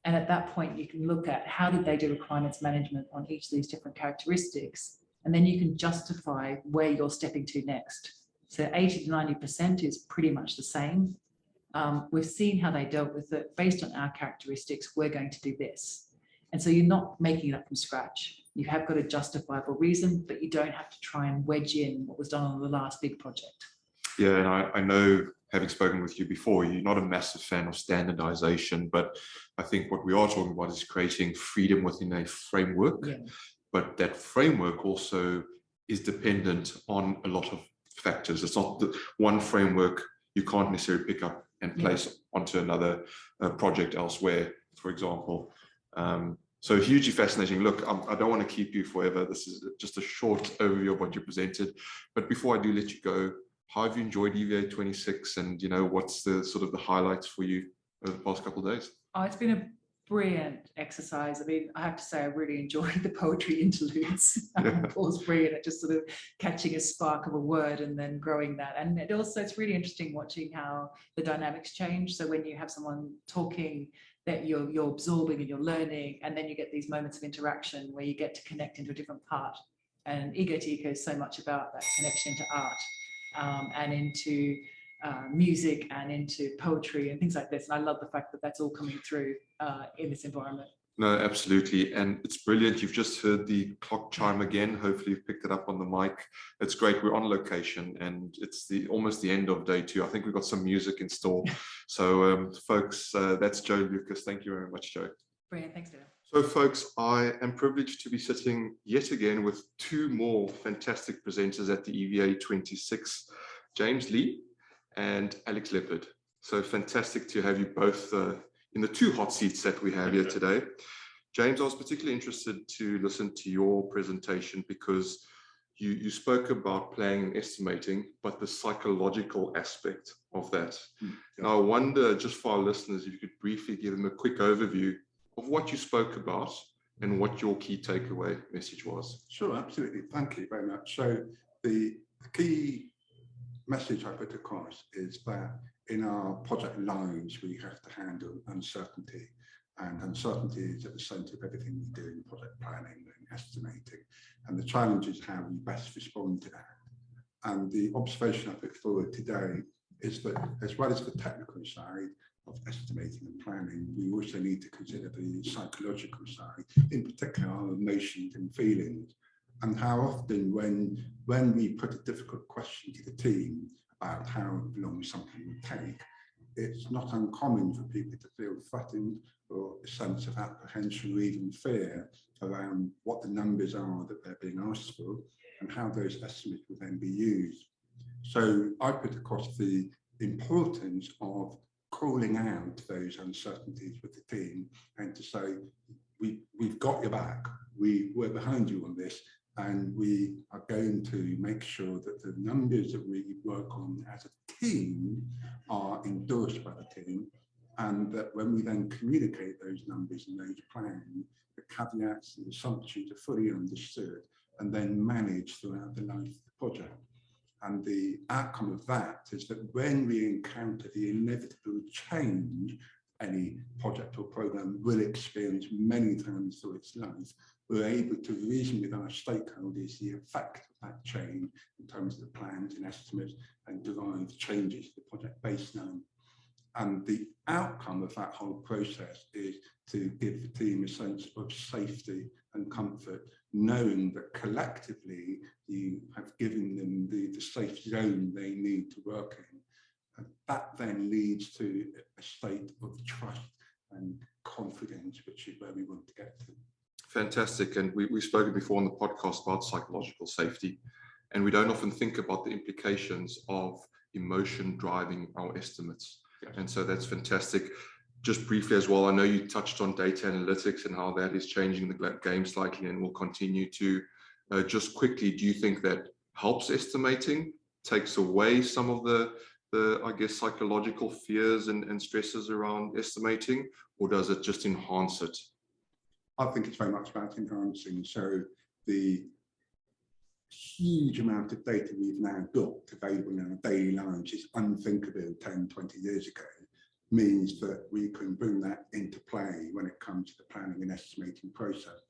And at that point, you can look at how did they do requirements management on each of these different characteristics, and then you can justify where you're stepping to next. So 80 to 90% is pretty much the same. We've seen how they dealt with it. Based on our characteristics, we're going to do this. And so you're not making it up from scratch. You have got a justifiable reason, but you don't have to try and wedge in what was done on the last big project. Yeah, and I know, having spoken with you before, you're not a massive fan of standardization, but I think what we are talking about is creating freedom within a framework. Yeah. But that framework also is dependent on a lot of factors. It's not the one framework you can't necessarily pick up and place onto another project elsewhere, for example. So hugely fascinating. Look, I don't want to keep you forever. This is just a short overview of what you presented. But before I do let you go, how have you enjoyed EVA26, and what's the sort of the highlights for you over the past couple of days? Oh, it's been a brilliant exercise. I mean, I have to say I really enjoyed the poetry interludes. Paul's brilliant at just sort of catching a spark of a word and then growing that. And it's really interesting watching how the dynamics change. So when you have someone talking that you're absorbing and you're learning, and then you get these moments of interaction where you get to connect into a different part. And Ego to Eco is so much about that connection to art. And into music and into poetry and things like this. And I love the fact that that's all coming through in this environment. No, absolutely. And it's brilliant. You've just heard the clock chime again. Hopefully you've picked it up on the mic. It's great. We're on location and it's almost the end of day 2. I think we've got some music in store. So folks, that's Joe Lucas. Thank you very much, Joe. Brilliant. Thanks, Dale. So folks, I am privileged to be sitting yet again with 2 more fantastic presenters at the EVA26, James Lee and Alex Leopard. So fantastic to have you both in the 2 hot seats that we have here today. James, I was particularly interested to listen to your presentation because you spoke about planning and estimating, but the psychological aspect of that. And I wonder, just for our listeners, if you could briefly give them a quick overview of what you spoke about and what your key takeaway message was. Sure, absolutely. Thank you very much. So the key message I put across is that in our project lives, we have to handle uncertainty, and uncertainty is at the centre of everything we do in project planning and estimating. And the challenge is how we best respond to that. And the observation I put forward today is that as well as the technical side of estimating and planning, we also need to consider the psychological side, in particular our emotions and feelings And how often when we put a difficult question to the team about how long something would take, it's not uncommon for people to feel threatened or a sense of apprehension or even fear around what the numbers are that they're being asked for and how those estimates will then be used. So I put across the importance of calling out those uncertainties with the team and to say, we've got your back, we're behind you on this, and we are going to make sure that the numbers that we work on as a team are endorsed by the team, and that when we then communicate those numbers and those plans, the caveats and assumptions are fully understood and then managed throughout the life of the project. And the outcome of that is that when we encounter the inevitable change any project or program will experience many times through its life, we're able to reason with our stakeholders the effect of that change in terms of the plans and estimates and derive changes to the project baseline. And the outcome of that whole process is to give the team a sense of safety and comfort, knowing that collectively you have given them the safe zone they need to work in. And that then leads to a state of trust and confidence, which is where we want to get to. Fantastic. And we've spoken before on the podcast about psychological safety, and we don't often think about the implications of emotion driving our estimates. Yes. And so that's fantastic. Just briefly as well, I know you touched on data analytics and how that is changing the game slightly and will continue to. Just quickly, do you think that helps estimating, takes away some of the I guess, psychological fears and stresses around estimating, or does it just enhance it? I think it's very much about enhancing. So the huge amount of data we've now got available in our daily lives is unthinkable 10, 20 years ago, means that we can bring that into play when it comes to the planning and estimating process.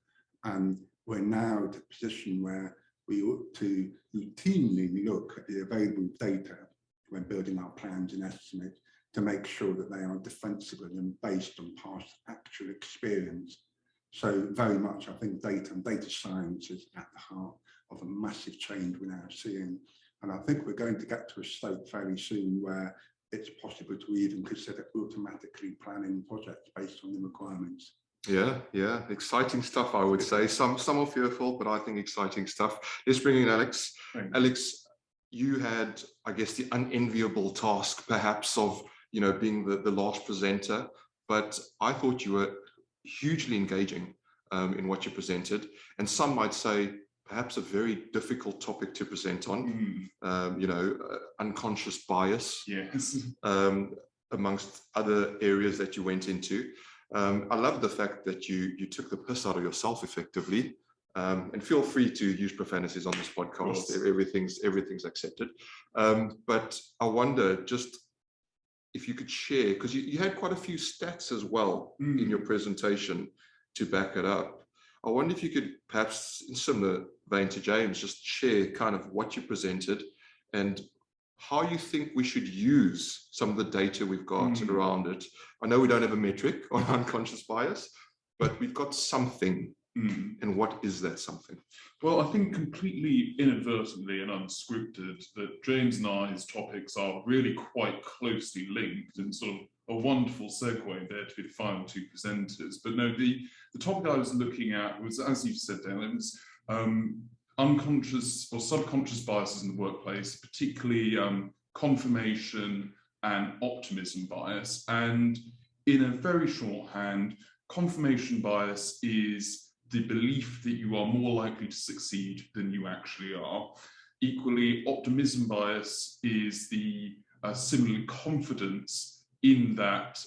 And we're now at a position where we ought to routinely look at the available data when building our plans and estimates to make sure that they are defensible and based on past actual experience. So very much, I think data and data science is at the heart of a massive change we're now seeing. And I think we're going to get to a state fairly soon where it's possible to even consider automatically planning projects based on the requirements. Yeah, exciting stuff, I would say. Some are fearful, but I think exciting stuff. Let's bring in Alex. Alex, you had, I guess, the unenviable task, perhaps, of being the last presenter, but I thought you were hugely engaging in what you presented, and some might say perhaps a very difficult topic to present on. Unconscious bias. Yes. Amongst other areas that you went into. I love the fact that you took the piss out of yourself effectively. And feel free to use profanities on this podcast. Everything's accepted. But I wonder just if you could share, because you had quite a few stats as well in your presentation to back it up. I wonder if you could perhaps, in similar vein to James, just share kind of what you presented and how you think we should use some of the data we've got around it. I know we don't have a metric on unconscious bias, but we've got something. And what is that something? Well, I think completely inadvertently and unscripted that James and I's topics are really quite closely linked and sort of a wonderful segue there to be the final two presenters. But no, the topic I was looking at was, as you said, Dan, it was unconscious or subconscious biases in the workplace, particularly confirmation and optimism bias. And in a very shorthand, confirmation bias is the belief that you are more likely to succeed than you actually are. Equally, optimism bias is the similarly confidence in that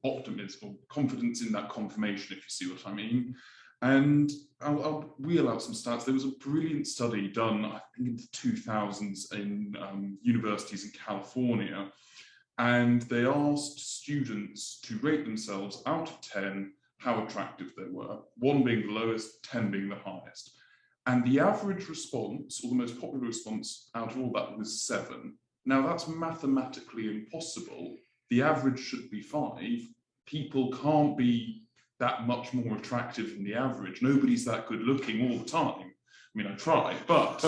optimism, or confidence in that confirmation, if you see what I mean. And I'll wheel out some stats. There was a brilliant study done, I think in the 2000s in universities in California, and they asked students to rate themselves out of 10 how attractive they were, 1 being the lowest, 10 being the highest. And the average response, or the most popular response out of all that, was 7. Now that's mathematically impossible. The average should be 5. People can't be that much more attractive than the average. Nobody's that good looking all the time. mean, I try, but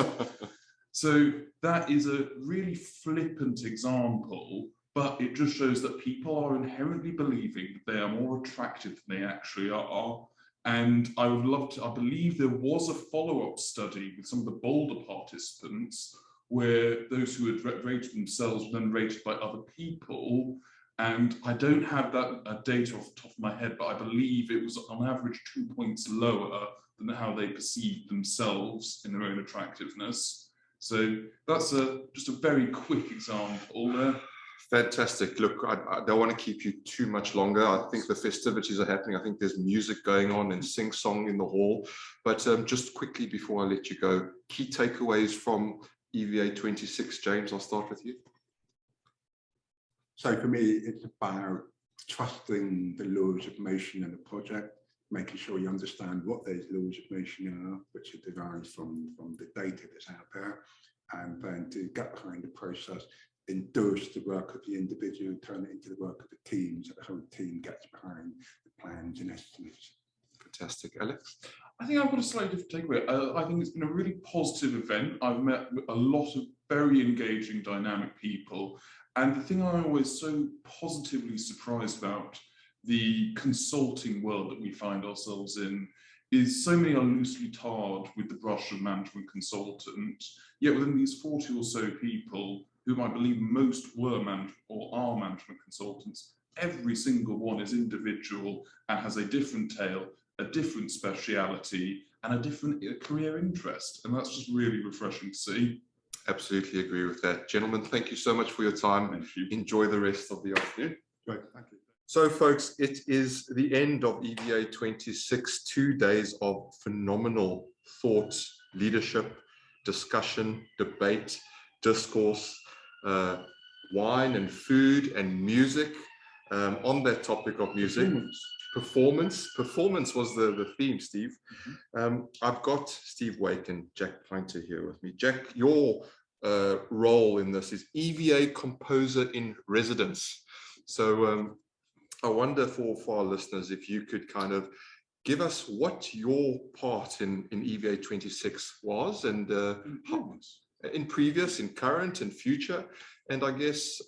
so that is a really flippant example, but it just shows that people are inherently believing that they are more attractive than they actually are. And I would love to, I believe there was a follow-up study with some of the bolder participants where those who had rated themselves were then rated by other people. And I don't have that data off the top of my head, but I believe it was on average 2 points lower than how they perceived themselves in their own attractiveness. So that's just a very quick example there. Fantastic. Look, I don't want to keep you too much longer. I think the festivities are happening. I think there's music going on and sing-song in the hall. But just quickly before I let you go, key takeaways from EVA26. James, I'll start with you. So for me, it's about trusting the laws of motion in the project, making sure you understand what those laws of motion are, which are derived from the data that's out there, and then to get behind the process, endorse the work of the individual, turn it into the work of the team, so the whole team gets behind the plans and estimates. Fantastic. Alex? I think I've got a slightly different takeaway. I think it's been a really positive event. I've met a lot of very engaging, dynamic people. And the thing I'm always so positively surprised about the consulting world that we find ourselves in is so many are loosely tarred with the brush of management consultant, yet within these 40 or so people, whom I believe most were or are management consultants, every single one is individual and has a different tale, a different speciality, and a different career interest. And that's just really refreshing to see. Absolutely agree with that. Gentlemen, thank you so much for your time. Thank you. Enjoy the rest of the afternoon. Great, thank you. So folks, it is the end of EVA26, 2 days of phenomenal thought, leadership, discussion, debate, discourse, wine and food and music. On that topic of music, performance was the theme, Steve. I've got Steve Wake and Jack Pinter here with me. Jack, your role in this is EVA Composer in Residence. So I wonder for our listeners if you could kind of give us what your part in EVA26 was, and how, in previous, in current, and future, and I guess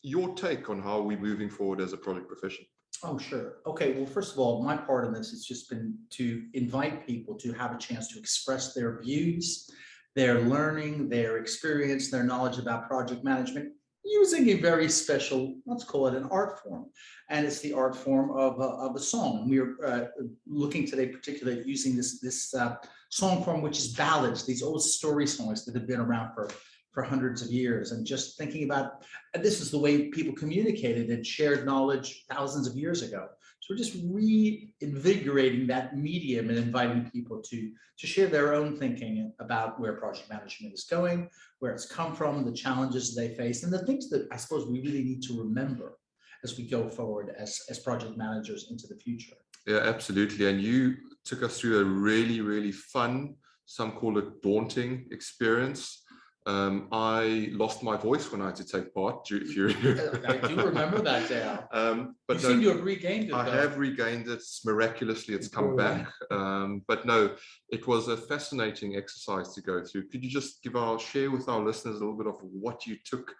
your take on how we're moving forward as a project profession. Oh, sure. Okay, well, first of all, my part in this has just been to invite people to have a chance to express their views, their learning, their experience, their knowledge about project management, using a very special, let's call it an art form. And it's the art form of a song. And we are looking today particularly at using this song form, which is ballads, these old story songs that have been around for hundreds of years, and just thinking about, this is the way people communicated and shared knowledge thousands of years ago. So we're just reinvigorating that medium and inviting people to share their own thinking about where project management is going, where it's come from, the challenges they face, and the things that I suppose we really need to remember as we go forward as project managers into the future. Yeah, absolutely. And you took us through a really, really fun, some call it daunting experience. I lost my voice when I had to take part. I do remember that, Dale. But you seem to have regained it. I have regained it miraculously. It's come back. But no, it was a fascinating exercise to go through. Could you just share with our listeners a little bit of what you took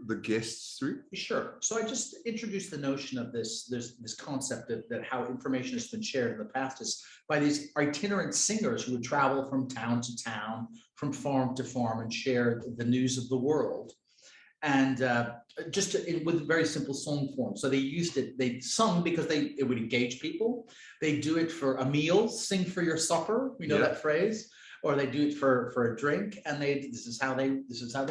the guests through? Sure. So I just introduced the notion of this concept that how information has been shared in the past is by these itinerant singers who would travel from town to town, from farm to farm, and share the news of the world. And with very simple song form. So they used it, they sung because it would engage people. They do it for a meal, sing for your supper, we know that phrase, or they do it for a drink, and this is how they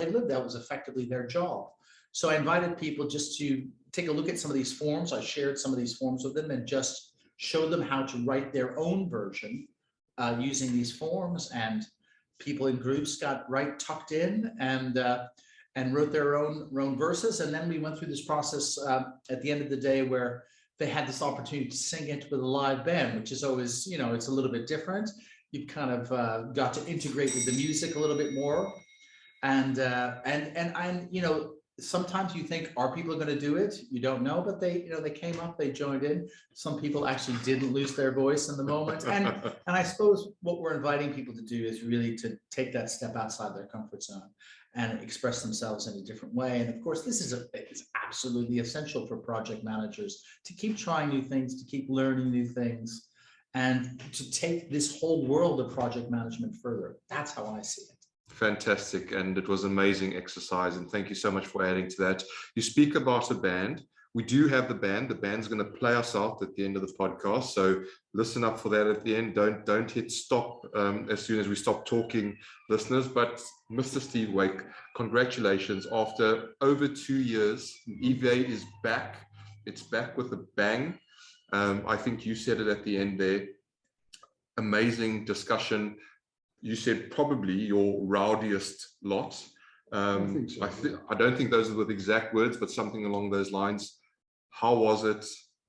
lived. That was effectively their job. So I invited people just to take a look at some of these forms. I shared some of these forms with them and just showed them how to write their own version using these forms, and people in groups got tucked in and wrote their own verses. And then we went through this process at the end of the day where they had this opportunity to sing it with a live band, which is always, it's a little bit different. You've kind of got to integrate with the music a little bit more. And sometimes you think, are people going to do it? You don't know, but they, you know, they came up, they joined in. Some people actually didn't lose their voice in the moment. And I suppose what we're inviting people to do is really to take that step outside their comfort zone and express themselves in a different way. And of course, this is it's absolutely essential for project managers to keep trying new things, to keep learning new things, and to take this whole world of project management further. That's how I see it. Fantastic, and it was an amazing exercise, and thank you so much for adding to that. You speak about a band. We do have the band. The band's going to play us out at the end of the podcast, so listen up for that at the end. Don't hit stop as soon as we stop talking, listeners. But Mr. Steve Wake, congratulations. After over 2 years, EVA is back. It's back with a bang. I think you said it at the end there. Amazing discussion. You said probably your rowdiest lot. I don't think those are the exact words, but something along those lines. How was it?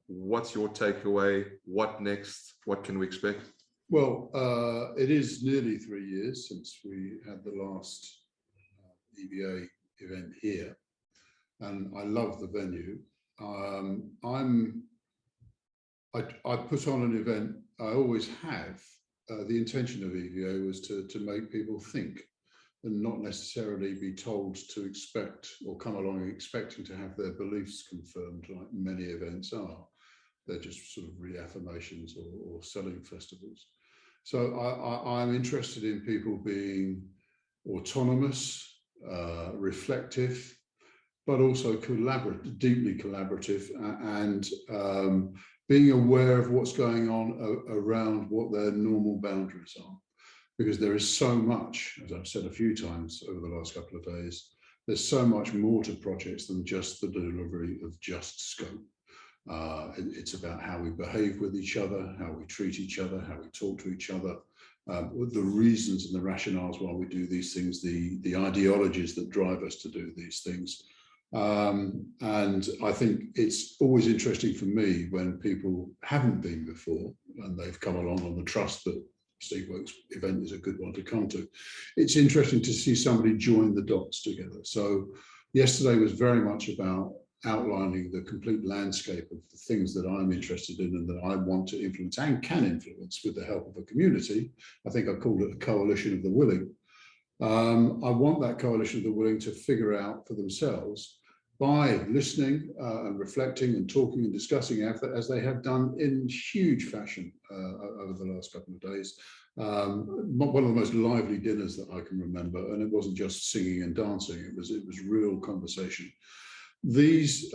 What's your takeaway? What next? What can we expect? Well, it is nearly 3 years since we had the last EVA event here, and I love the venue. I put on an event, I always have. The intention of EVA was to make people think and not necessarily be told to expect or come along expecting to have their beliefs confirmed like many events are. They're just sort of reaffirmations or selling festivals. So I'm interested in people being autonomous, reflective, but also collaborative, deeply collaborative, and being aware of what's going on around what their normal boundaries are. Because there is so much, as I've said a few times over the last couple of days, there's so much more to projects than just the delivery of just scope. It's about how we behave with each other, how we treat each other, how we talk to each other, the reasons and the rationales why we do these things, the ideologies that drive us to do these things. And I think it's always interesting for me when people haven't been before and they've come along on the trust that Steve Wake's event is a good one to come to. It's interesting to see somebody join the dots together. So yesterday was very much about outlining the complete landscape of the things that I'm interested in and that I want to influence and can influence with the help of a community. I think I called it a coalition of the willing. I want that coalition of the willing to figure out for themselves by listening and reflecting and talking and discussing as they have done in huge fashion over the last couple of days. One of the most lively dinners that I can remember, and it wasn't just singing and dancing, it was real conversation. These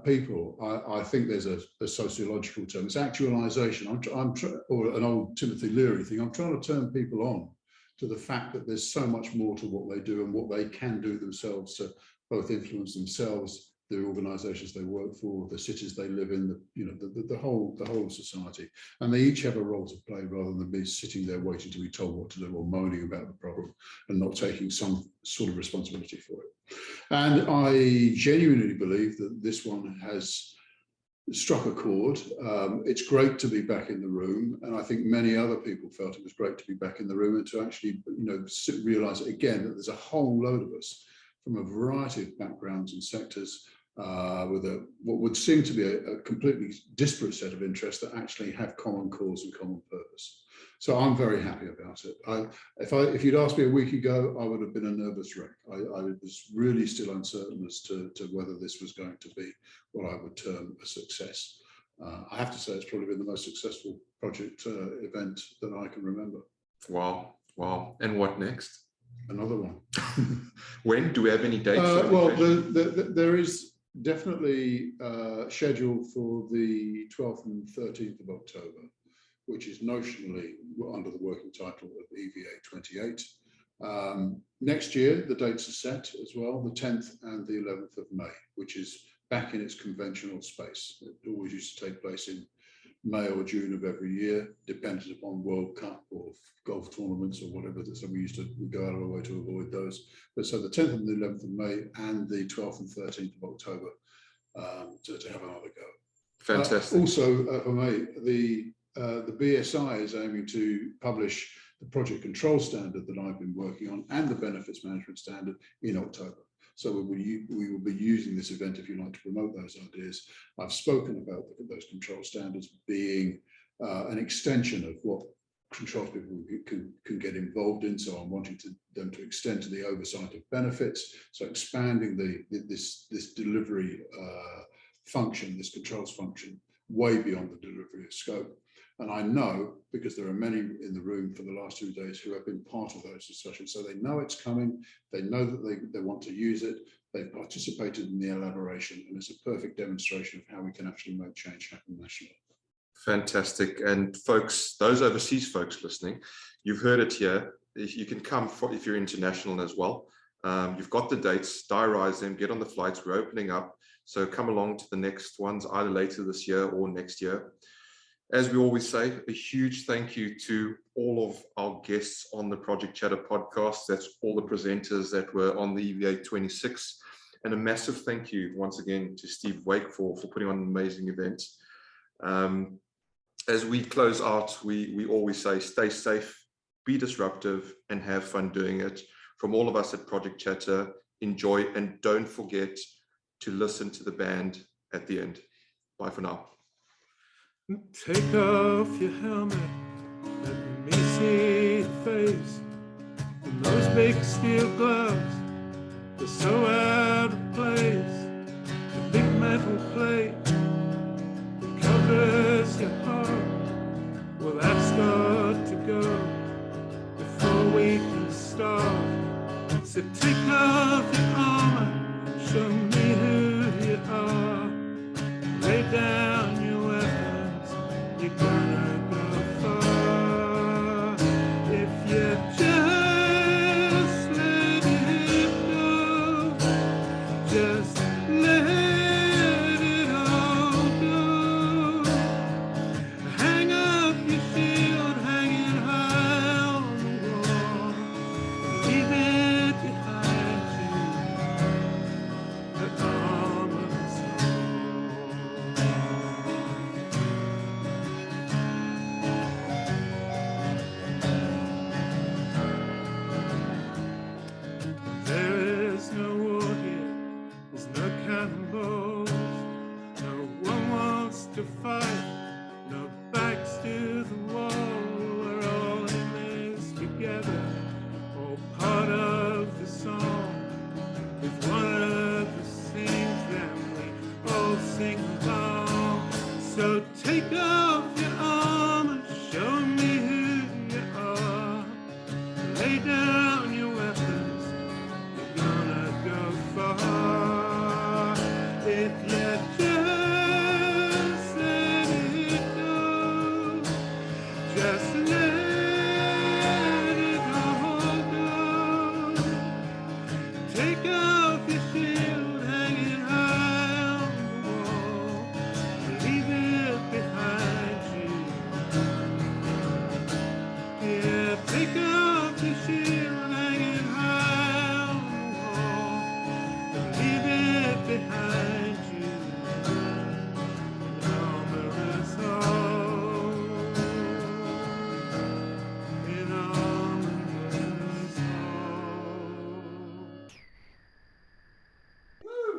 people, I think there's a sociological term, it's actualization. Or an old Timothy Leary thing, I'm trying to turn people on to the fact that there's so much more to what they do and what they can do themselves to both influence themselves, the organisations they work for, the cities they live in, the whole society, and they each have a role to play rather than be sitting there waiting to be told what to do or moaning about the problem and not taking some sort of responsibility for it. And I genuinely believe that this one has struck a chord. It's great to be back in the room, and I think many other people felt it was great to be back in the room and to actually, realise again that there's a whole load of us from a variety of backgrounds and sectors with what would seem to be a completely disparate set of interests that actually have common cause and common purpose. So I'm very happy about it. If you'd asked me a week ago, I would have been a nervous wreck. I was really still uncertain as to whether this was going to be what I would term a success. I have to say it's probably been the most successful project event that I can remember. Wow. And what next? Another one. When? Do we have any dates? Well, there is definitely scheduled for the 12th and 13th of October, which is notionally under the working title of EVA28. Next year, the dates are set as well, the 10th and the 11th of May, which is back in its conventional space. It always used to take place in May or June of every year, dependent upon World Cup or golf tournaments or whatever. So we go out of our way to avoid those. But so the 10th and the 11th of May and the 12th and 13th of October to have another go. Fantastic. Also, for me, the BSI is aiming to publish the project control standard that I've been working on and the benefits management standard in October. So we will be using this event, if you like, to promote those ideas. I've spoken about those control standards being an extension of what controls people can get involved in. So I'm wanting them to extend to the oversight of benefits. So expanding this delivery function, this controls function, way beyond the delivery of scope. And I know, because there are many in the room for the last 2 days who have been part of those discussions, so they know it's coming, they know that they want to use it, they've participated in the elaboration, and it's a perfect demonstration of how we can actually make change happen nationally. Fantastic. And folks, those overseas folks listening, you've heard it here. You can come if you're international as well. You've got the dates, diarize them, get on the flights. We're opening up. So come along to the next ones, either later this year or next year. As we always say, a huge thank you to all of our guests on the Project Chatter podcast. That's all the presenters that were on the EVA26. And a massive thank you once again to Steve Wake for putting on an amazing event. As we close out, we always say, stay safe, be disruptive, and have fun doing it. From all of us at Project Chatter, enjoy, and don't forget to listen to the band at the end. Bye for now. Take off your helmet, let me see the face. And those big steel gloves, they're so out of place. The big metal plate that covers your heart, well, that's got to go before we can start. So take off your armor, show me who you are. Lay down your weapons, you're gonna go far. If you just let it go, just let it all go. Hang up your shield, hang it high on the wall. Leave it behind you, the armor's There is no war here, there's no cannonballs. No one wants to fight, no backs to the wall. We're all in this together, all part of the song. With one of the things that we all sing along. So take off your armor, show me who you are. Lay down your weapons, you're gonna go far. If you just let it go, just let it all go. Take off your shield, hang it high on the wall. Leave it behind you. Yeah, take off your shield, hang it high on the wall. Leave it behind you. An armorous hall. An armorous hall. Woo!